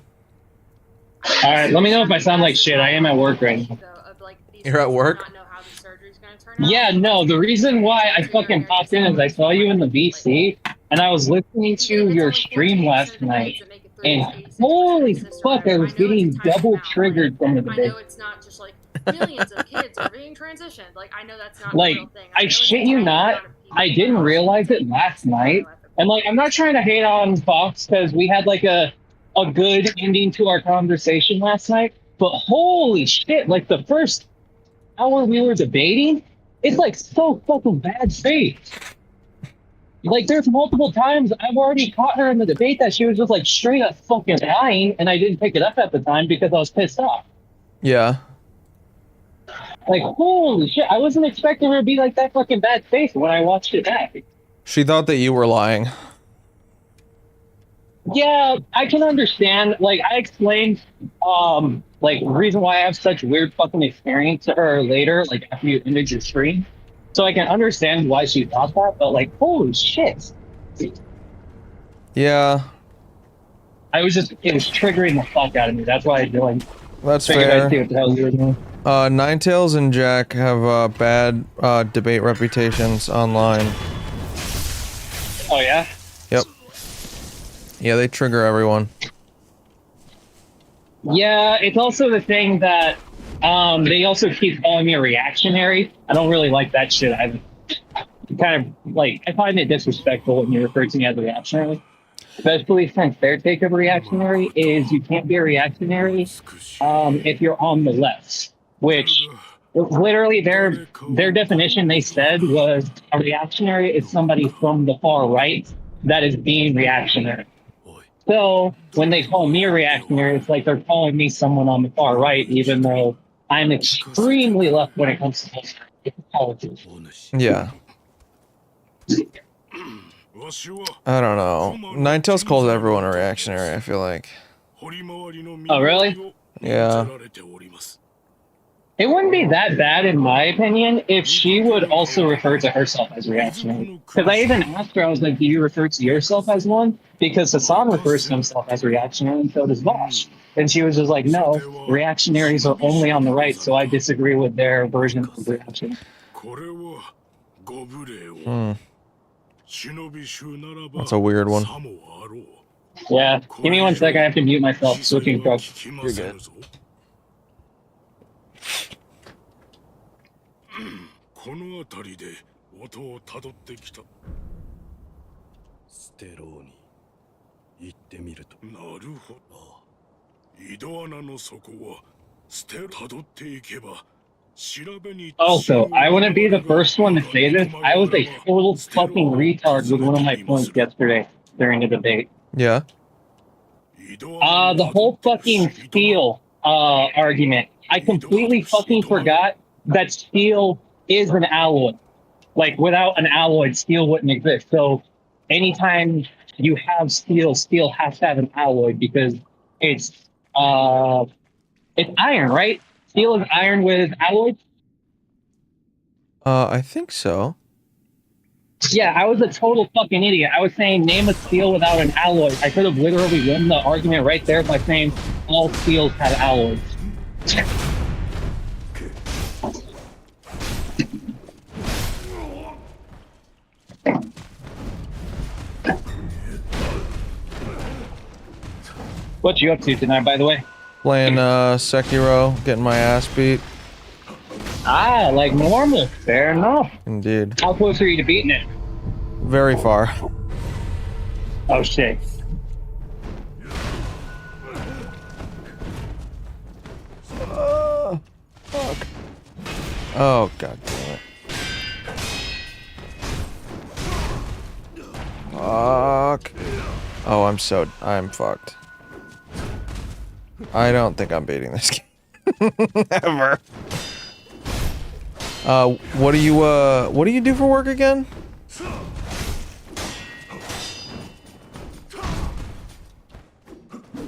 All right, let me know if I sound like shit. I am at work right now. Of, like, these You're at people work? not know how the surgery's gonna turn out. Yeah, no, the reason why I fucking popped in is I saw you in the VC, and I was listening to your stream last night, and holy fuck, I was getting double triggered from the I debate. know it's not just like millions of kids are being transitioned. Like, I know that's not Like, a real thing. I know it's shit a you tiny not, amount of people. I didn't realize it last night, and like, I'm not trying to hate on Fox because we had like a good ending to our conversation last night, but holy shit, like the first hour we were debating, it's like so fucking bad faith. Like there's multiple times I've already caught her in the debate that she was just like straight up fucking lying, and I didn't pick it up at the time because I was pissed off. Yeah. Like holy shit, I wasn't expecting her to be like that fucking bad faith when I watched it back. She thought that you were lying. Yeah, I can understand. Like I explained, like the reason why I have such weird fucking experience to her later, like after you ended your stream. So I can understand why she thought that, but like, holy shit. Yeah, It was triggering the fuck out of me. That's why I joined. that's Figured I'd see fair. what the hell you were doing. Ninetales and Jack have bad debate reputations online. Oh yeah? Yep. Yeah, they trigger everyone. Yeah, it's also the thing that they also keep calling me a reactionary. I don't really like that shit either. kind of like I find it disrespectful when you refer to me as a reactionary, especially since their take of reactionary is you can't be a reactionary if you're on the left, which literally their definition they said was a reactionary is somebody from the far right that is being reactionary. So when they call me a reactionary, it's like they're calling me someone on the far right, even though I'm extremely left when it comes to politics. Yeah. I don't know. Ninetales calls everyone a reactionary, I feel like. Oh, really? Yeah. It wouldn't be that bad, in my opinion, if she would also refer to herself as reactionary. Because I even asked her, I was like, do you refer to yourself as one? Because Hassan refers to himself as reactionary, and so does Vosh. And she was just like, no, reactionaries are only on the right, so I disagree with their version of reaction. That's a weird one. Yeah, give me 1 second, I have to mute myself. Switching trucks. You're good. この辺りで音をたどってきた。ステローに行ってみると。なるほど。井戸穴の底はステロたどっていけば。Also, I want to be the first one to say this. I was a total fucking retard with one of my points yesterday during the debate. Yeah. The whole fucking steel argument. I completely fucking forgot that steel is an alloy. Like, without an alloy, steel wouldn't exist. So, anytime you have steel, steel has to have an alloy because it's iron, right? Steel is iron with alloys? I think so. Yeah, I was a total fucking idiot. I was saying name a steel without an alloy. I could have literally won the argument right there by saying all steels had alloys. What you up to tonight, by the way? Playing Sekiro, getting my ass beat. Ah, like normal. Fair enough. Indeed. How close are you to beating it? Very far. Oh shit. Fuck. Oh god damn it. Fuck. Oh, I'm fucked. I don't think I'm beating this game. Ever. What do you do for work again?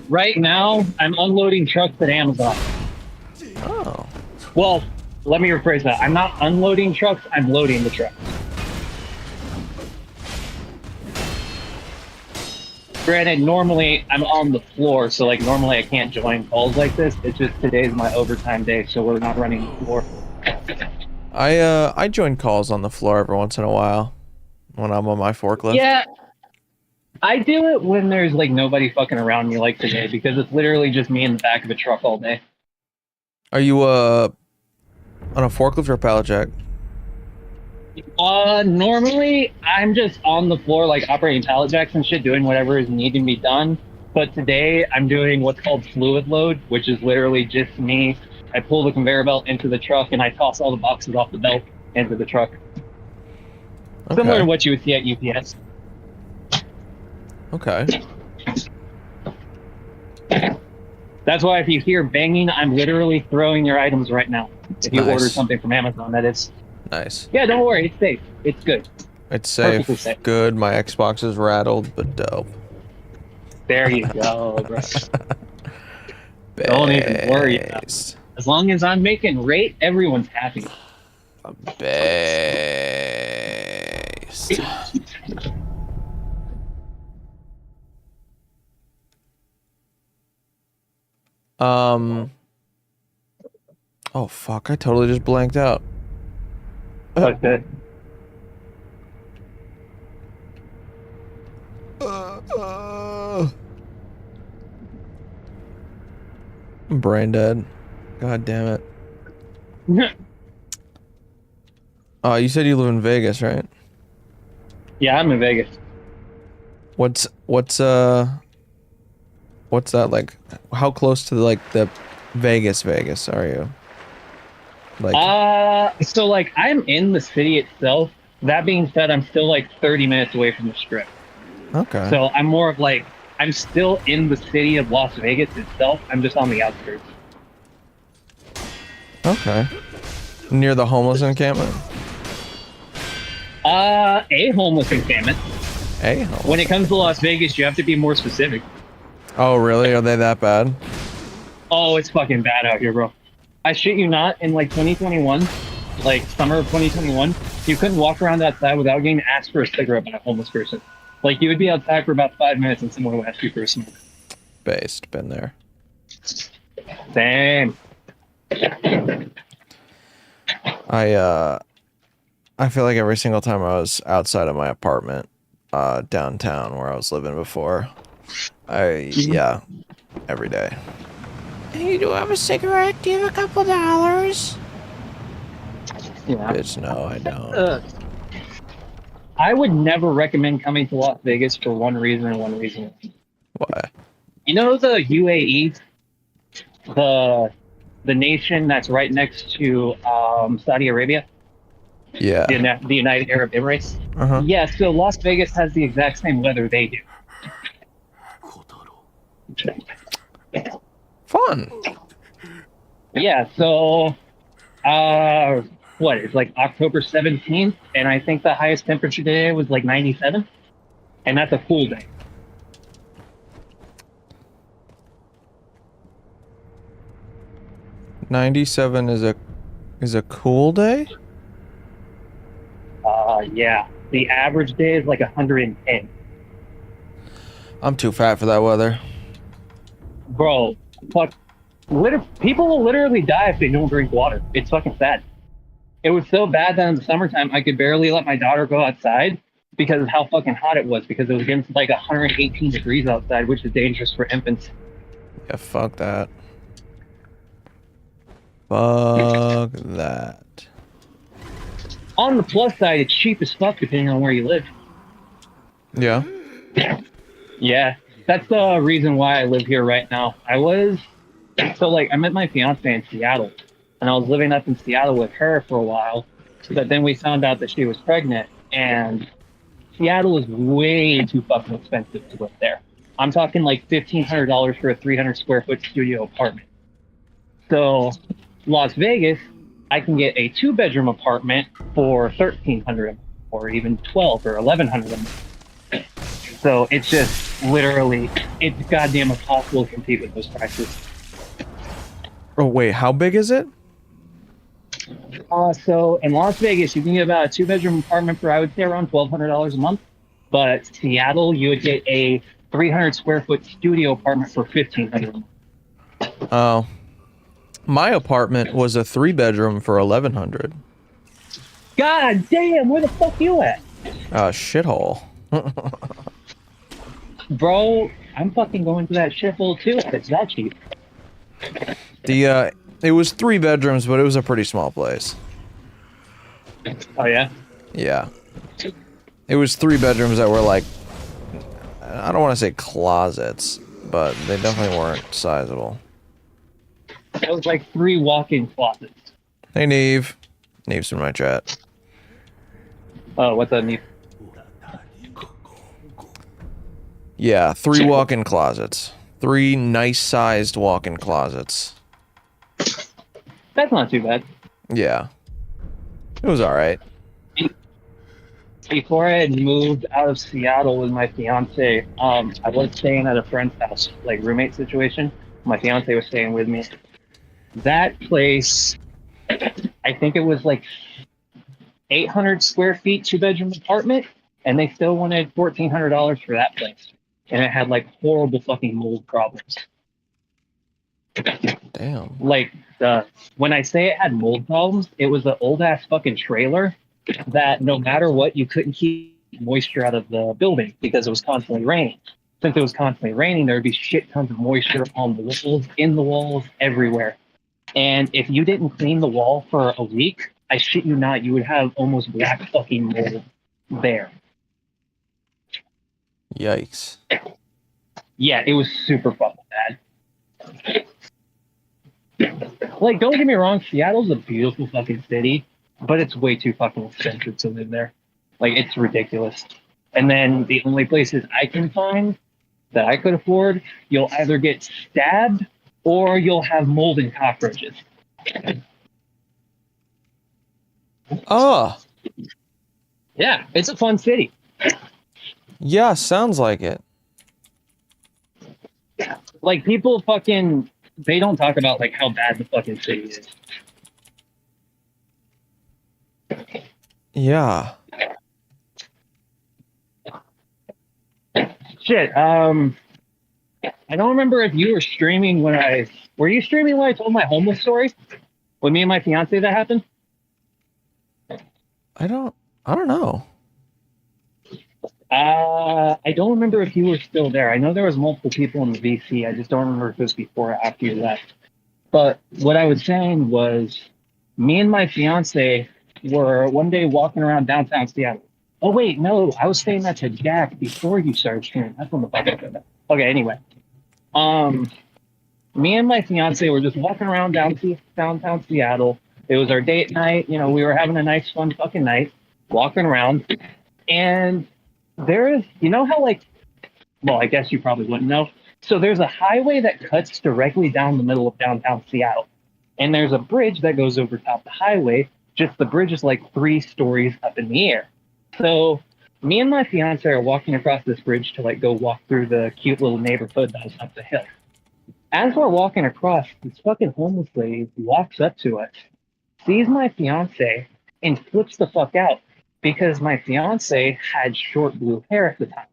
Right now, I'm unloading trucks at Amazon. Oh. Well, let me rephrase that. I'm not unloading trucks, I'm loading the trucks. Granted, normally I'm on the floor, so like normally I can't join calls like this. It's just today's my overtime day, so we're not running the floor. I join calls on the floor every once in a while when I'm on my forklift. Yeah, I do it when there's like nobody fucking around me like today because it's literally just me in the back of a truck all day. Are you on a forklift or a pallet jack? Normally I'm just on the floor like operating pallet jacks and shit, doing whatever is needing to be done. But today I'm doing what's called fluid load, which is literally just me. I pull the conveyor belt into the truck and I toss all the boxes off the belt into the truck. Okay. Similar to what you would see at UPS. Okay. That's why if you hear banging, I'm literally throwing your items right now. If you Nice. order something from Amazon, that is. Nice. Yeah, don't worry, it's safe. It's good. It's safe. Perfectly safe. Good. My Xbox is rattled, but dope. There you go, bro. Don't even worry about it. Based. As long as I'm making rate, everyone's happy. Based. Oh fuck! I totally just blanked out. Okay. I'm brain dead. God damn it. You said you live in Vegas, right? Yeah, I'm in Vegas. What's that like? How close to like the Vegas are you? Like, So like I'm in the city itself. That being said, I'm still like 30 minutes away from the strip. okay, So I'm more of like I'm still in the city of Las Vegas itself. I'm just on the outskirts. okay. Near the homeless encampment. A homeless encampment. Hey, homeless. When it comes to Las Vegas, you have to be more specific. Oh, really? Are they that bad? Oh, it's fucking bad out here, bro. I shit you not, in like 2021, like summer of 2021, you couldn't walk around outside without getting asked for a cigarette by a homeless person. Like you would be outside for about 5 minutes and someone would ask you for a smoke. Based, been there. Same. I feel like every single time I was outside of my apartment, downtown where I was living before, yeah, every day. Hey, do you have a cigarette? Do you have a couple dollars? Yeah. Bitch, no, I don't. I would never recommend coming to Las Vegas for one reason and one reason. Why? You know the UAE, the nation that's right next to Saudi Arabia, Yeah. the United Arab Emirates. Uh-huh. Yeah, so Las Vegas has the exact same weather they do. Fun. Yeah, so what, it's like October 17th, and I think the highest temperature today was like 97, and that's a cool day. $97 is a cool day? Yeah, the average day is like 110. I'm too fat for that weather. Bro, fuck. People will literally die if they don't drink water. It's fucking sad. It was so bad that in the summertime I could barely let my daughter go outside because of how fucking hot it was, because it was getting to like 118 degrees outside, which is dangerous for infants. Yeah, fuck that. Fuck that. On the plus side, it's cheap as fuck depending on where you live. Yeah. Yeah, that's the reason why I live here right now. I met my fiance in Seattle, and I was living up in Seattle with her for a while, but then we found out that she was pregnant, and Seattle is way too fucking expensive to live there. I'm talking like $1,500 for a 300 square foot studio apartment. So, Las Vegas, I can get a 2-bedroom apartment for $1,300 or even $1,200 or $1,100. So it's just literally, it's goddamn impossible to compete with those prices. Oh, wait, how big is it? So in Las Vegas, you can get about a 2-bedroom apartment for, I would say, around $1,200 a month. But Seattle, you would get a 300 square foot studio apartment for $1,500 a month. Oh. My apartment was a 3-bedroom for $1,100. God damn, where the fuck you at? Shithole. Bro, I'm fucking going to that shithole too if it's that cheap. It was 3 bedrooms, but it was a pretty small place. Oh yeah? Yeah. It was 3 bedrooms that were like, I don't want to say closets, but they definitely weren't sizable. It was like 3 walk-in closets. Hey, Neve. Neve's in my chat. Oh, what's up, Neve? Yeah, 3 walk-in closets. 3 nice-sized walk-in closets. That's not too bad. Yeah. It was alright. Before I had moved out of Seattle with my fiance, I was staying at a friend's house, like roommate situation. My fiance was staying with me. That place, I think it was like 800 square feet, 2-bedroom apartment, and they still wanted $1,400 for that place. And it had like horrible fucking mold problems. Damn. Like, when I say it had mold problems, it was an old ass fucking trailer that no matter what, you couldn't keep moisture out of the building because it was constantly raining. Since it was constantly raining, there would be shit tons of moisture on the walls, in the walls, everywhere. And if you didn't clean the wall for a week, I shit you not, you would have almost black fucking mold there. Yikes. Yeah, it was super fucking bad. Like, don't get me wrong, Seattle's a beautiful fucking city, but it's way too fucking expensive to live there. Like, it's ridiculous. And then the only places I can find that I could afford, you'll either get stabbed or you'll have mold and cockroaches. Oh, Yeah, it's a fun city. yeah, sounds like it. Like, people fucking, they don't talk about, like, how bad the fucking city is. Yeah. Shit, I don't remember if you were streaming were you streaming when I told my homeless story? With me and my fiance that happened? I don't know. I don't remember if you were still there. I know there was multiple people in the VC. I just don't remember if it was before or after you left. But what I was saying was, me and my fiance were one day walking around downtown Seattle. Oh wait, no, I was saying that to Jack before you started streaming. That's when the fuck I said that. Okay, anyway. Me and my fiance were just walking around downtown Seattle. It was our date night. You know, we were having a nice, fun fucking night, walking around. And there's, you know how, like, well, I guess you probably wouldn't know. So there's a highway that cuts directly down the middle of downtown Seattle. And there's a bridge that goes over top the highway. Just the bridge is like 3 stories up in the air. So me and my fiance are walking across this bridge to like go walk through the cute little neighborhood that was up the hill. As we're walking across, this fucking homeless lady walks up to us, sees my fiance, and flips the fuck out because my fiance had short blue hair at the time.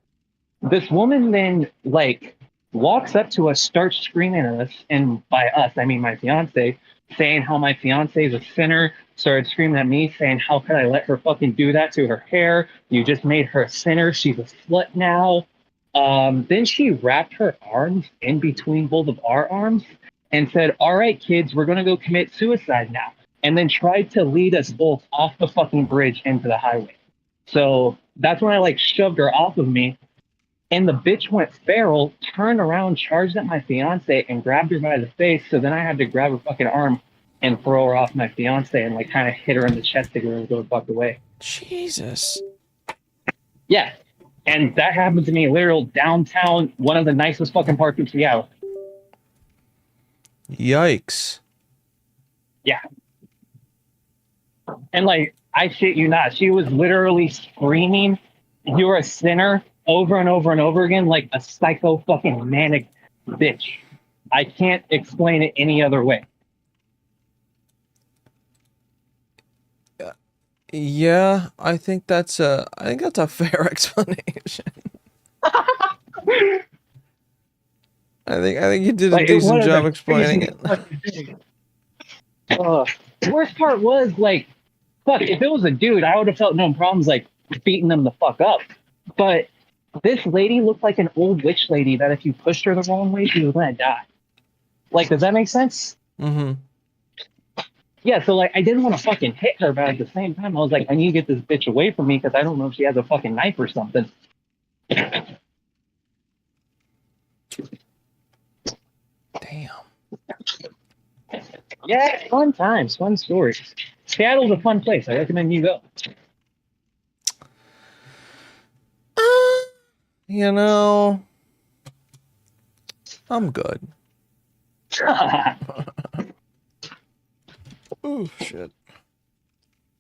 This woman then like walks up to us, starts screaming at us, and by us I mean my fiance, saying how my fiance is a sinner, started screaming at me, saying how could I let her fucking do that to her hair? You just made her a sinner. She's a slut now. Then she wrapped her arms in between both of our arms and said, all right, kids, we're going to go commit suicide now. And then tried to lead us both off the fucking bridge into the highway. So that's when I like shoved her off of me. And the bitch went feral, turned around, charged at my fiance, and grabbed her by the face. So then I had to grab her fucking arm and throw her off my fiance and like kind of hit her in the chest to get her to go the fuck away. Jesus. Yeah. And that happened to me literal downtown, one of the nicest fucking parks in Seattle. Yikes. Yeah. And like, I shit you not, she was literally screaming, "You're a sinner," over and over and over again, like a psycho fucking manic bitch. I can't explain it any other way. Yeah, I think that's a fair explanation. I think you did a Like, decent one of job the explaining it. craziest fucking things. The worst part was like, fuck, if it was a dude, I would have felt no problems like beating them the fuck up. But this lady looked like an old witch lady that if you pushed her the wrong way, she was gonna die. Like, does that make sense? Mm-hmm. Yeah, so like I didn't want to fucking hit her, but at the same time I was like, I need to get this bitch away from me because I don't know if she has a fucking knife or something. Damn. Yeah, fun times, fun stories. Seattle's a fun place. I recommend you go. You know, I'm good. Oh shit.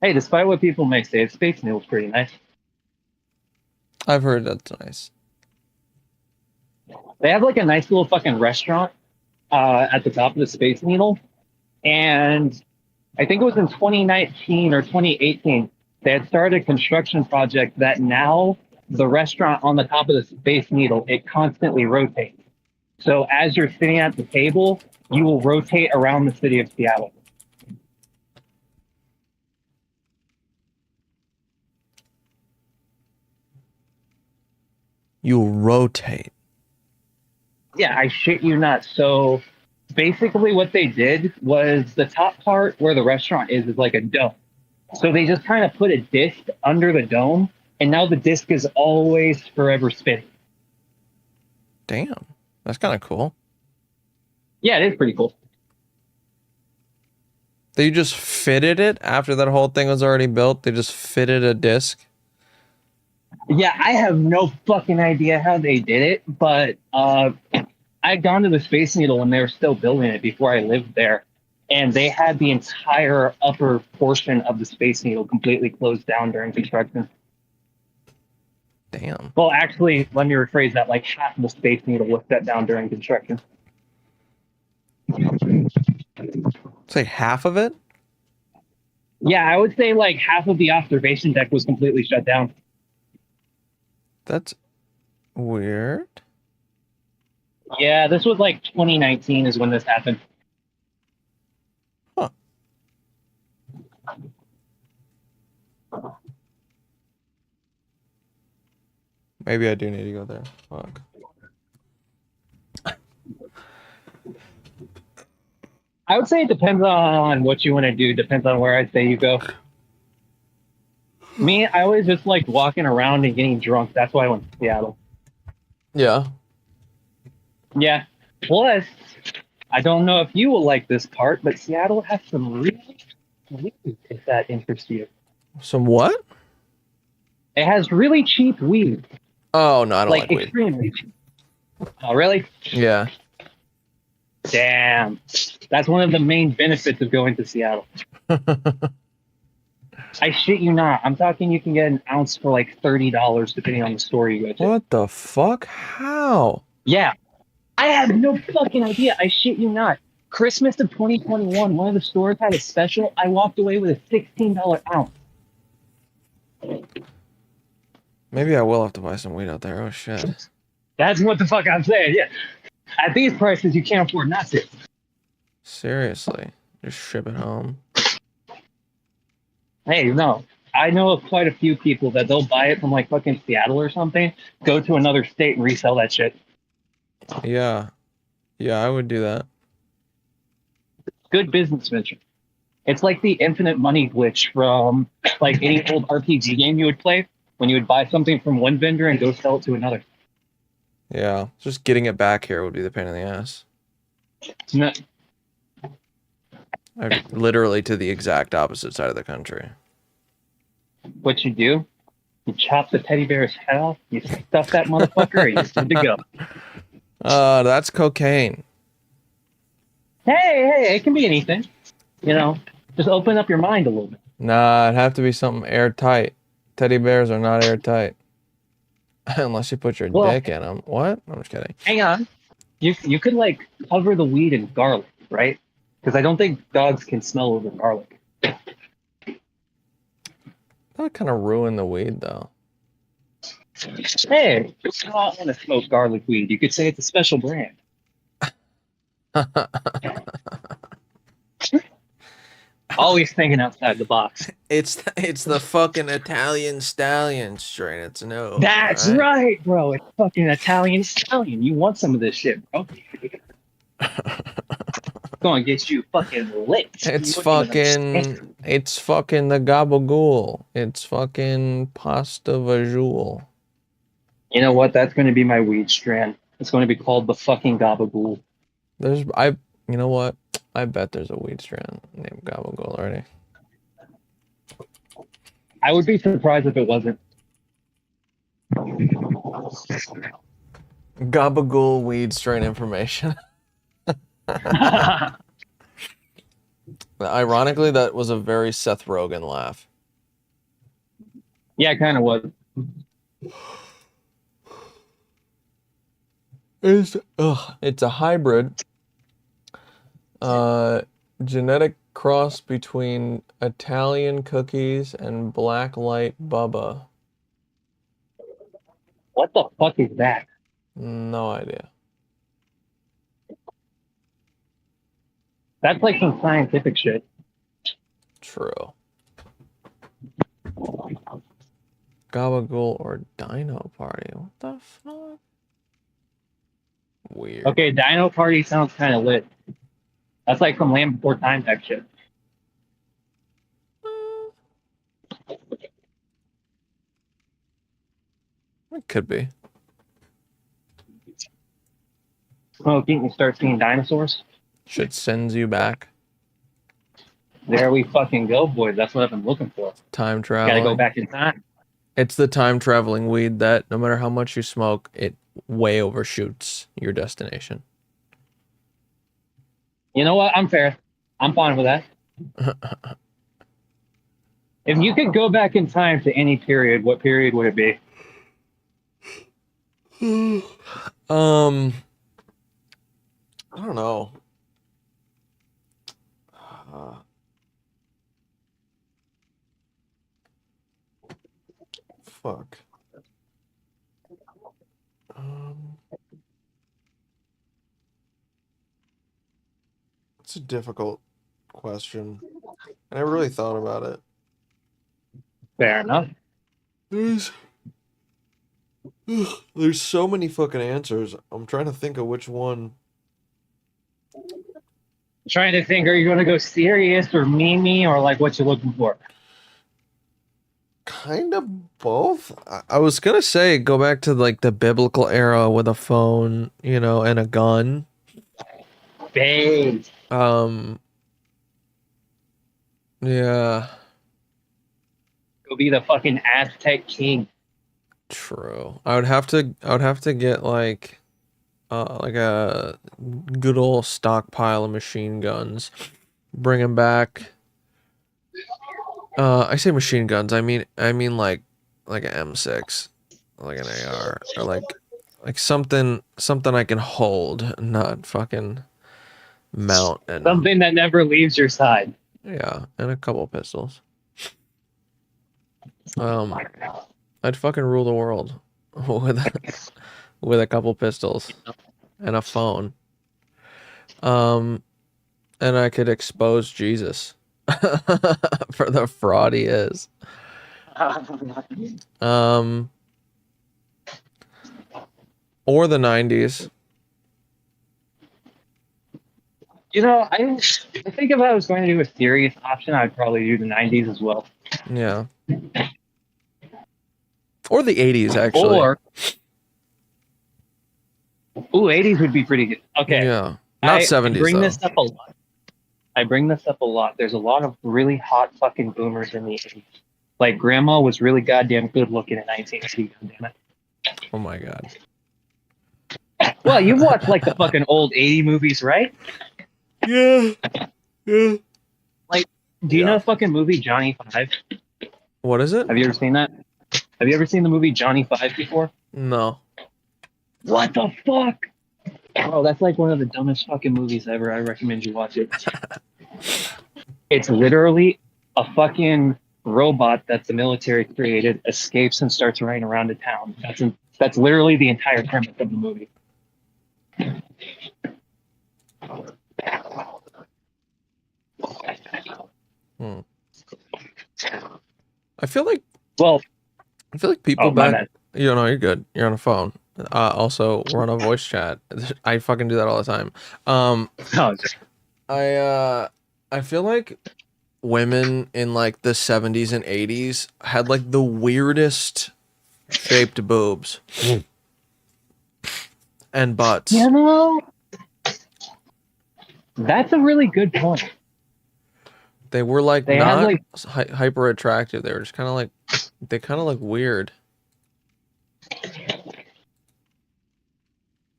Hey, despite what people may say, Space Needle's pretty nice. I've heard that's nice. They have like a nice little fucking restaurant at the top of the Space Needle. And I think it was in 2019 or 2018, they had started a construction project that now the restaurant on the top of the Space Needle, it constantly rotates. So as you're sitting at the table, you will rotate around the city of Seattle. You'll rotate. Yeah, I shit you not. So basically what they did was the top part where the restaurant is like a dome. So they just kind of put a disc under the dome, and now the disc is always forever spinning. Damn, that's kind of cool. Yeah, it is pretty cool. They just fitted it after that whole thing was already built. They just fitted a disc. Yeah, I have no fucking idea how they did it, but I'd gone to the Space Needle when they were still building it before I lived there, and they had the entire upper portion of the Space Needle completely closed down during construction. Damn. Well, actually, let me rephrase that. Like half of the Space Needle was shut down during construction. Say half of it? Yeah, I would say like half of the observation deck was completely shut down. That's weird. Yeah, this was like 2019 is when this happened. Huh. Maybe I do need to go there. Fuck. I would say it depends on what you want to do. Depends on where I say you go. Me, I always just like walking around and getting drunk. That's why I went to Seattle. Yeah. Yeah. Plus, I don't know if you will like this part, but Seattle has some really weed, if that interests you. Some what? It has really cheap weed. Oh, no, I don't like weed. Extremely cheap. Oh, really? Yeah. Damn. That's one of the main benefits of going to Seattle. I shit you not. I'm talking you can get an ounce for like $30 depending on the store you go to. What the fuck? How? Yeah. I have no fucking idea. I shit you not. Christmas of 2021, one of the stores had a special. I walked away with a $16 ounce. Maybe I will have to buy some weed out there. Oh, shit. That's what the fuck I'm saying. Yeah. At these prices, you can't afford not to. Seriously. Just ship it home. Hey, no. I know of quite a few people that they'll buy it from like fucking Seattle or something, go to another state and resell that shit. Yeah. Yeah, I would do that. Good business venture. It's like the infinite money glitch from like any old RPG game you would play when you would buy something from one vendor and go sell it to another. Yeah. Just getting it back here would be the pain in the ass. No, Literally to the exact opposite side of the country. what you do, you chop the teddy bear's head off, you stuff that motherfucker, and you're good to go. That's cocaine. Hey, it can be anything. You know, just open up your mind a little bit. Nah, it'd have to be something airtight. Teddy bears are not airtight. Unless you put your dick in them. What? I'm just kidding. Hang on. You could like cover the weed in garlic, right? Because I don't think dogs can smell over garlic. That would kind of ruin the weed, though. Hey, if you don't want to smoke garlic weed, you could say it's a special brand. Always thinking outside the box. It's the fucking Italian stallion strain. It's no. That's right, bro. It's fucking Italian stallion. You want some of this shit, bro? Gonna get you fucking licked. It's fucking the gabagool. It's fucking pasta visual. You know what? That's gonna be my weed strand. It's gonna be called the fucking gabagool. You know what? I bet there's a weed strand named gabagool already. I would be surprised if it wasn't. Gabagool weed strain information. Ironically, that was a very Seth Rogen laugh. Yeah, it kind of was. It's a hybrid. Genetic cross between Italian cookies and Black Light Bubba. What the fuck is that? No idea. That's like some scientific shit. True. Gabagool or Dino Party? What the fuck? Weird. Okay, Dino Party sounds kind of lit. That's like from Land Before Time type shit. It could be. smoking, you start seeing dinosaurs. Shit sends you back. There we fucking go, boys. That's what I've been looking for. Time Gotta traveling. go back in time. It's the time traveling weed that no matter how much you smoke, it way overshoots your destination. You know what? I'm fair. I'm fine with that. If you could go back in time to any period, what period would it be? I don't know. Fuck. It's a difficult question. I never really thought about it. Fair enough. There's so many fucking answers. I'm trying to think of which one. Trying to think, are you going to go serious or meme or like what you're looking for? Kind of both. I was gonna say go back to like the biblical era with a phone, you know, and a gun. Babe. Yeah. Go be the fucking Aztec king. True. I would have to get like a good old stockpile of machine guns. Bring them back. I say machine guns. I mean like an M6, like an AR, or like something I can hold, not fucking mount and Something that never leaves your side. yeah, and a couple pistols. I'd fucking rule the world with a couple pistols and a phone. And I could expose Jesus for the fraud he is. Or the 90s. You know, I think if I was going to do a serious option, I'd probably do the 90s as well. Yeah. Or the 80s, actually. Or, ooh, 80s would be pretty good. Okay. Yeah. Not 70s, I bring though. this up a lot. I bring this up a lot. There's a lot of really hot fucking boomers in the 80s. Like, grandma was really goddamn good looking in 1980, goddammit. Oh my god. Well, you've watched, like, the fucking old 80 movies, right? Yeah. Yeah. Like, do you know the fucking movie Johnny Five? What is it? Have you ever seen that? Have you ever seen the movie Johnny Five before? No. What the fuck? Oh, that's like one of the dumbest fucking movies ever. I recommend you watch it. It's literally a fucking robot that the military created escapes and starts running around a town. That's literally the entire premise of the movie. I feel like people my back. bad. You know, you're good. You're on a phone. Also, we're on a voice chat. I fucking do that all the time. Oh, I feel like women in like the 70s and 80s had like the weirdest shaped boobs and butts. you know, that's a really good point. They were like They had, not like- hyper attractive. They were just kind of like they kind of look weird.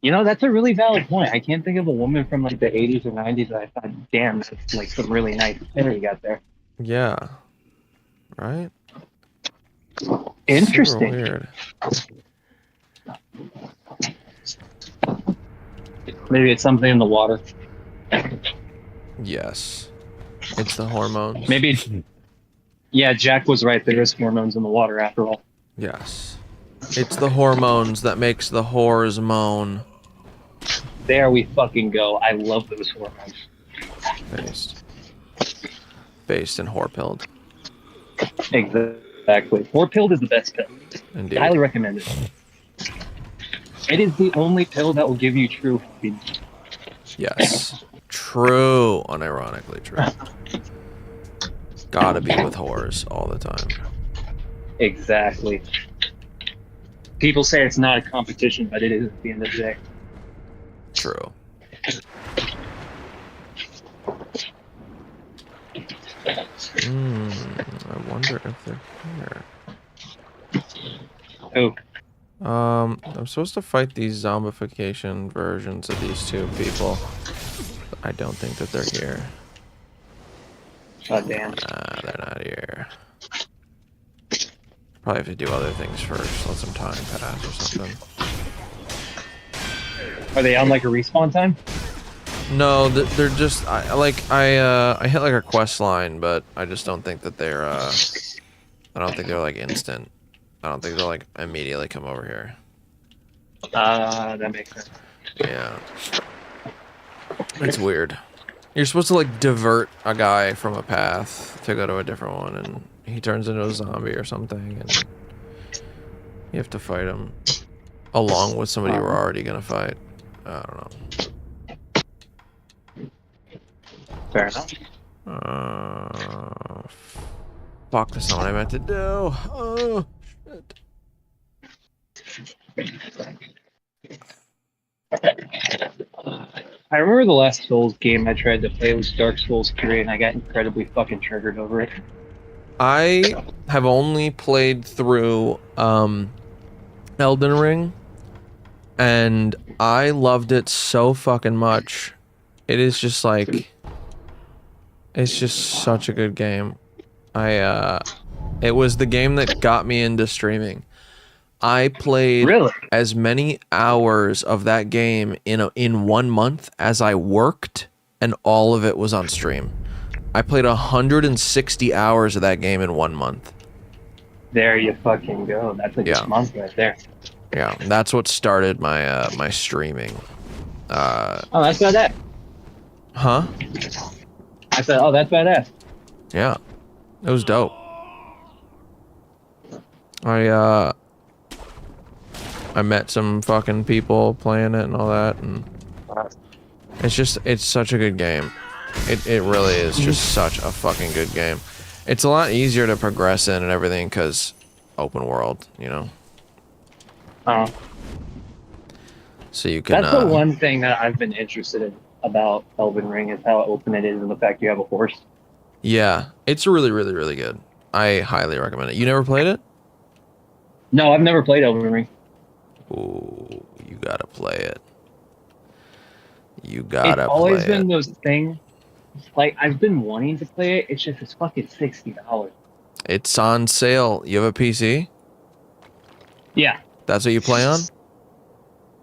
You know, that's a really valid point. I can't think of a woman from like the 80s or 90s that I thought, damn, that's like some really nice hair you got there. Yeah. Right? Interesting. Super weird. Maybe it's something in the water. Yes. It's the hormones. Maybe. Yeah, Jack was right. There is hormones in the water after all. Yes. It's the hormones that makes the whores moan. There we fucking go. I love those hormones. Based and whore-pilled. Exactly. Horpilled is the best pill. Indeed. Highly recommend it. It is the only pill that will give you true happiness. Yes. True. Unironically true. Gotta be with whores all the time. Exactly. People say it's not a competition, but it is at the end of the day. True. I wonder if they're here. Oh, I'm supposed to fight these zombification versions of these two people. But I don't think that they're here. god damn. Nah, they're not here. Probably have to do other things first. Let some time pass or something. Are they on like a respawn time? No, they're just I hit like a quest line, but I just don't think that they're I don't think they're like instant. I don't think they'll like immediately come over here. That makes sense. Yeah. It's weird. You're supposed to like divert a guy from a path to go to a different one, and he turns into a zombie or something, and you have to fight him along with somebody you were already gonna fight. I don't know. Fair enough. Fuck, that's not what I meant to do. Oh, shit. I remember the last Souls game I tried to play was Dark Souls 3, and I got incredibly fucking triggered over it. I have only played through Elden Ring, and I loved it so fucking much. It is just like, it's just such a good game. It was the game that got me into streaming. I played as many hours of that game in 1 month as I worked, and all of it was on stream. I played 160 hours of that game in 1 month. There you fucking go. That's like a month right there. Yeah, that's what started my my streaming. Oh, that's badass. Huh? I said, oh, that's badass. Yeah, it was dope. I met some fucking people playing it and all that, and it's such a good game. It really is just such a fucking good game. It's a lot easier to progress in and everything because open world, you know. Oh. So you can. That's the one thing that I've been interested in about Elden Ring is how open it is and the fact you have a horse. Yeah, it's really, really, really good. I highly recommend it. You never played it? No, I've never played Elden Ring. Ooh, you gotta play it. You gotta It's always play been it. those things. Like, I've been wanting to play it. It's just, it's fucking $60. It's on sale. You have a PC? Yeah. That's what you play on?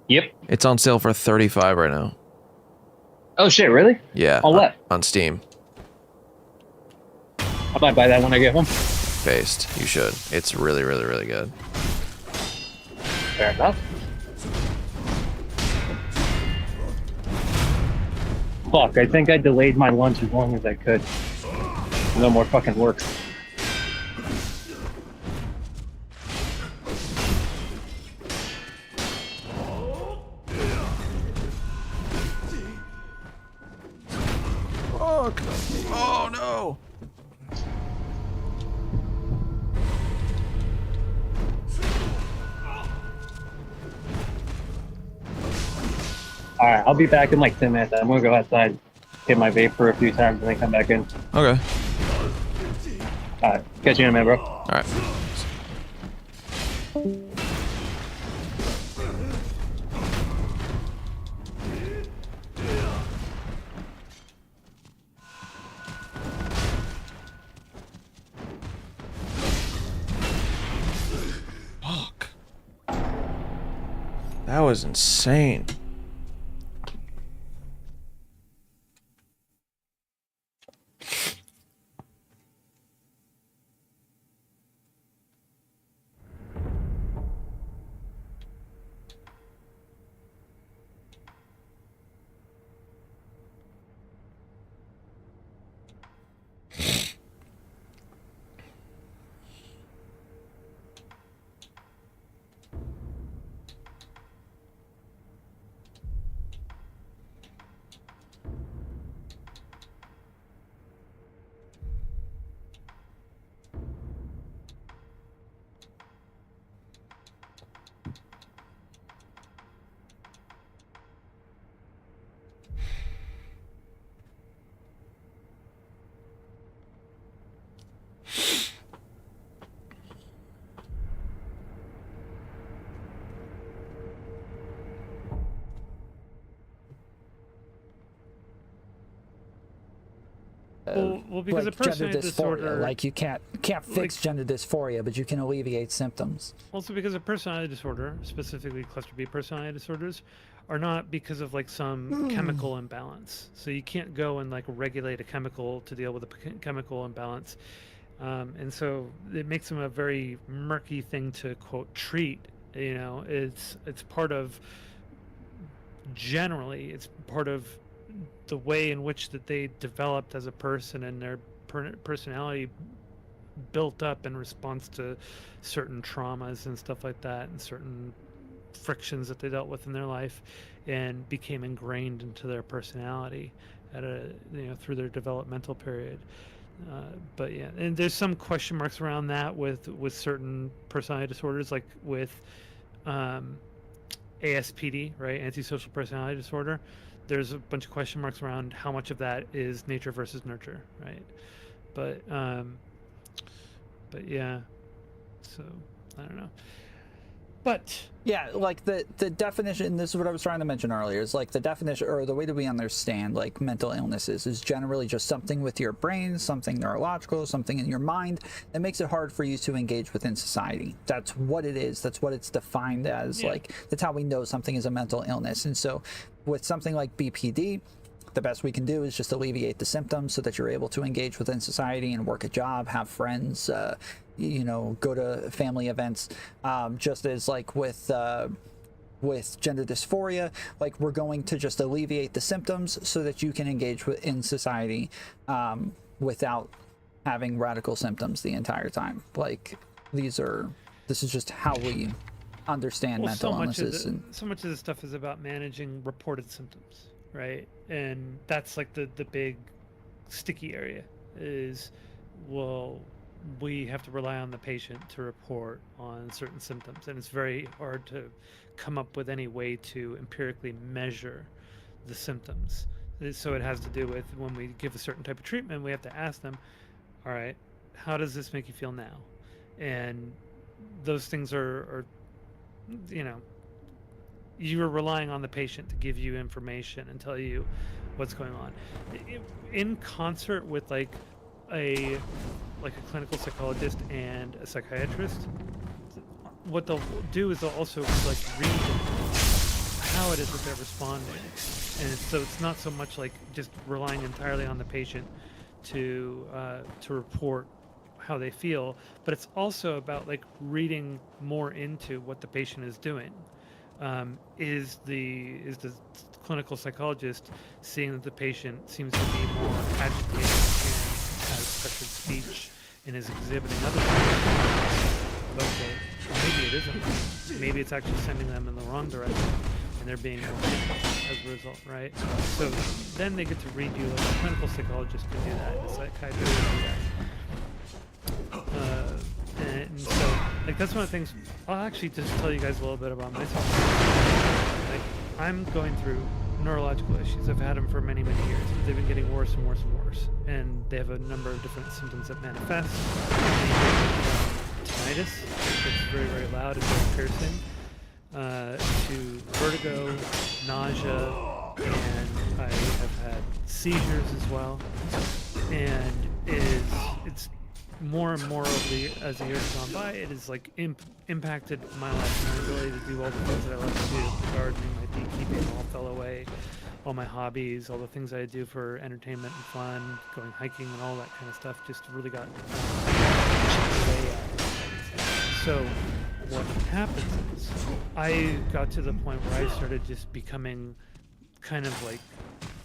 Yep. It's on sale for $35 right now. Oh shit, really? Yeah. On what? On Steam. I might buy that when I get home. Based. You should. It's really, really, really good. Fair enough. Fuck, I think I delayed my lunch as long as I could. No more fucking work. Fuck. Oh no. Alright, I'll be back in like 10 minutes. I'm gonna go outside, hit my vape for a few times, and then come back in. Okay. Alright, catch you in a minute, bro. Alright. Fuck. That was insane. well, because like a gender personality dysphoria. disorder, Like you can't fix gender dysphoria, but you can alleviate symptoms. also because a personality disorder, specifically cluster B personality disorders, are not because of like some chemical imbalance. So you can't go and like regulate a chemical to deal with a chemical imbalance. And so it makes them a very murky thing to quote treat. You know, it's part of, generally it's part of the way in which that they developed as a person, and their personality built up in response to certain traumas and stuff like that, and certain frictions that they dealt with in their life, and became ingrained into their personality at a, you know, through their developmental period. But yeah, and there's some question marks around that with certain personality disorders, like with ASPD, right, antisocial personality disorder. There's a bunch of question marks around how much of that is nature versus nurture, right? But yeah, so I don't know. But Yeah, like the definition, this is what I was trying to mention earlier, is like the definition, or the way that we understand like mental illnesses, is generally just something with your brain, something neurological, something in your mind that makes it hard for you to engage within society. That's what it is. That's what it's defined as. Yeah. Like, that's how we know something is a mental illness. And so with something like BPD, the best we can do is just alleviate the symptoms so that you're able to engage within society and work a job, have friends, you know, go to family events. Just as like with gender dysphoria, like we're going to just alleviate the symptoms so that you can engage in society without having radical symptoms the entire time. Like this is just how we understand mental illnesses. So much of this stuff is about managing reported symptoms, right? And that's like the big sticky area is, well, we have to rely on the patient to report on certain symptoms, and it's very hard to come up with any way to empirically measure the symptoms. So it has to do with, when we give a certain type of treatment, we have to ask them, all right, how does this make you feel now? And those things are you know, you are relying on the patient to give you information and tell you what's going on in concert with like a clinical psychologist and a psychiatrist. What they'll do is they'll also like read how it is that they're responding, and so it's not so much like just relying entirely on the patient to report how they feel, but it's also about like reading more into what the patient is doing. Is the clinical psychologist seeing that the patient seems to be more agitated and has pressured speech and is exhibiting other things? Okay, maybe it isn't. Maybe it's actually sending them in the wrong direction, and they're being more anxious as a result, right? So then they get to read you like a clinical psychologist can do that, and a psychiatrist can do that. And so, like, that's one of the things. I'll actually just tell you guys a little bit about myself. Like, I'm going through neurological issues. I've had them for many, many years. They've been getting worse and worse and worse. And they have a number of different symptoms that manifest. Tinnitus, it's very, very loud and very piercing. To vertigo, nausea, and I have had seizures as well. And it's more and more as the years have gone by, it has like impacted my life and my ability to do all the things that I love to do. The gardening, my beekeeping all fell away. All my hobbies, all the things I do for entertainment and fun, going hiking and all that kind of stuff just really got chipped away at. So what happens is I got to the point where I started just becoming kind of like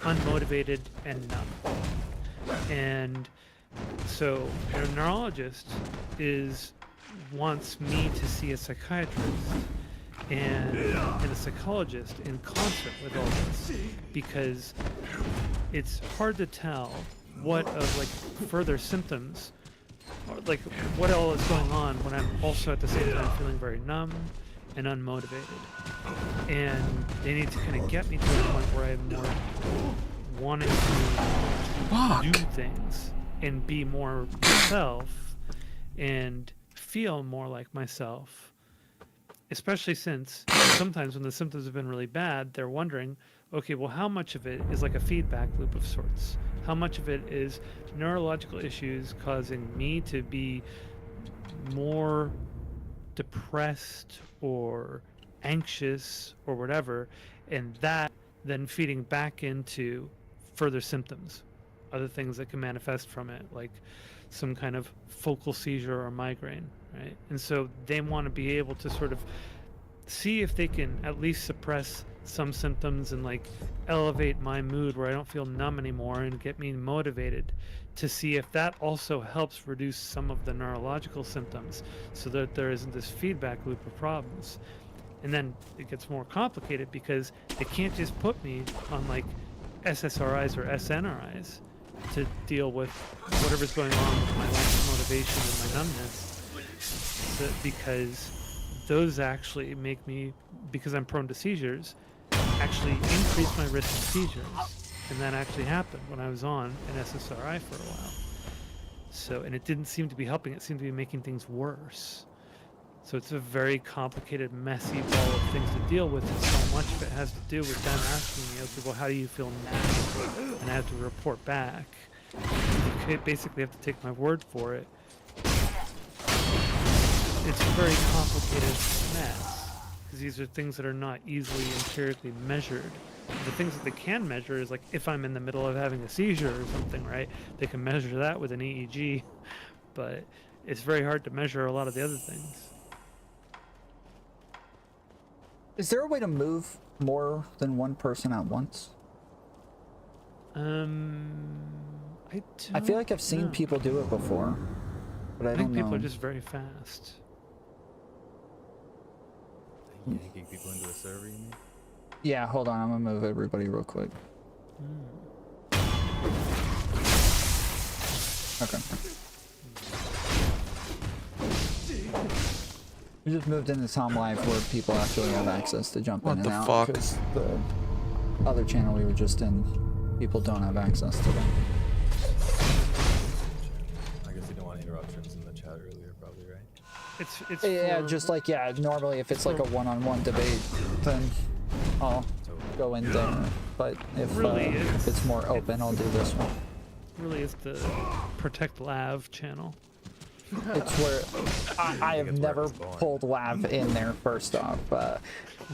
unmotivated and numb. And so a neurologist wants me to see a psychiatrist and a psychologist in concert with all this, because it's hard to tell what of like further symptoms, or like what all is going on when I'm also at the same time feeling very numb and unmotivated. And they need to kind of get me to the point where I'm more wanting to do things and be more myself and feel more like myself, especially since sometimes when the symptoms have been really bad, they're wondering, okay, well, how much of it is like a feedback loop of sorts? How much of it is neurological issues causing me to be more depressed or anxious or whatever, and that then feeding back into further symptoms, other things that can manifest from it, like some kind of focal seizure or migraine, right? And so they want to be able to sort of see if they can at least suppress some symptoms and like elevate my mood where I don't feel numb anymore and get me motivated, to see if that also helps reduce some of the neurological symptoms so that there isn't this feedback loop of problems. And then it gets more complicated because they can't just put me on like SSRIs or SNRIs to deal with whatever's going on with my lack of motivation and my numbness, because those actually make me, because I'm prone to seizures, actually increase my risk of seizures. And that actually happened when I was on an SSRI for a while. So, and it didn't seem to be helping, it seemed to be making things worse. So it's a very complicated, messy ball of things to deal with, and so much of it has to do with them asking me, okay, well, how do you feel now? And I have to report back. You basically have to take my word for it. It's a very complicated mess, because these are things that are not easily empirically measured. The things that they can measure is like if I'm in the middle of having a seizure or something, right? They can measure that with an EEG, but it's very hard to measure a lot of the other things. Is there a way to move more than one person at once? I feel like I've seen know. people do it before, but I I don't think know. people are just very fast. Yanking people into a server, you mean? Yeah, hold on, I'm gonna move everybody real quick. Okay. We just moved into Tom Live where people actually have access to jump What in the and out. fuck? Because the other channel we were just in, people don't have access to them. I guess you don't want interruptions in the chat earlier, probably, right? It's Yeah, for- just like, yeah, normally if it's like a one-on-one debate, then I'll go in there. But if, Really, if it's more open, I'll do this one. really is the Protect Lav channel. It's where I have It's where never it's going. pulled Lav in there, first off.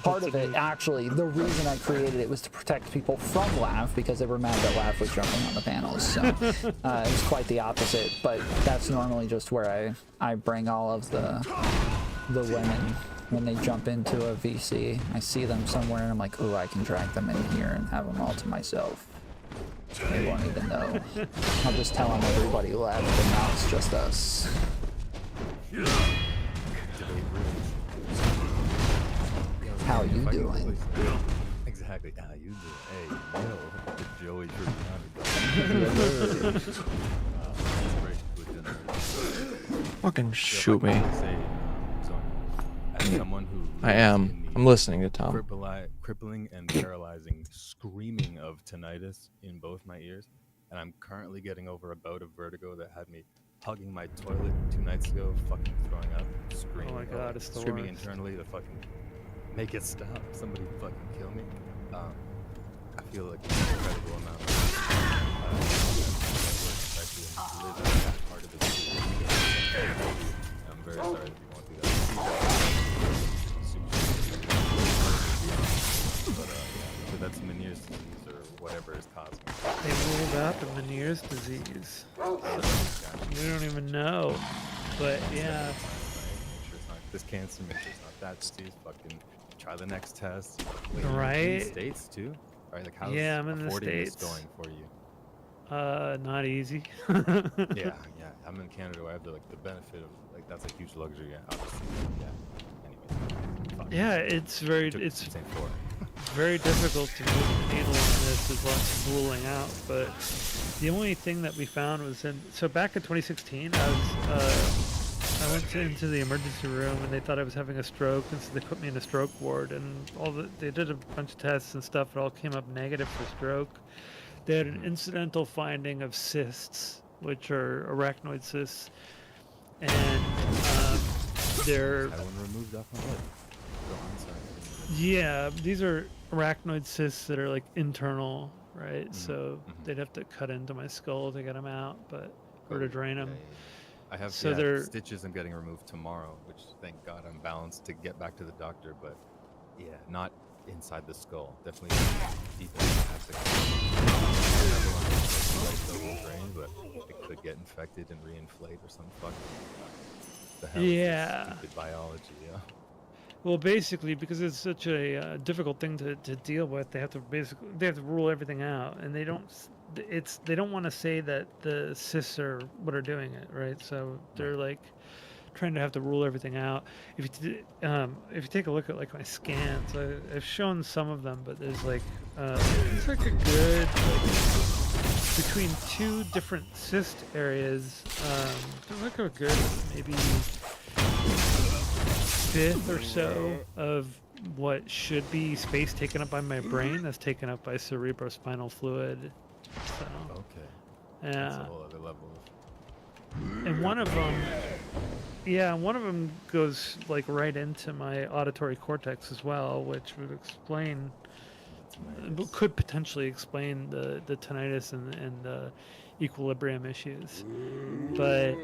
Part of it, actually, the reason I created it was to protect people from Lav, because they were mad that Lav was jumping on the panels. So it was quite the opposite. But that's normally just where I bring all of the women when they jump into a VC. I see them somewhere and I'm like, ooh, I can drag them in here and have them all to myself. They won't even know. I'll just tell them everybody left and now it's just us. How you doing? Exactly. How you doing? Hey, yo, Joey Tribbiani. Fucking shoot me. As someone who I lives am. in the I'm listening to Tom. crippling and paralyzing screaming of tinnitus in both my ears, and I'm currently getting over a bout of vertigo that had me hugging my toilet 2 nights ago, fucking throwing up, screaming. Oh my God, it's the screaming worst. internally to fucking make it stop. Somebody fucking kill me. I feel like an incredible amount of especially when you live in that part of the city. I'm very sorry that you're going through that. But yeah, so that's Meniere's disease or whatever is causing it. They ruled out the Meniere's disease. We don't even know. But yeah, Make sure it's not this cancer, make sure it's not that disease. Fucking try the next test. Wait, you're in Right? the States too? Right? Like how's Yeah, I'm in the affording this States. going for you? not easy. Yeah. I'm in Canada where I have the benefit of that's a huge luxury. Yeah, obviously. Yeah. Anyway. Fuck. Yeah, it's very Took it's St. Four. very difficult to move the needle on this. There's lots of ruling out, but the only thing that we found was back in 2016, I went into the emergency room and they thought I was having a stroke, and so they put me in a stroke ward, and they did a bunch of tests and stuff. It all came up negative for stroke. They had an incidental finding of cysts, which are arachnoid cysts, and they're I had one removed off my head. Go on, sorry. yeah, these are arachnoid cysts that are like internal right? Mhm, So mhm. they'd have to cut into my skull to get them out, but or to drain them. I have So they're stitches I'm getting removed tomorrow, which thank God I'm balanced to get back to the doctor. But yeah, not inside the skull. Definitely deep in the thoracic. The whole brain, but it could get infected and reinflate or something. Fuck. The hell is yeah. this stupid biology? Yeah. Well, basically, because it's such a difficult thing to deal with, they have to rule everything out, and they don't want to say that the cysts are what are doing it, right? So they're like trying to have to rule everything out. If you take a look at like my scans, I've shown some of them, but there's like it's like a good between two different cyst areas. There's like a good maybe fifth or so of what should be space taken up by my brain that's taken up by cerebrospinal fluid. So Okay. yeah, That's a whole other level. and one of them goes like right into my auditory cortex as well, which would explain could potentially explain the tinnitus and the equilibrium issues. But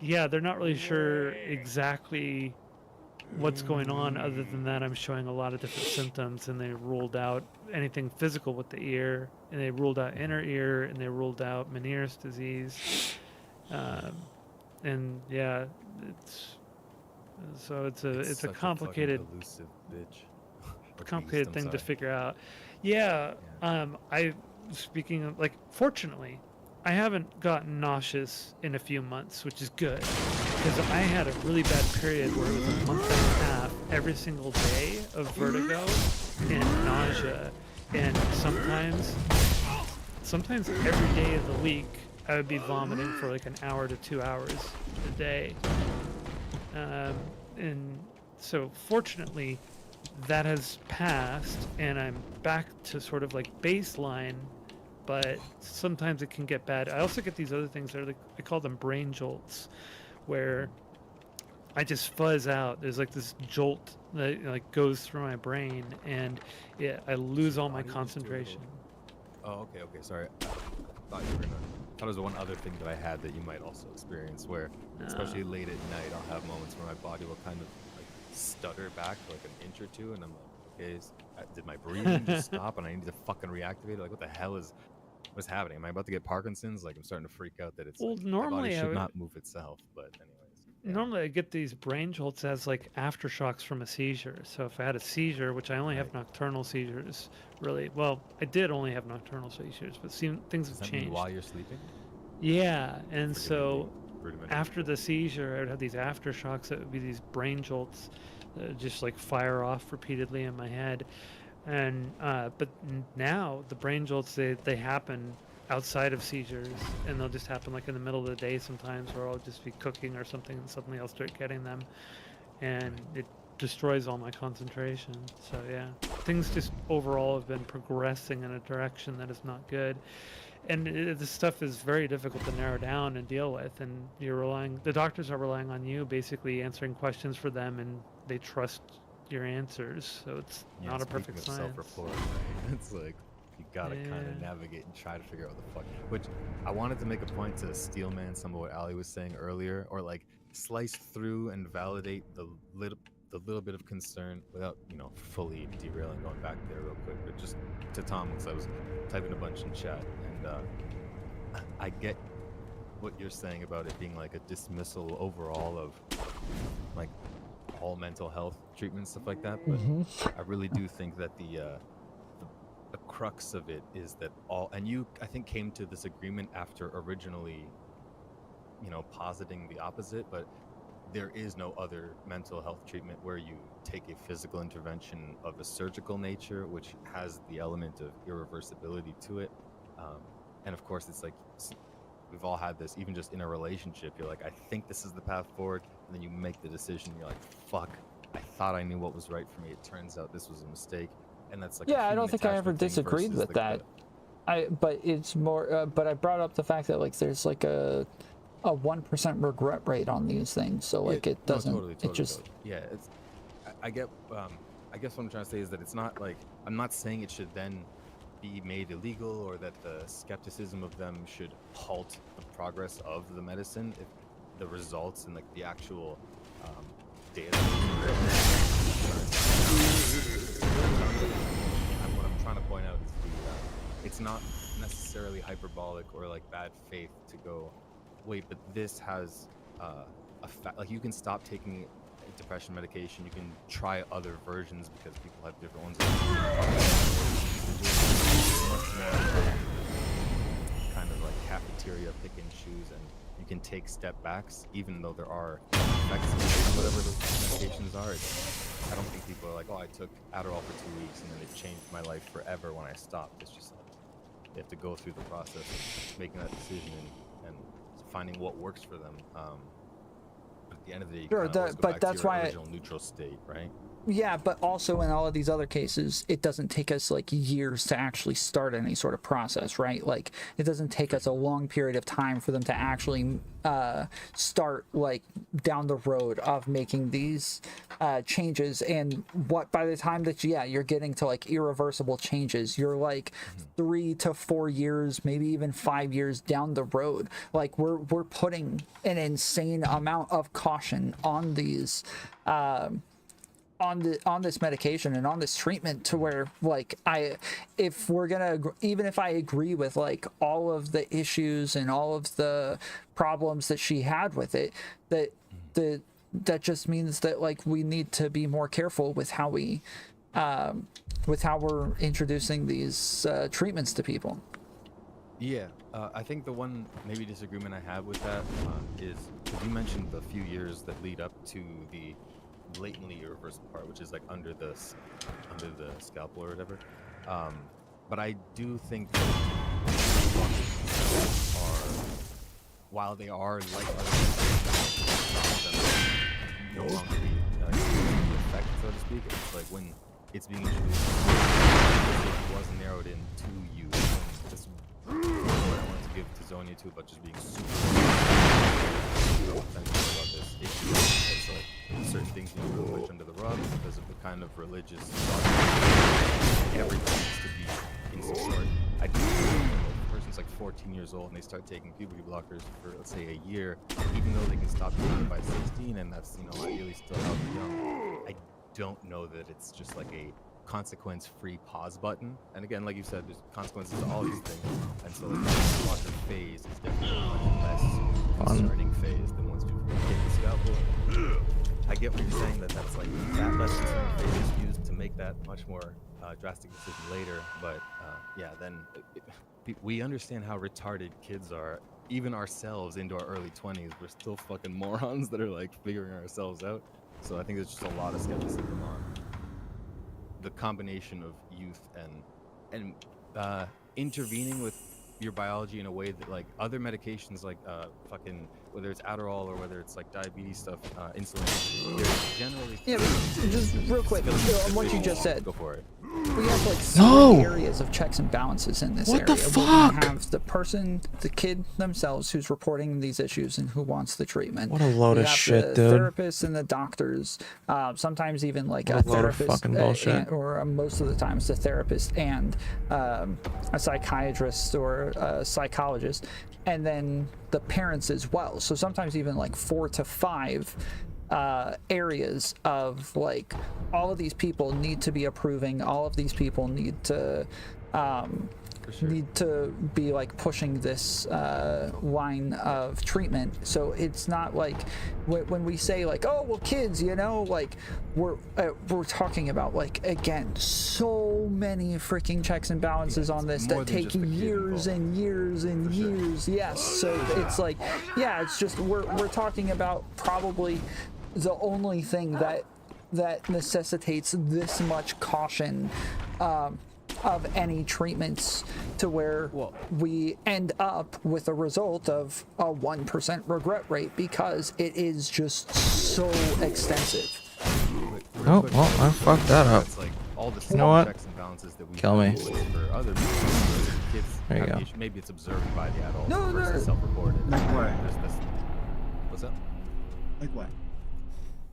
yeah, they're not really sure exactly what's going on. Other than that, I'm showing a lot of different symptoms, and they ruled out anything physical with the ear, and they ruled out inner ear, and they ruled out Meniere's disease. And yeah, it's a such complicated a fucking elusive bitch. Or complicated beast, I'm thing to sorry. figure out. Yeah, I speaking of like, fortunately, I haven't gotten nauseous in a few months, which is good because I had a really bad period where it was a month and a half every single day of vertigo and nausea, and sometimes every day of the week I would be vomiting for like an hour to 2 hours a day. And so fortunately that has passed and I'm back to sort of like baseline, but sometimes it can get bad. I also get these other things that are like, I call them brain jolts, where I just fuzz out. There's like this jolt that like goes through my brain, and I lose all my Body just do a concentration. Oh, okay, sorry. I thought there was one other thing that I had that you might also experience, where, especially late at night, I'll have moments where my body will kind of like stutter back for like an inch or two, and I'm like, okay, did my breathing just stop, and I need to fucking reactivate it? Like, what the hell is what's happening? Am I about to get Parkinson's? Like, I'm starting to freak out that it's Well, like, my body normally should not move itself, but anyways. Yeah. Normally I get these brain jolts as like aftershocks from a seizure. So if I had a seizure, which I only have nocturnal seizures, really, well, I did only have nocturnal seizures, but things Does have that mean changed. while you're sleeping? Yeah, and Forgive me so being rudimentary. after the seizure, I would have these aftershocks that would be these brain jolts that would just like fire off repeatedly in my head. And but now the brain jolts, they happen outside of seizures, and they'll just happen like in the middle of the day sometimes, where I'll just be cooking or something and suddenly I'll start getting them, and it destroys all my concentration. So yeah, things just overall have been progressing in a direction that is not good, and this stuff is very difficult to narrow down and deal with, and the doctors are relying on you basically answering questions for them, and they trust your answers, so it's not a perfect science. Self-report, right? It's like you gotta kind of navigate and try to figure out what the fuck. Which I wanted to make a point to steelman some of what Ali was saying earlier, or like slice through and validate the little bit of concern without fully derailing. Going back there real quick, but just to Tom, because I was typing a bunch in chat, and I get what you're saying about it being like a dismissal overall of like all mental health treatments, stuff like that, but I really do think that the crux of it is that and you, I think, came to this agreement after originally positing the opposite, but there is no other mental health treatment where you take a physical intervention of a surgical nature, which has the element of irreversibility to it, and of course it's like we've all had this, even just in a relationship. You're like, I think this is the path forward, and then you make the decision. You're like, fuck, I thought I knew what was right for me. It turns out this was a mistake, and that's like I don't think I ever disagreed with that. But it's more. But I brought up the fact that like there's like a 1% regret rate on these things, so like it doesn't. Totally, it just yeah. It's I get. I guess what I'm trying to say is that it's not like, I'm not saying it should then be made illegal or that the skepticism of them should halt the progress of the medicine if the results and like the actual data. What I'm trying to point out is it's not necessarily hyperbolic or like bad faith to go, wait, but this has like you can stop taking depression medication, you can try other versions because people have different ones. Kind of like cafeteria pick and choose, and you can take step backs even though there are effects of whatever the medications are. I don't think people are like, oh, I took Adderall for 2 weeks and then it changed my life forever when I stopped. It's just like they have to go through the process of making that decision and finding what works for them. But at the end of the day, you Sure, kinda always go back to that's your why original neutral state, right? Yeah, but also in all of these other cases, it doesn't take us like years to actually start any sort of process, right? Like it doesn't take us a long period of time for them to actually start like down the road of making these changes. And what by the time that you're getting to like irreversible changes, you're like 3 to 4 years, maybe even 5 years down the road. Like we're putting an insane amount of caution on these on this medication and on this treatment to where like even if I agree with like all of the issues and all of the problems that she had with it, that just means that like we need to be more careful with how we're introducing these treatments to people. Yeah, I think the one maybe disagreement I have with that is because you mentioned the few years that lead up to the blatantly irreversible part, which is like under the scalpel or whatever. But I do think that while they are like other no longer the effect, so to speak. It's like when it's being introduced, it wasn't narrowed in to you. This what I wanted to give to Zonia too about just being super offensive about this issue. It's like certain things you can push under the rug because of the kind of religious everything needs to be in some sort. I do think if a person's like 14 years old and they start taking puberty blockers for let's say a year, even though they can stop taking it by 16 and that's ideally still healthy young, I don't know that it's just like a consequence-free pause button. And again, like you said, there's consequences to all these things, and so the blocker phase is definitely a much less concerning phase than once people take the scalpel. I get what you're saying, that's like that less concerning phase is used to make that much more drastic decision later, but yeah, then we understand how retarded kids are. Even ourselves into our early 20s, we're still fucking morons that are like figuring ourselves out. So I think there's just a lot of skepticism on the combination of youth and intervening with your biology in a way that like other medications like fucking whether it's Adderall or whether it's like diabetes stuff, insulin, they're generally but just real quick on what you just said. Go for it. We have like so many areas of checks and balances in this area. What the fuck? We have the person, the kid themselves who's reporting these issues and who wants the treatment. What a load we of have shit, the dude. therapists and the doctors, sometimes even like What a a load of therapist fucking bullshit. or most of the time it's a therapist and a psychiatrist or a psychologist, and then the parents as well. So sometimes even like 4 to 5 areas of like all of these people need to be approving, all of these people need to need to be like pushing this line of treatment. So it's not like when we say like, oh well kids, like we're talking about like again so many freaking checks and balances on this that take years and years and years. Yes, so it's like it's just we're talking about probably the only thing that necessitates this much caution of any treatments to where we end up with a result of a 1% regret rate because it is just so extensive. Oh, well, I fucked that up. It's like all the You know what? checks and balances that we Kill me. do for other kids. There you have go. the issue. Maybe it's observed by the adult No, versus self-reported. Like what? What's up? Like what?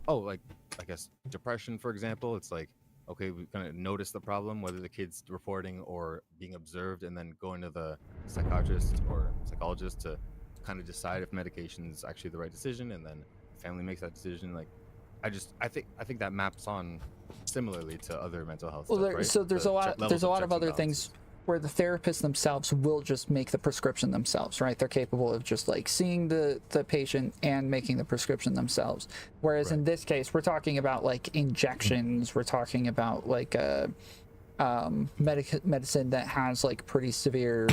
Oh, like I guess depression, for example. It's like okay, we're gonna notice the problem, whether the kid's reporting or being observed, and then going to the psychiatrist or psychologist to kind of decide if medication is actually the right decision, and then family makes that decision. Like, I think that maps on similarly to other mental health Well, stuff, right? so there's a lot levels of checks and other things where the therapists themselves will just make the prescription themselves, right? They're capable of just like seeing the patient and making the prescription themselves. Whereas in this case, we're talking about like injections, we're talking about like medicine that has like pretty severe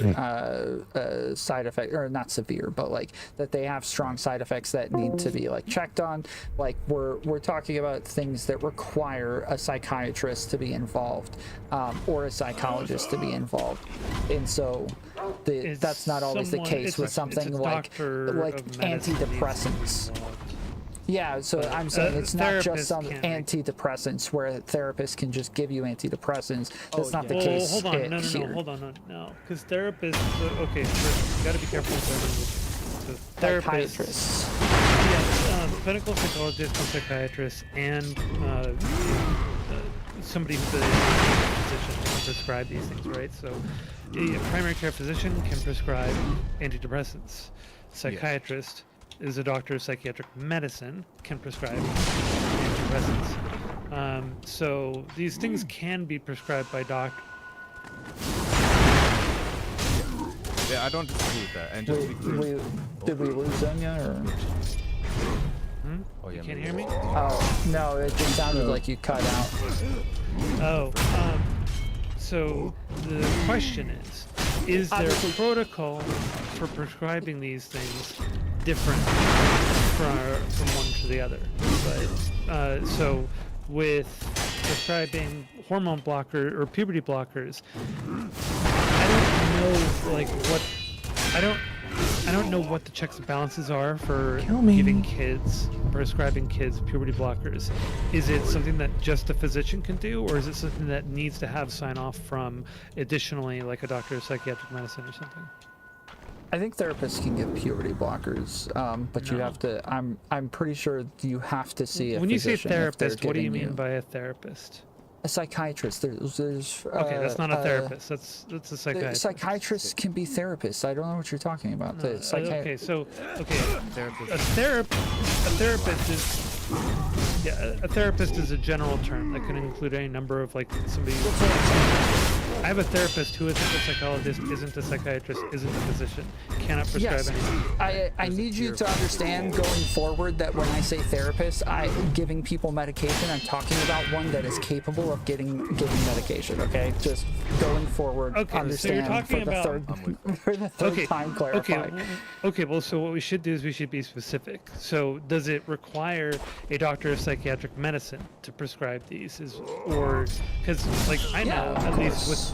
side effects, or not severe, but like that they have strong side effects that need to be like checked on. Like we're talking about things that require a psychiatrist to be involved, or a psychologist to be involved, and so that's not always the case with something like antidepressants. Yeah, so I'm saying it's not just some antidepressants where therapists can just give you antidepressants. That's not the case. Hold on, no, because therapists. Okay, first, you got to be careful with terminology. So therapists, yes, clinical psychologists and psychiatrists, and somebody who's a physician can prescribe these things, right? So, a primary care physician can prescribe antidepressants. Psychiatrist is a doctor of psychiatric medicine, can prescribe antidepressants. So these things can be prescribed by doctors. Yeah, I don't disagree with that. And just to be clear, did we lose Zonia, or? Oh, yeah, You can't hear me? Oh no, it just sounded like you cut out. Oh, so the question is there a protocol for prescribing these things different from one to the other? But so with prescribing hormone blocker or puberty blockers, I don't know what the checks and balances are for prescribing kids puberty blockers. Is it something that just a physician can do, or is it something that needs to have sign off from additionally like a doctor of psychiatric medicine or something? I think therapists can give puberty blockers, but you have to. I'm pretty sure you have to see a When you say physician if they're therapist, what do you giving mean by a therapist? A psychiatrist. There's Okay, that's not a therapist. That's a psychiatrist. Psychiatrists can be therapists. I don't know what you're talking about. Okay, so a therapist is a general term that can include any number of like somebody. I have a therapist who isn't a psychologist, isn't a psychiatrist, isn't a physician, cannot prescribe anything. I need you to understand going forward that when I say therapist, giving people medication, I'm talking about one that is capable of giving medication. Okay, just going forward. Okay, understand so you're talking for the third time clarifying. Okay. Well, so what we should do is we should be specific. So, does it require a doctor of psychiatric medicine to prescribe these? Or because, like, I know at least with.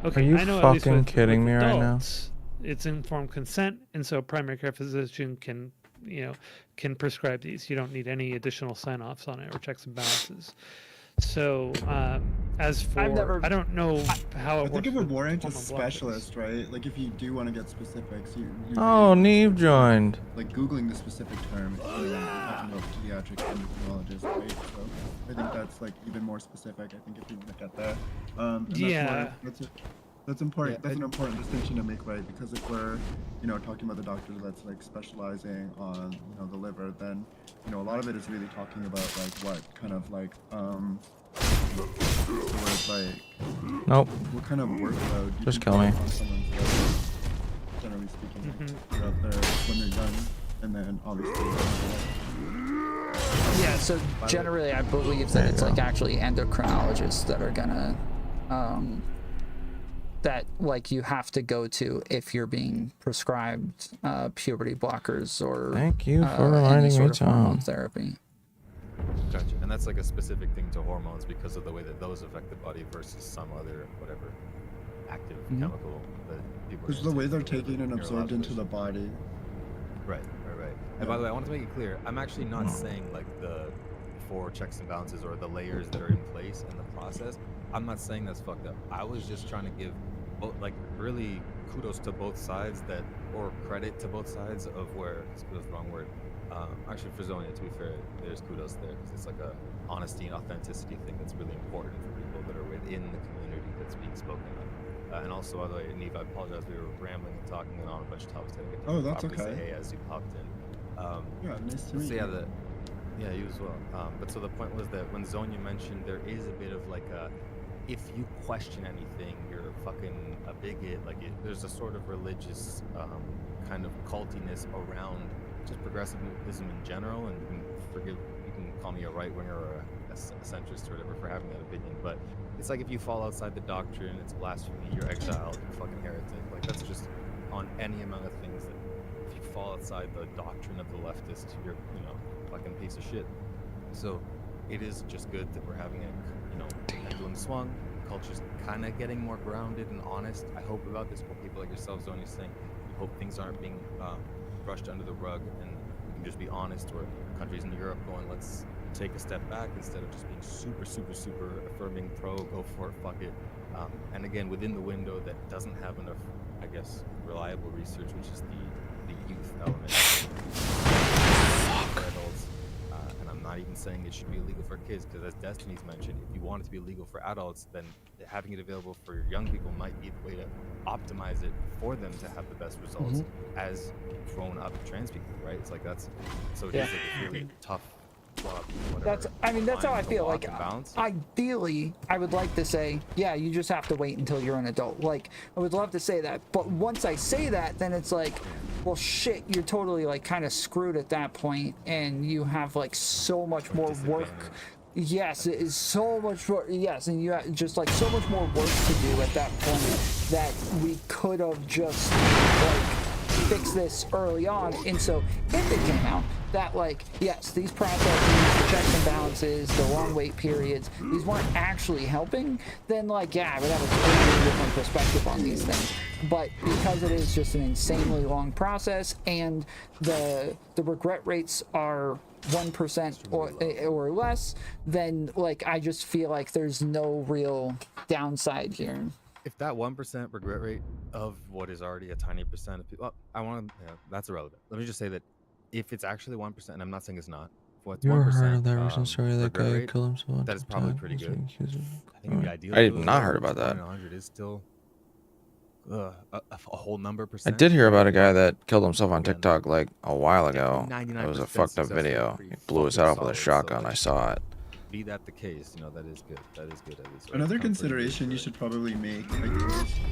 Okay, Are you I know at least fucking with kidding me right now? adults, it's informed consent, and so a primary care physician can prescribe these. You don't need any additional sign-offs on it or checks and balances. So, as for, I don't know how it works. I think if a with warrant is hormone blockers. specialist, right? Like if you do want to get specifics, you Oh, Neve joined. like Googling the specific term, talking about pediatric endocrinologist, right? So I think that's like even more specific. I think if you look at that, and that's important. Yeah, that's an important distinction to make, right? Because if we're, talking about the doctor that's like specializing on, the liver, then, a lot of it is really talking about like what kind of like, Nope. what kind of workload you Just can kill me. put on someone's liver, generally speaking, they're up there when they're young, and then obviously. Yeah, so generally I believe that it's like actually endocrinologists that are gonna that like you have to go to if you're being prescribed puberty blockers or Thank you for any reminding sort me, of hormone Tom. therapy. Gotcha. And that's like a specific thing to hormones because of the way that those affect the body versus some other whatever active chemical that people. Because the way they're taken and absorbed into the body. Right. And by the way, I want to make it clear, I'm actually not saying like the 4 checks and balances or the layers that are in place in the process. I'm not saying that's fucked up. I was just trying to give like really kudos to both sides or credit to both sides of where, this was the wrong word, Actually, for Zonia, to be fair, there's kudos there because it's like a honesty and authenticity thing that's really important for people that are within the community that's being spoken of. And also, by the way, Neve, I apologize. We were rambling and talking and on a bunch of topics. Oh, that's okay. Say hey as you popped in. Yeah, nice to meet so you. yeah, you as well. But so the point was that when Zonia mentioned there is a bit of like a, if you question anything, you're fucking a bigot. Like there's a sort of religious kind of cultiness around just progressivism in general, and you can call me a right winger or a centrist or whatever for having that opinion, but it's like if you fall outside the doctrine, it's blasphemy, you're exiled, you're fucking heretic. Like that's just on any amount of things that if you fall outside the doctrine of the leftist, you're fucking piece of shit. So it is just good that we're having a pendulum swung. Culture's kind of getting more grounded and honest. I hope about this for people like yourself, Zonia, saying you hope things aren't being brushed under the rug, and we can just be honest. Or countries in Europe going, let's take a step back instead of just being super, super, super affirming, pro, go for it, fuck it. And again, within the window that doesn't have enough, I guess, reliable research, which is the youth element for adults. And I'm not even saying it should be illegal for kids, because as Destiny's mentioned, if you want it to be illegal for adults, then having it available for young people might be the way to optimize it for them to have the best results as grown-up trans people, right? It's like that's so it is like a really tough. That's how I feel. Like, ideally, I would like to say, yeah, you just have to wait until you're an adult. Like, I would love to say that, but once I say that, then it's like, well, shit, you're totally like kind of screwed at that point, and you have like so much more work. Yes, it is so much more. Yes, and you have just like so much more work to do at that point that we could have just like fix this early on. And so if it came out that like, yes, these processes, the checks and balances, the long wait periods, these weren't actually helping, then like, yeah, I would have a totally different perspective on these things. But because it is just an insanely long process, and the regret rates are 1% or less, then like I just feel like there's no real downside here. If that 1% regret rate of what is already a tiny percent of people, that's irrelevant. Let me just say that if it's actually 1%, and I'm not saying it's not, what's 1%? You ever heard of that recent story that guy killed himself? That is probably pretty good. I think the ideal. I have not heard about that. 100 is still a whole number percent. I did hear about a guy that killed himself on TikTok like a while ago. It was a fucked up video. He blew his head off with a shotgun. I saw it. Be that the case, that is good. That is good at least. Another consideration you should probably make, like,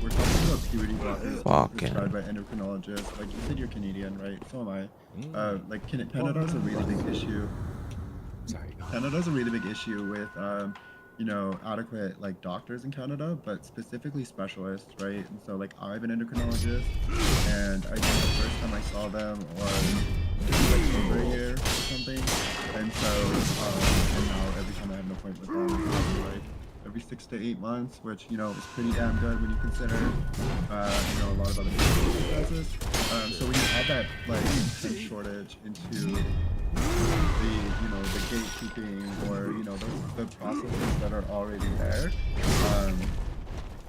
we're talking about puberty blockers prescribed by endocrinologists. Like, you said you're Canadian, right? So am I. Like, Canada's a really big issue. Sorry. Canada's a really big issue with, adequate, like, doctors in Canada, but specifically specialists, right? And so, like, I'm an endocrinologist, and I think the first time I saw them was like over a year or something, and so and now every time I have an appointment with them, it's like every 6 to 8 months, which is pretty damn good when you consider a lot of other circumstances. So when you add that like shortage into the gatekeeping or the processes that are already there,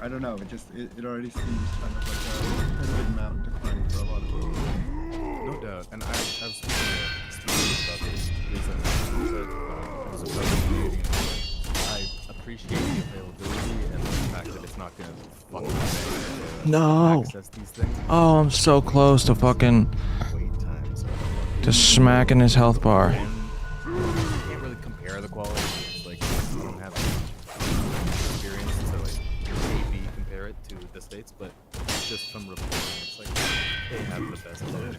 I don't know. It already seems kind of like a big mountain to climb for a lot of people. No doubt, and I was speaking about this recently. I was a fellow Canadian. I appreciate the availability and the fact that it's not going to fucking access these things. Oh, I'm so close to fucking smacking his health bar. You can't really compare the quality. It's like I don't have experience to like maybe compare it to the States, but just from reporting, it's like they have the best health and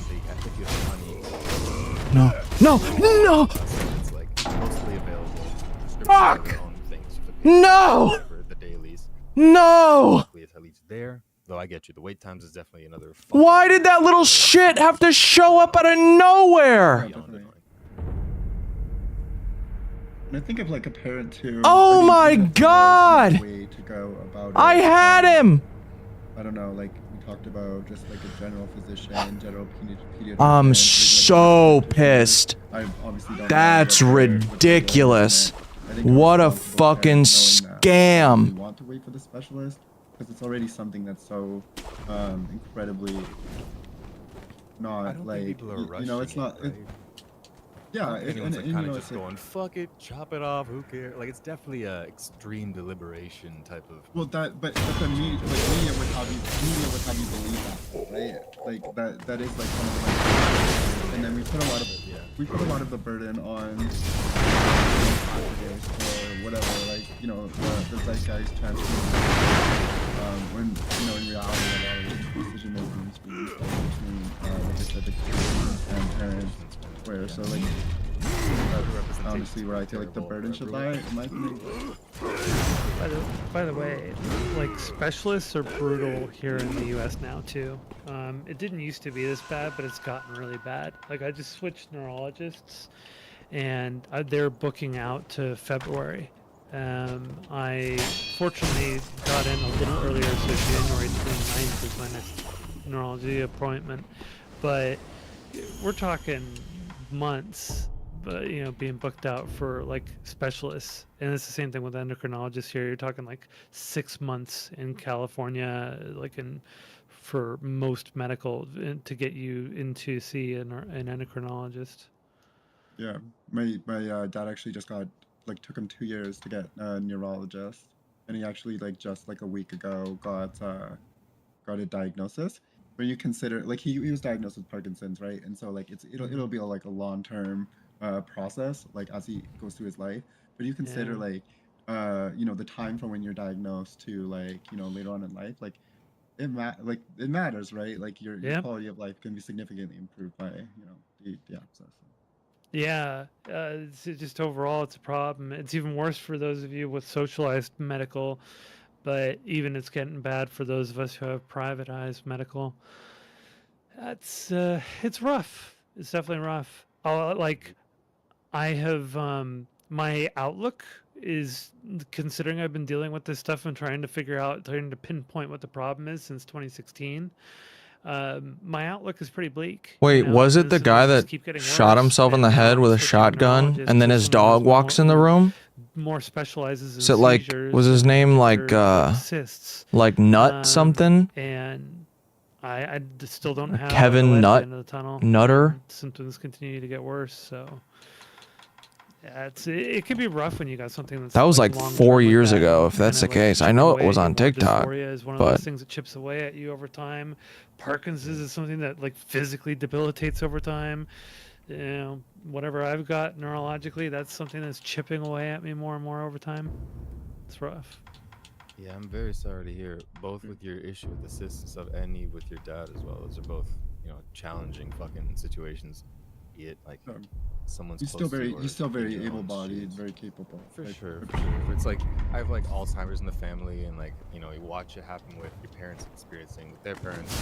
they have, if you have money. No. It's like mostly available. Fuck! No! The dailies. No! It's at least there. Though I get you, the wait times is definitely another. Why did that little shit have to show up out of nowhere? And I think of like a parent too. Oh my god! Way to go about it. I had him! I don't know, like we talked about just like a general physician, general pediatrician. I'm so pissed. I obviously don't That's ridiculous. What a fucking scam. You want to wait for the specialist because it's already something that's so incredibly not I don't like think people are rushing you know, it's not. it, right? Yeah, I don't think anyone's like and kind you of know, just it's like, going, fuck it, chop it off, who cares? Like, it's definitely a extreme deliberation type of. well, but the media, media would have you believe that, right? Like that is like kind of like, and then Yeah. we put a lot of the burden on activists or whatever, like you know, the zeitgeist transforming. When you know, in reality, a lot of the decision making is being split between, like I said, the kids and parents. Where so like that's honestly where I feel like the burden should lie, in my opinion. By the way, like specialists are brutal here in the U.S. now too. It didn't used to be this bad, but it's gotten really bad. Like I just switched neurologists, and they're booking out to February. I fortunately got in a little earlier, so January 29th is my next neurology appointment. But we're talking months, but you know, being booked out for like specialists, and it's the same thing with endocrinologists here. You're talking like 6 months in California, like for most medical to get you in to see an endocrinologist. Yeah, my dad actually just took him 2 years to get a neurologist, and he actually like just like a week ago got a diagnosis. When you consider like he was diagnosed with Parkinson's, right? And so like it'll be like a long-term process like as he goes through his life. But you consider Yeah. like you know, the time from when you're diagnosed to like, you know, later on in life, like it matters, right? Like your quality of life can be significantly improved by, you know, the access. Yeah, it's just overall it's a problem. It's even worse for those of you with socialized medical, but even it's getting bad for those of us who have privatized medical. That's it's rough. It's definitely rough. Like I have my outlook is, considering I've been dealing with this stuff and trying to pinpoint what the problem is since 2016. My outlook is pretty bleak. Wait, You know, was and it the things guy just that keep getting shot worse, himself in and the now head I'm with a switching shotgun neurologists and then to his someone dog who's walks in the room? more specializes in Is it like, seizures was his name like like cysts, like Nut something? and I still don't have Kevin a light at the Nut end of the tunnel. Nutter? Symptoms continue to get worse, so yeah, it could be rough when you got something that's That was like long-term 4 like years that, ago, if and that's kinda, the case. I chipping know away it was at you on more. TikTok, Dysphoria is one of but those things that chips away at you over time. Parkinson's is something that like physically debilitates over time. You know, whatever I've got neurologically, that's something that's chipping away at me more and more over time. It's rough. Yeah, I'm very sorry to hear both with your issue with the cysts and stuff, and with your dad as well. Those are both, you know, challenging fucking situations. Be it like someone's He's close still to you or very in your own able-bodied, shoes. very capable. For like, sure. It's like I have like Alzheimer's in the family, and like, you know, you watch it happen with your parents experiencing with their parents. You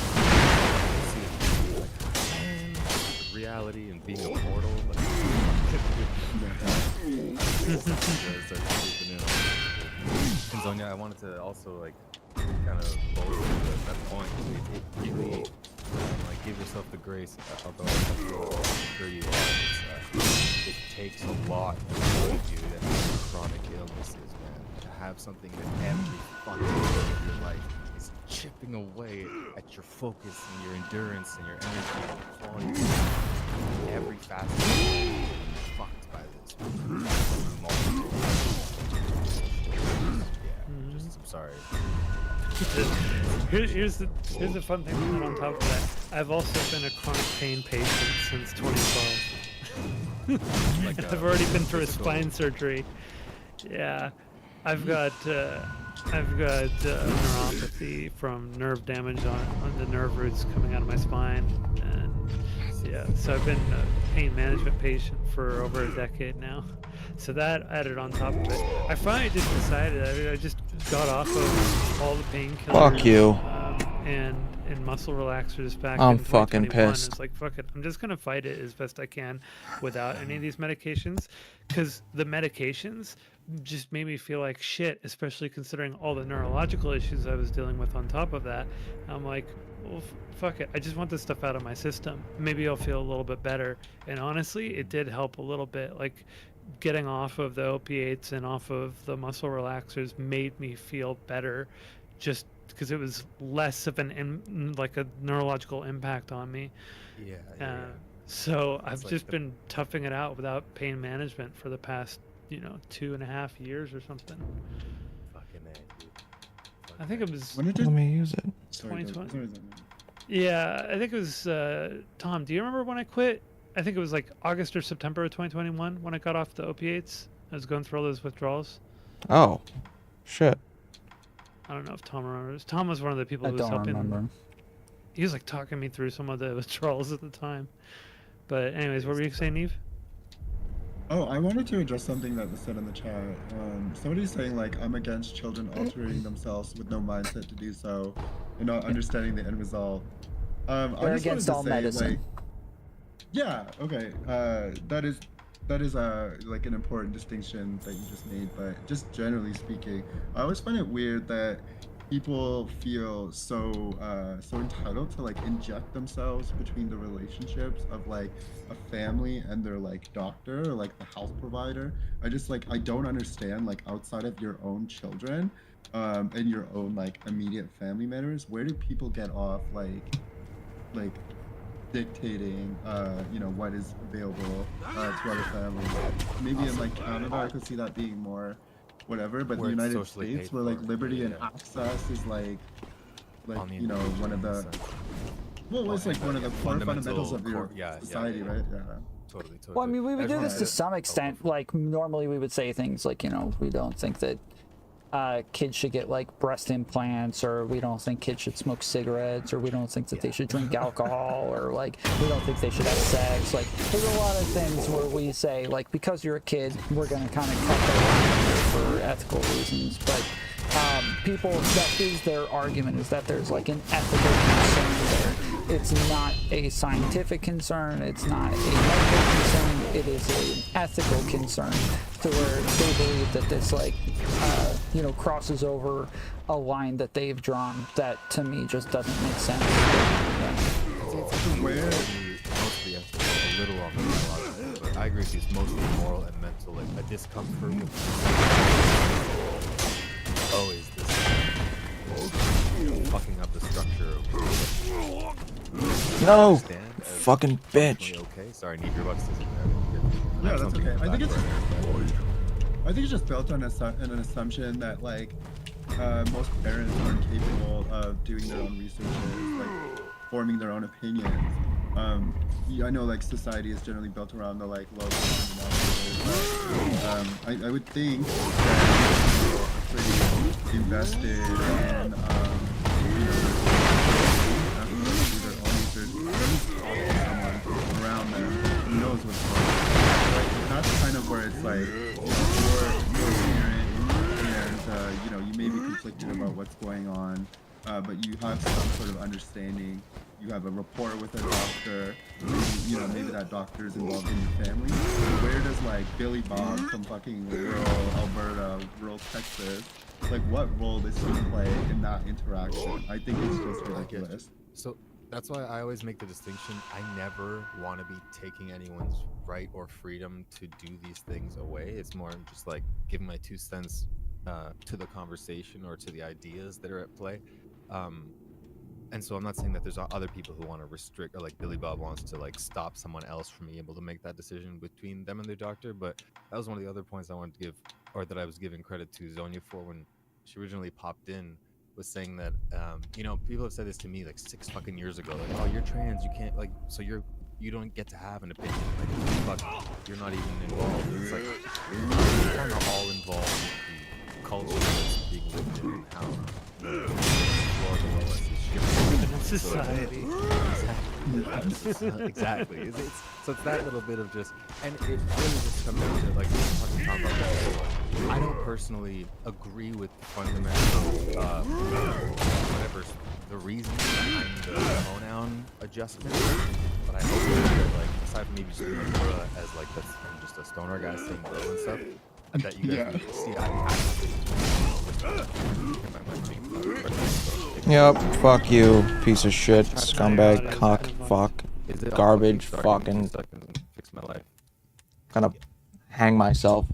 see it like, man, the reality and being immortal. Like, and Zonia, I wanted to also like kind of bolster that point. It really like give yourself the grace, although I'm sure you are. It takes a lot of you that have chronic illnesses, man, to have something that every fucking day of your life is chipping away at your focus and your endurance and your energy and your quality of life. Every facet of your life is fucked by this. Yeah, just I'm sorry. Here's the fun thing to put on top of that. I've also been a chronic pain patient since 2012. Like, I've already been through a spine surgery. Yeah, I've got neuropathy from nerve damage on the nerve roots coming out of my spine, and yeah, so I've been a pain management patient for over a decade now. So that added on top of it. I finally just decided, I just got off of all the painkillers. Fuck you. And muscle relaxers back I'm in fucking 2021. pissed. It's like, fuck it. I'm just going to fight it as best I can without any of these medications. Because the medications just made me feel like shit, especially considering all the neurological issues I was dealing with on top of that. I'm like, well, fuck it. I just want this stuff out of my system. Maybe I'll feel a little bit better. And honestly, it did help a little bit. Like, getting off of the opiates and off of the muscle relaxers made me feel better, just because it was less of like a neurological impact on me. Yeah. So It's I've like just the- been toughing it out without pain management for the past 2.5 years or something. Fucking A, dude. I think it was When did you? Let me use it. Sorry, 2020. sorry, sorry. Yeah, I think it was Tom. Do you remember when I quit? I think it was like August or September of 2021 when I got off the opiates. I was going through all those withdrawals. Oh, shit. I don't know if Tom remembers. Tom was one of the people I who was don't helping. remember. He was like talking me through some of the withdrawals at the time. But anyways, what were you saying, Eve? Oh, I wanted to address something that was said in the chat. Somebody's saying like I'm against children altering themselves with no mindset to do so, and not understanding the end result. I They're just against wanted to all say, medicine. like, yeah, okay, that is like an important distinction that you just made. But just generally speaking, I always find it weird that people feel so entitled to like inject themselves between the relationships of like a family and their like doctor or like the health provider. I don't understand, like, outside of your own children and your own like immediate family members, where do people get off like dictating what is available to other families? Maybe in like Canada I could see that being more whatever, but Where the it's United socially States, paid where like for. liberty and Yeah. access is like On the one of the it's like one of the core fundamentals of your society, right? Yeah. Totally. Well, I mean, we would do this Yeah. to some extent. Like, normally we would say things like, we don't think that kids should get like breast implants, or we don't think kids should smoke cigarettes, or we don't think that they should drink alcohol, or like we don't think they should have sex. Like, there's a lot of things where we say, like, because you're a kid, we're gonna kind of cut the line for ethical reasons. But people, that is their argument, is that there's like an ethical concern there. It's not a scientific concern, it's not a medical concern, it is an ethical concern, to where they believe that this like crosses over a line that they've drawn that to me just doesn't make sense. Yeah. Mostly a little on the biological, but I agree with you. It's mostly moral and mental, like a discomfort with always this fucking up the structure of No! understand as Fucking bitch. okay. Sorry, need your bucks to sit there. Yeah, that's okay. I think it's just built on an assumption that like most parents aren't capable of doing their own researches, like forming their own opinions. I know like society is generally built around the like low but I would think that pretty invested in do their own research, someone around them who knows what's going on. Like, that's kind of where it's like you're a parent and you may be conflicted about what's going on, but you have some sort of understanding. You have a rapport with a doctor. Maybe that doctor is involved in your family. Where does like Billy Bob from fucking rural Alberta, rural Texas, like what role does he play in that interaction? I think it's just ridiculous. So that's why I always make the distinction. I never want to be taking anyone's right or freedom to do these things away. It's more just like giving my 2 cents to the conversation or to the ideas that are at play. And so I'm not saying that there's other people who want to restrict, or like Billy Bob wants to like stop someone else from being able to make that decision between them and their doctor. But that was one of the other points I wanted to give, or that I was giving credit to Zonia for when she originally popped in, was saying that, people have said this to me like 6 fucking years ago. Like, oh, you're trans, you can't, like, so you don't get to have an opinion. Like, fuck, you're not even involved. It's like, you're kind of all involved in the culture that's being lived in and how the floor below us is shifting. Society. Exactly. So it's that little bit of just, and it really just comes down to, like, we were talking about that. I don't personally agree with the fundamental, whatever the reason behind the pronoun adjustment, but I hope that, like, aside from maybe just being as like that's just a stoner guy saying bro and stuff, that you guys see Yep, fuck you, piece of shit, scumbag, cock, fuck, garbage, fucking, fix my life. gonna hang myself.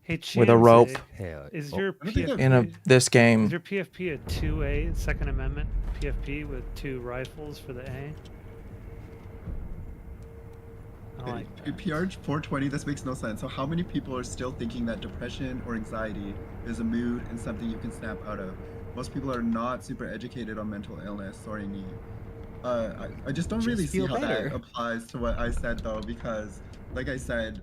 Hey, with a rope Chianze, Hell, is oh, your I don't think PFP in this is game. your PFP a 2A Second Amendment PFP with 2 rifles for the A? I like that. PRH 420, this makes no sense. So how many people are still thinking that depression or anxiety is a mood and something you can snap out of? Most people are not super educated on mental illness. Sorry, me. I just don't really see feel how better. that applies to what I said though, because like I said,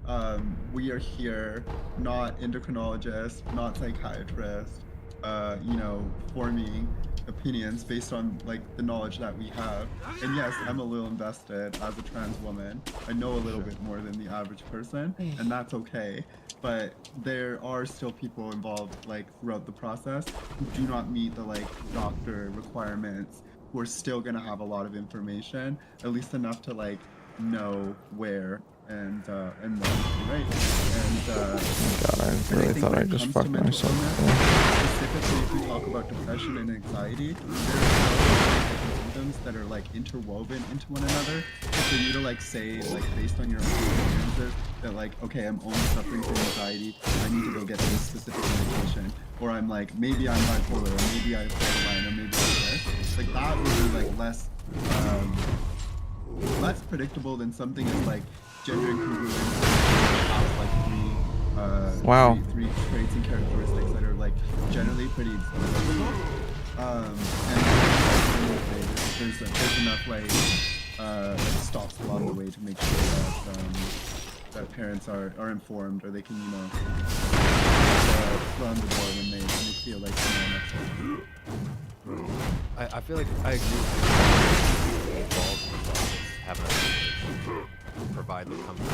we are here not endocrinologists, not psychiatrists, you know, forming opinions based on like the knowledge that we have. And yes, I'm a little invested as a trans woman. I know a little bit more than the average person, and that's okay. But there are still people involved like throughout the process who do not meet the like doctor requirements, who are still gonna have a lot of information, at least enough to like know where and when, right? And God, I and really think thought when I it just comes to fucked mental myself. illness, specifically if we talk about depression and anxiety, there are different symptoms that are like interwoven into one another. So for you to like say like based on your own experiences that like, okay, I'm only suffering from anxiety, I need to go get this specific medication, or I'm like maybe I'm bipolar, or maybe I have borderline, or maybe I'm this, like that would be like less predictable than something as like gender incongruent, have like Wow. three traits and characteristics that are like generally pretty explicable. And there's enough like stops along the way to make sure that that parents are informed, or they can, you know, run the door when they feel like, you know, I feel like I agree with you. Involved in the process, have enough information, provide the comfort to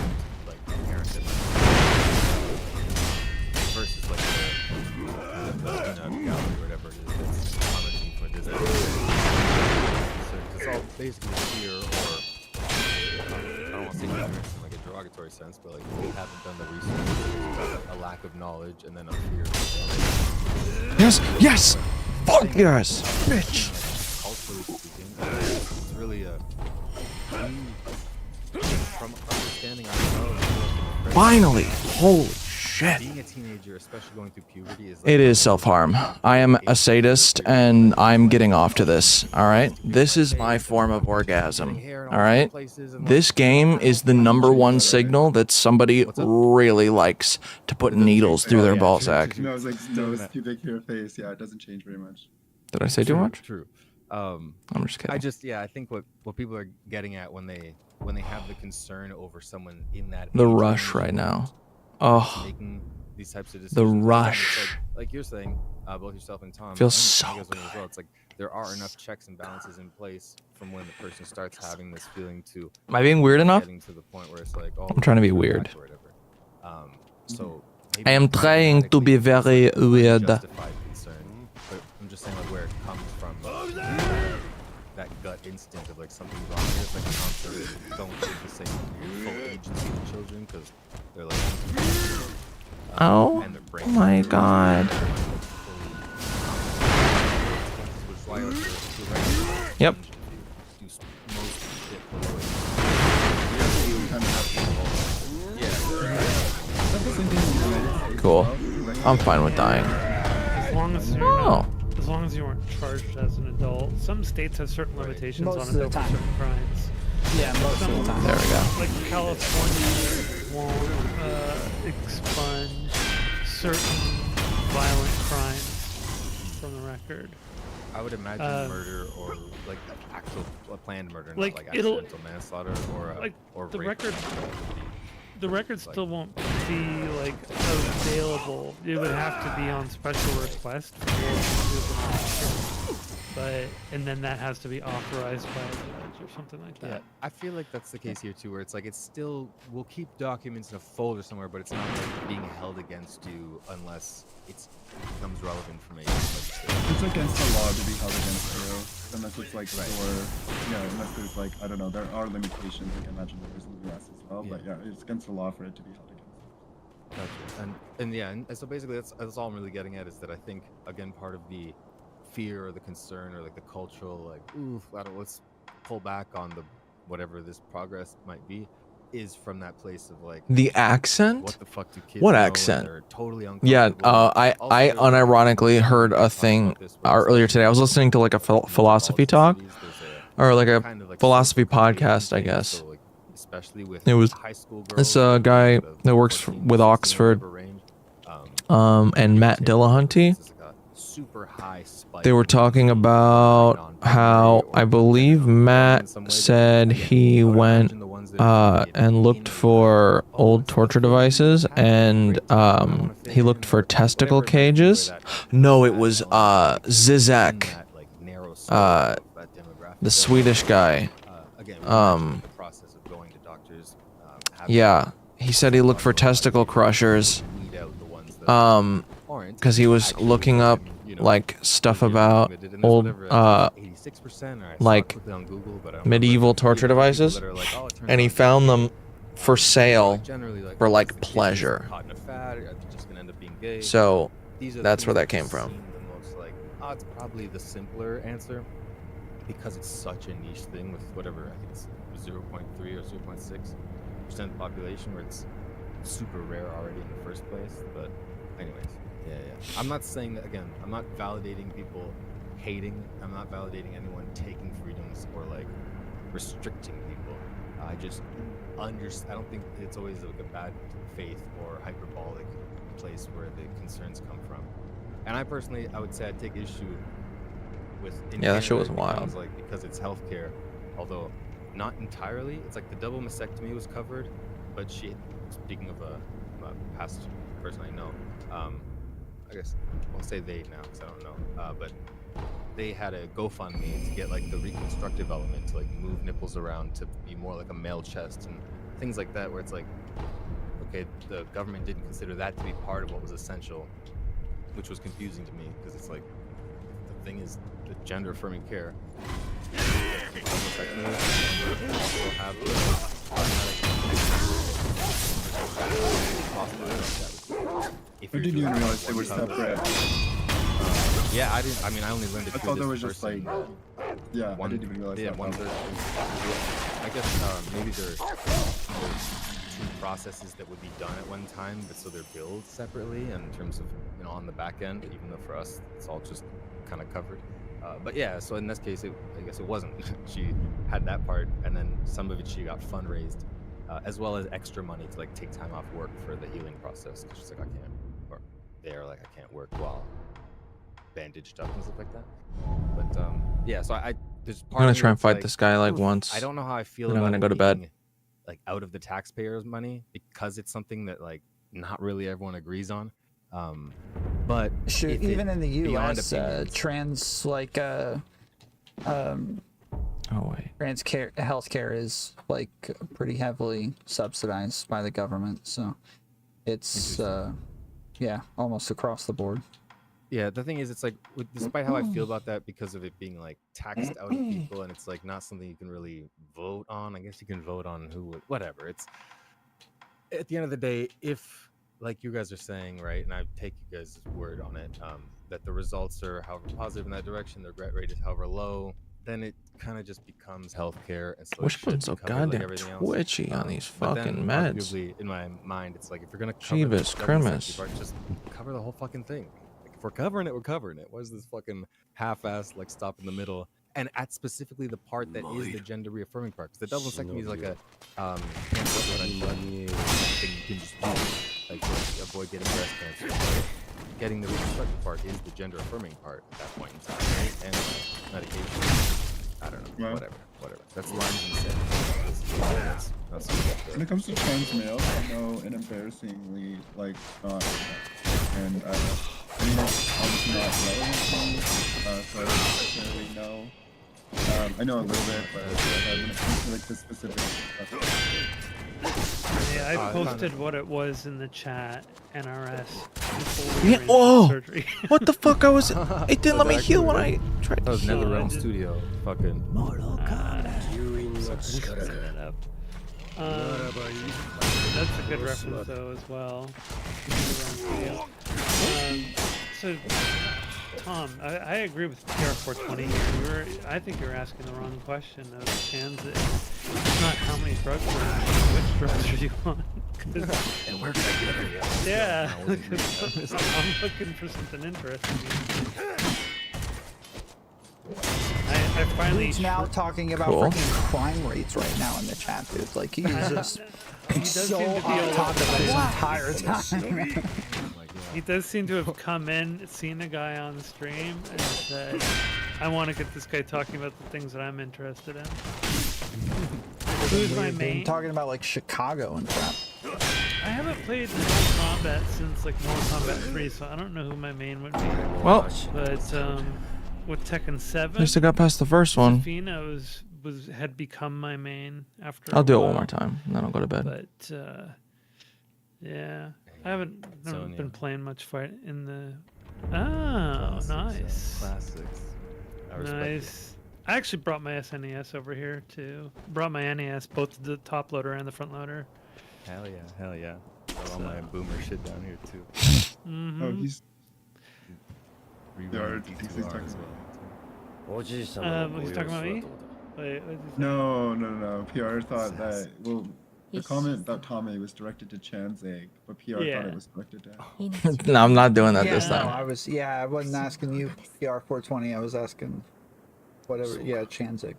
like the parent that versus like the gallery or whatever it is that's commenting for this. So it's all basically fear, or I don't want to say ignorance in like a derogatory sense, but like we haven't done the research, a lack of knowledge, and then a fear. Yes, yes! Fuck yes! Bitch! Culturally speaking, it's really a from understanding ourselves. Finally! Holy shit! Being a teenager, especially going through puberty, is It is self-harm. I am a sadist, and I'm getting off to this, alright? This is my form of orgasm, alright? This game is the #1 signal that somebody really likes to put needles through their ballsack. no, it's like nose too big for your face. Yeah, it doesn't change very much. Did I say too much? True. I'm just kidding. I think what people are getting at when they have the concern over someone in that The age rush range right now. Oh, making these types of decisions. the Again, it's rush. like you're saying, both yourself and Tom. Feels and so you guys are as well. It's like there are enough checks and balances in place from when the person starts having this feeling to. Am I being weird enough? Getting to the point where it's like, oh, I'm trying to be we're weird. back or whatever. So I am trying to be very weird. Justified concern, but I'm just saying like where it comes from. That gut instinct of like something's wrong. Just like concerts don't give the same full agency to children because they're like. Oh and their brain my god. Yep. Cool. I'm fine with dying. As long as you're not, as long as you weren't charged as an adult. Some states have certain limitations Most on of the adult for time. certain crimes. Yeah, most of the time. There we go. Like California won't expunge certain violent crimes from the record. I would imagine murder or like actual planned murder, like, not like it'll- accidental manslaughter or like or the rape. record. The record still won't be like available. It would have to be on special request for the but and then that has to be authorized by a judge or something like that. Yeah, I feel like that's the case here too, where it's like it's still we'll keep documents in a folder somewhere, but it's not like being held against you unless it becomes relevant information. It's against the law to be held against you, unless it's like unless there's like, I don't know, there are limitations. Like I imagine there is in the US as well, but yeah, it's against the law for it to be held against. Gotcha. And yeah, and so basically that's all I'm really getting at is that I think again part of the fear or the concern or like the cultural like let's pull back on the whatever this progress might be is from that place of like The what accent? the fuck do kids What know, and accent? they're totally Yeah, uncomfortable. I Also, I there's like unironically heard a talk thing about this where it's earlier like today. I was listening to like a philosophy talk, cities, there's or like a kind of like philosophy social contagion podcast, I thing, guess. so like especially with It was high school this girls guy of that works 14 with 16 or Oxford, whatever range, and Matt take Dillahunty. it's like a super high spike They were in talking being about non-binary how or I believe gender affirming in Matt some way, but said again, he I would went imagine the ones that are really and looked in for like, oh, old it's the torture thing, devices, it's happening, and great, I wanna fit he looked in, for or testicle whatever it might be, where cages. that No, it that was element is Zizek, in that like narrow scope of that demographic. the So, Swedish guy. again, we mentioned the process of going to doctors, having Yeah, he said he looked for testicle crushers, because he was looking up like stuff about old like medieval torture devices, and he found them for sale for like pleasure. So that's where that came from. It's probably the simpler answer because it's such a niche thing with whatever, I think it's 0.3 or 0.6% of the population, where it's super rare already in the first place. But anyways, yeah. I'm not saying that, again, I'm not validating people hating. I'm not validating anyone taking freedoms or like restricting people. I just understand. I don't think it's always like a bad faith or hyperbolic place where the concerns come from. And I personally, I would say I take issue with. Yeah, that shit was Canada, it wild. becomes, like, because it's healthcare, although not entirely. It's like the double mastectomy was covered, but she. Speaking of a past person I know, I guess I'll say they now because I don't know, but they had a GoFundMe to get like the reconstructive element to like move nipples around to be more like a male chest and things like that, where it's like, okay, the government didn't consider that to be part of what was essential, which was confusing to me because it's like the thing is the gender affirming care. I didn't even realize they were separate. Yeah, I didn't. I mean, I only learned it. I thought there was just person, like, yeah, one, I didn't even realize yeah, that. one third. I guess maybe there's two processes that would be done at one time, but so they're billed separately in terms of, you know, on the back end. Even though for us, it's all just kind of covered. But yeah, so in this case, I guess it wasn't. She had that part, and then some of it she got fundraised, as well as extra money to like take time off work for the healing process. Cause she's like, I can't, or they're like, I can't work while bandaged up and stuff like that. But yeah, so I there's part I'm gonna of me try and that's fight like, this guy like oof, once. I don't know how I feel then I'm about gonna it go to bed. being, like out of the taxpayers' money because it's something that like not really everyone agrees on. But Shoot, if even in the beyond U.S., opinions- trans like Oh wait. trans care healthcare is like pretty heavily subsidized by the government, so it's yeah, almost across the board. Yeah, the thing is, it's like, despite how I feel about that, because of it being like taxed out of people, and it's like not something you can really vote on. I guess you can vote on who would, whatever. It's at the end of the day, if like you guys are saying, right, and I take you guys' word on it, that the results are however positive in that direction, the regret rate is however low, then it kind of just becomes healthcare, and so it Wish should been be so covered like goddamn everything else. twitchy on these But then, fucking meds. arguably, in my mind, it's like if you're gonna cover Jeebus the double Christmas. mastectomy part, just cover the whole fucking thing. Like, if we're covering it, we're covering it. What is this fucking half-assed like stop in the middle? And at specifically the part that is the gender reaffirming part, because the double mastectomy is like a thing you can just do, like to avoid getting breast cancer. Getting the reconstructive part is the gender affirming part at that point in time, right? And medication. I don't know. Yeah. Whatever. That's lines in the sand. When it comes to trans males, I know an embarrassingly like not, and I mean it's obviously not relevant to me, so I don't necessarily know. I know a little bit, but when it comes to like the specific stuff. Yeah, I posted what it was in the chat. NRS. before Yeah, we were in whoa! surgery. What the fuck? It didn't let me heal when I tried That to was heal. NetherRealm Studio. Fucking. That's a good reference though as well. So, Tom, I agree with PR420. I think you're asking the wrong question of trans. not how many drugs are on, which drugs are you on? 'Cause- And where did I get her? yeah, I wasn't reading because that. I'm looking for something interesting. I finally He's now talking about Cool. freaking crime rates right now in the chat, dude. Like he's just he does so seem to be on a top of little- this entire time. Oh my God. He does seem to have come in, seen a guy on the stream, and said, I want to get this guy talking about the things that I'm interested in. Who's my We've been main? talking about like Chicago and crap. I haven't played Mortal Kombat since like Mortal Kombat 3, so I don't know who my main would be. Well, But with Tekken 7, at least I got past the first one. Zafina had become my main after. I'll a do it one while. more time, and then I'll go to bed. But yeah, I haven't never Sonya. been playing much fight in the. Oh, Classics, nice. Classics. I respect it. Nice. I actually brought my SNES over here too. Brought my NES, both the top loader and the front loader. Hell yeah, hell yeah. Got all So- my boomer shit down here too. Mm-hmm. Oh, he's Rerun he's D2R talking as about- well. He's talking about me? Wait, what did you say? No. PR thought that the He's- comment that Tommy was directed to Chanzig, but PR thought Yeah. it was directed to. No, I'm not doing that Yeah, this no, time. I wasn't asking you PR420. I was asking whatever. Yeah, Chanzig.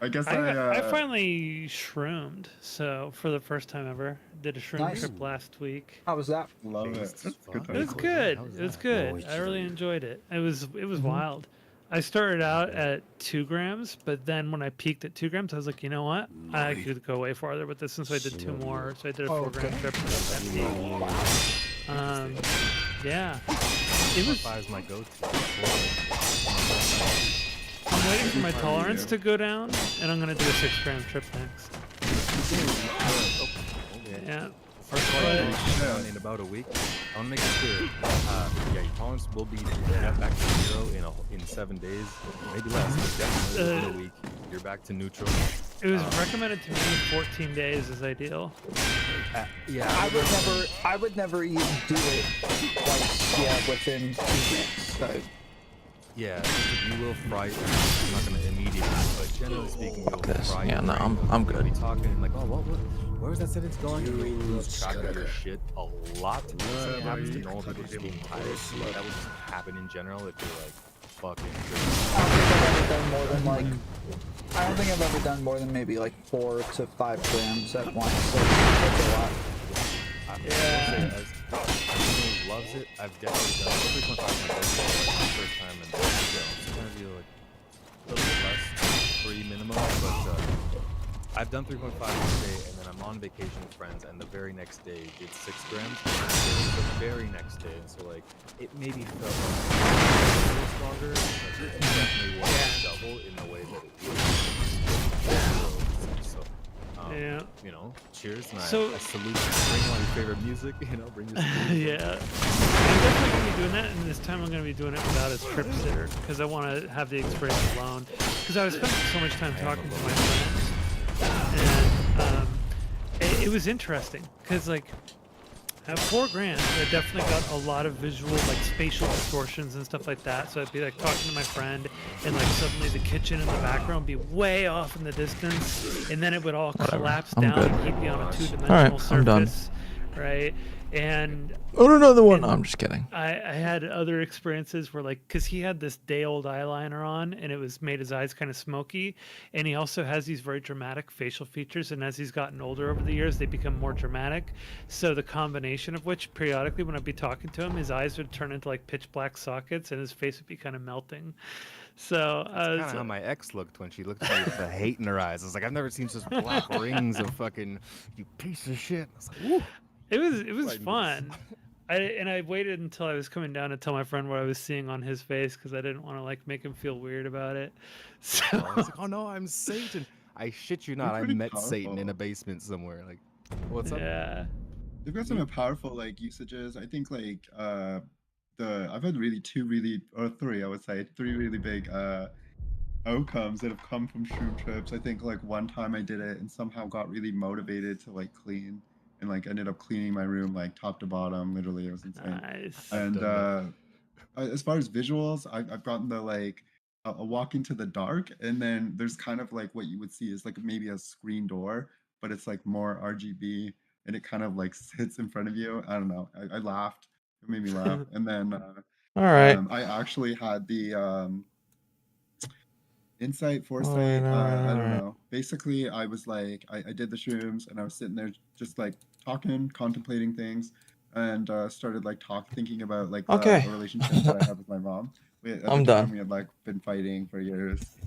I guess I finally shroomed, so for the first time ever, did a shroom Nice. trip last week. How was that? love it. Based That's good fuck. It was time. good. How was It was that? good. I really enjoyed it. It was wild. I started out at 2 grams, but then when I peaked at 2 grams, I was like, you know what? I could go way farther with this, and so I did 2 more. So I did a 4-gram trip and got that peak. Yeah, it was. 5 is my go-to. I'm waiting for my tolerance to go down, and I'm gonna do a 6-gram trip next. Yeah. First of all, But- down in about a week. I want to make it clear. Yeah, your tolerance will be back to 0 in 7 days, maybe less, but definitely in a week. You're back to neutral. It was recommended to me 14 days is ideal. Yeah, I would never even do it like within 2 weeks. So, Yeah, you will fry. I'm not gonna immediately, but generally speaking, you'll this. fry. Yeah, your no, brain. I'm You'll good. be talking like, oh, where was that sentence going? You lose track of your shit a lot. Something happens to normal people just being tired. That would just happen in general if you're like fucking. I don't think I've ever done more than maybe like 4 to 5 grams at once. So that's a lot. Yeah. As someone who loves it, I've definitely done 3.5 for the first time, and sometimes you like a little bit less, 3 minimum, but I've done 3.5 a day, and then I'm on vacation with friends, and the very next day did 6 grams, and the very next day, and so like it maybe felt like a little stronger, but it definitely wasn't double in the way that it was. So, Yeah. you know, cheers, and So- I salute you. Bring all your favorite music, you know, bring your Yeah. I'm definitely going to be doing that, and this time I'm going to be doing it without a trip sitter, because I want to have the experience alone. Because I was spending so much time talking to my friends, and it was interesting, because like, at 4 grams, I definitely got a lot of visual, like spatial distortions and stuff like that. So I'd be like talking to my friend, and like suddenly the kitchen in the background would be way off in the distance, and then it would all collapse I'm down good. and keep me on a 2-dimensional surface, I'm done. right? And Oh, another one. and No, I'm just kidding. I had other experiences where, like, because he had this day-old eyeliner on, and it was made his eyes kind of smoky, and he also has these very dramatic facial features, and as he's gotten older over the years, they become more dramatic. So the combination of which, periodically, when I'd be talking to him, his eyes would turn into like pitch black sockets, and his face would be kind of melting. So That's kind of how my ex looked when she looked at me with the hate in her eyes. I was like, I've never seen such black rings of fucking you piece of shit. I was like, woo. it was Like fun. I waited until I was coming down to tell my friend what I was seeing on his face, because I didn't want to like make him feel weird about it. So I was like, oh no, I'm Satan. I shit you not. I pretty met Satan in a powerful. basement somewhere. Like, what's up? yeah. They've got some powerful like usages. I think like I've had really 3 I would say 3 really big outcomes that have come from shroom trips. I think like one time I did it and somehow got really motivated to like clean and like ended up cleaning my room like top to bottom. Literally, it was insane. Nice. And done as far as visuals, I've gotten the like a walk into the dark, and then there's kind of like what you would see is like maybe a screen door, but it's like more RGB, and it kind of like sits in front of you. I don't know. I laughed. It made me laugh. And then All right. I actually had the insight, foresight. Alright, I don't alright. know. Basically, I was like, I did the shrooms, and I was sitting there just like talking, contemplating things, and started like thinking about like Okay. a relationship that I had with my mom. At I'm the time, done. we had like been fighting for years.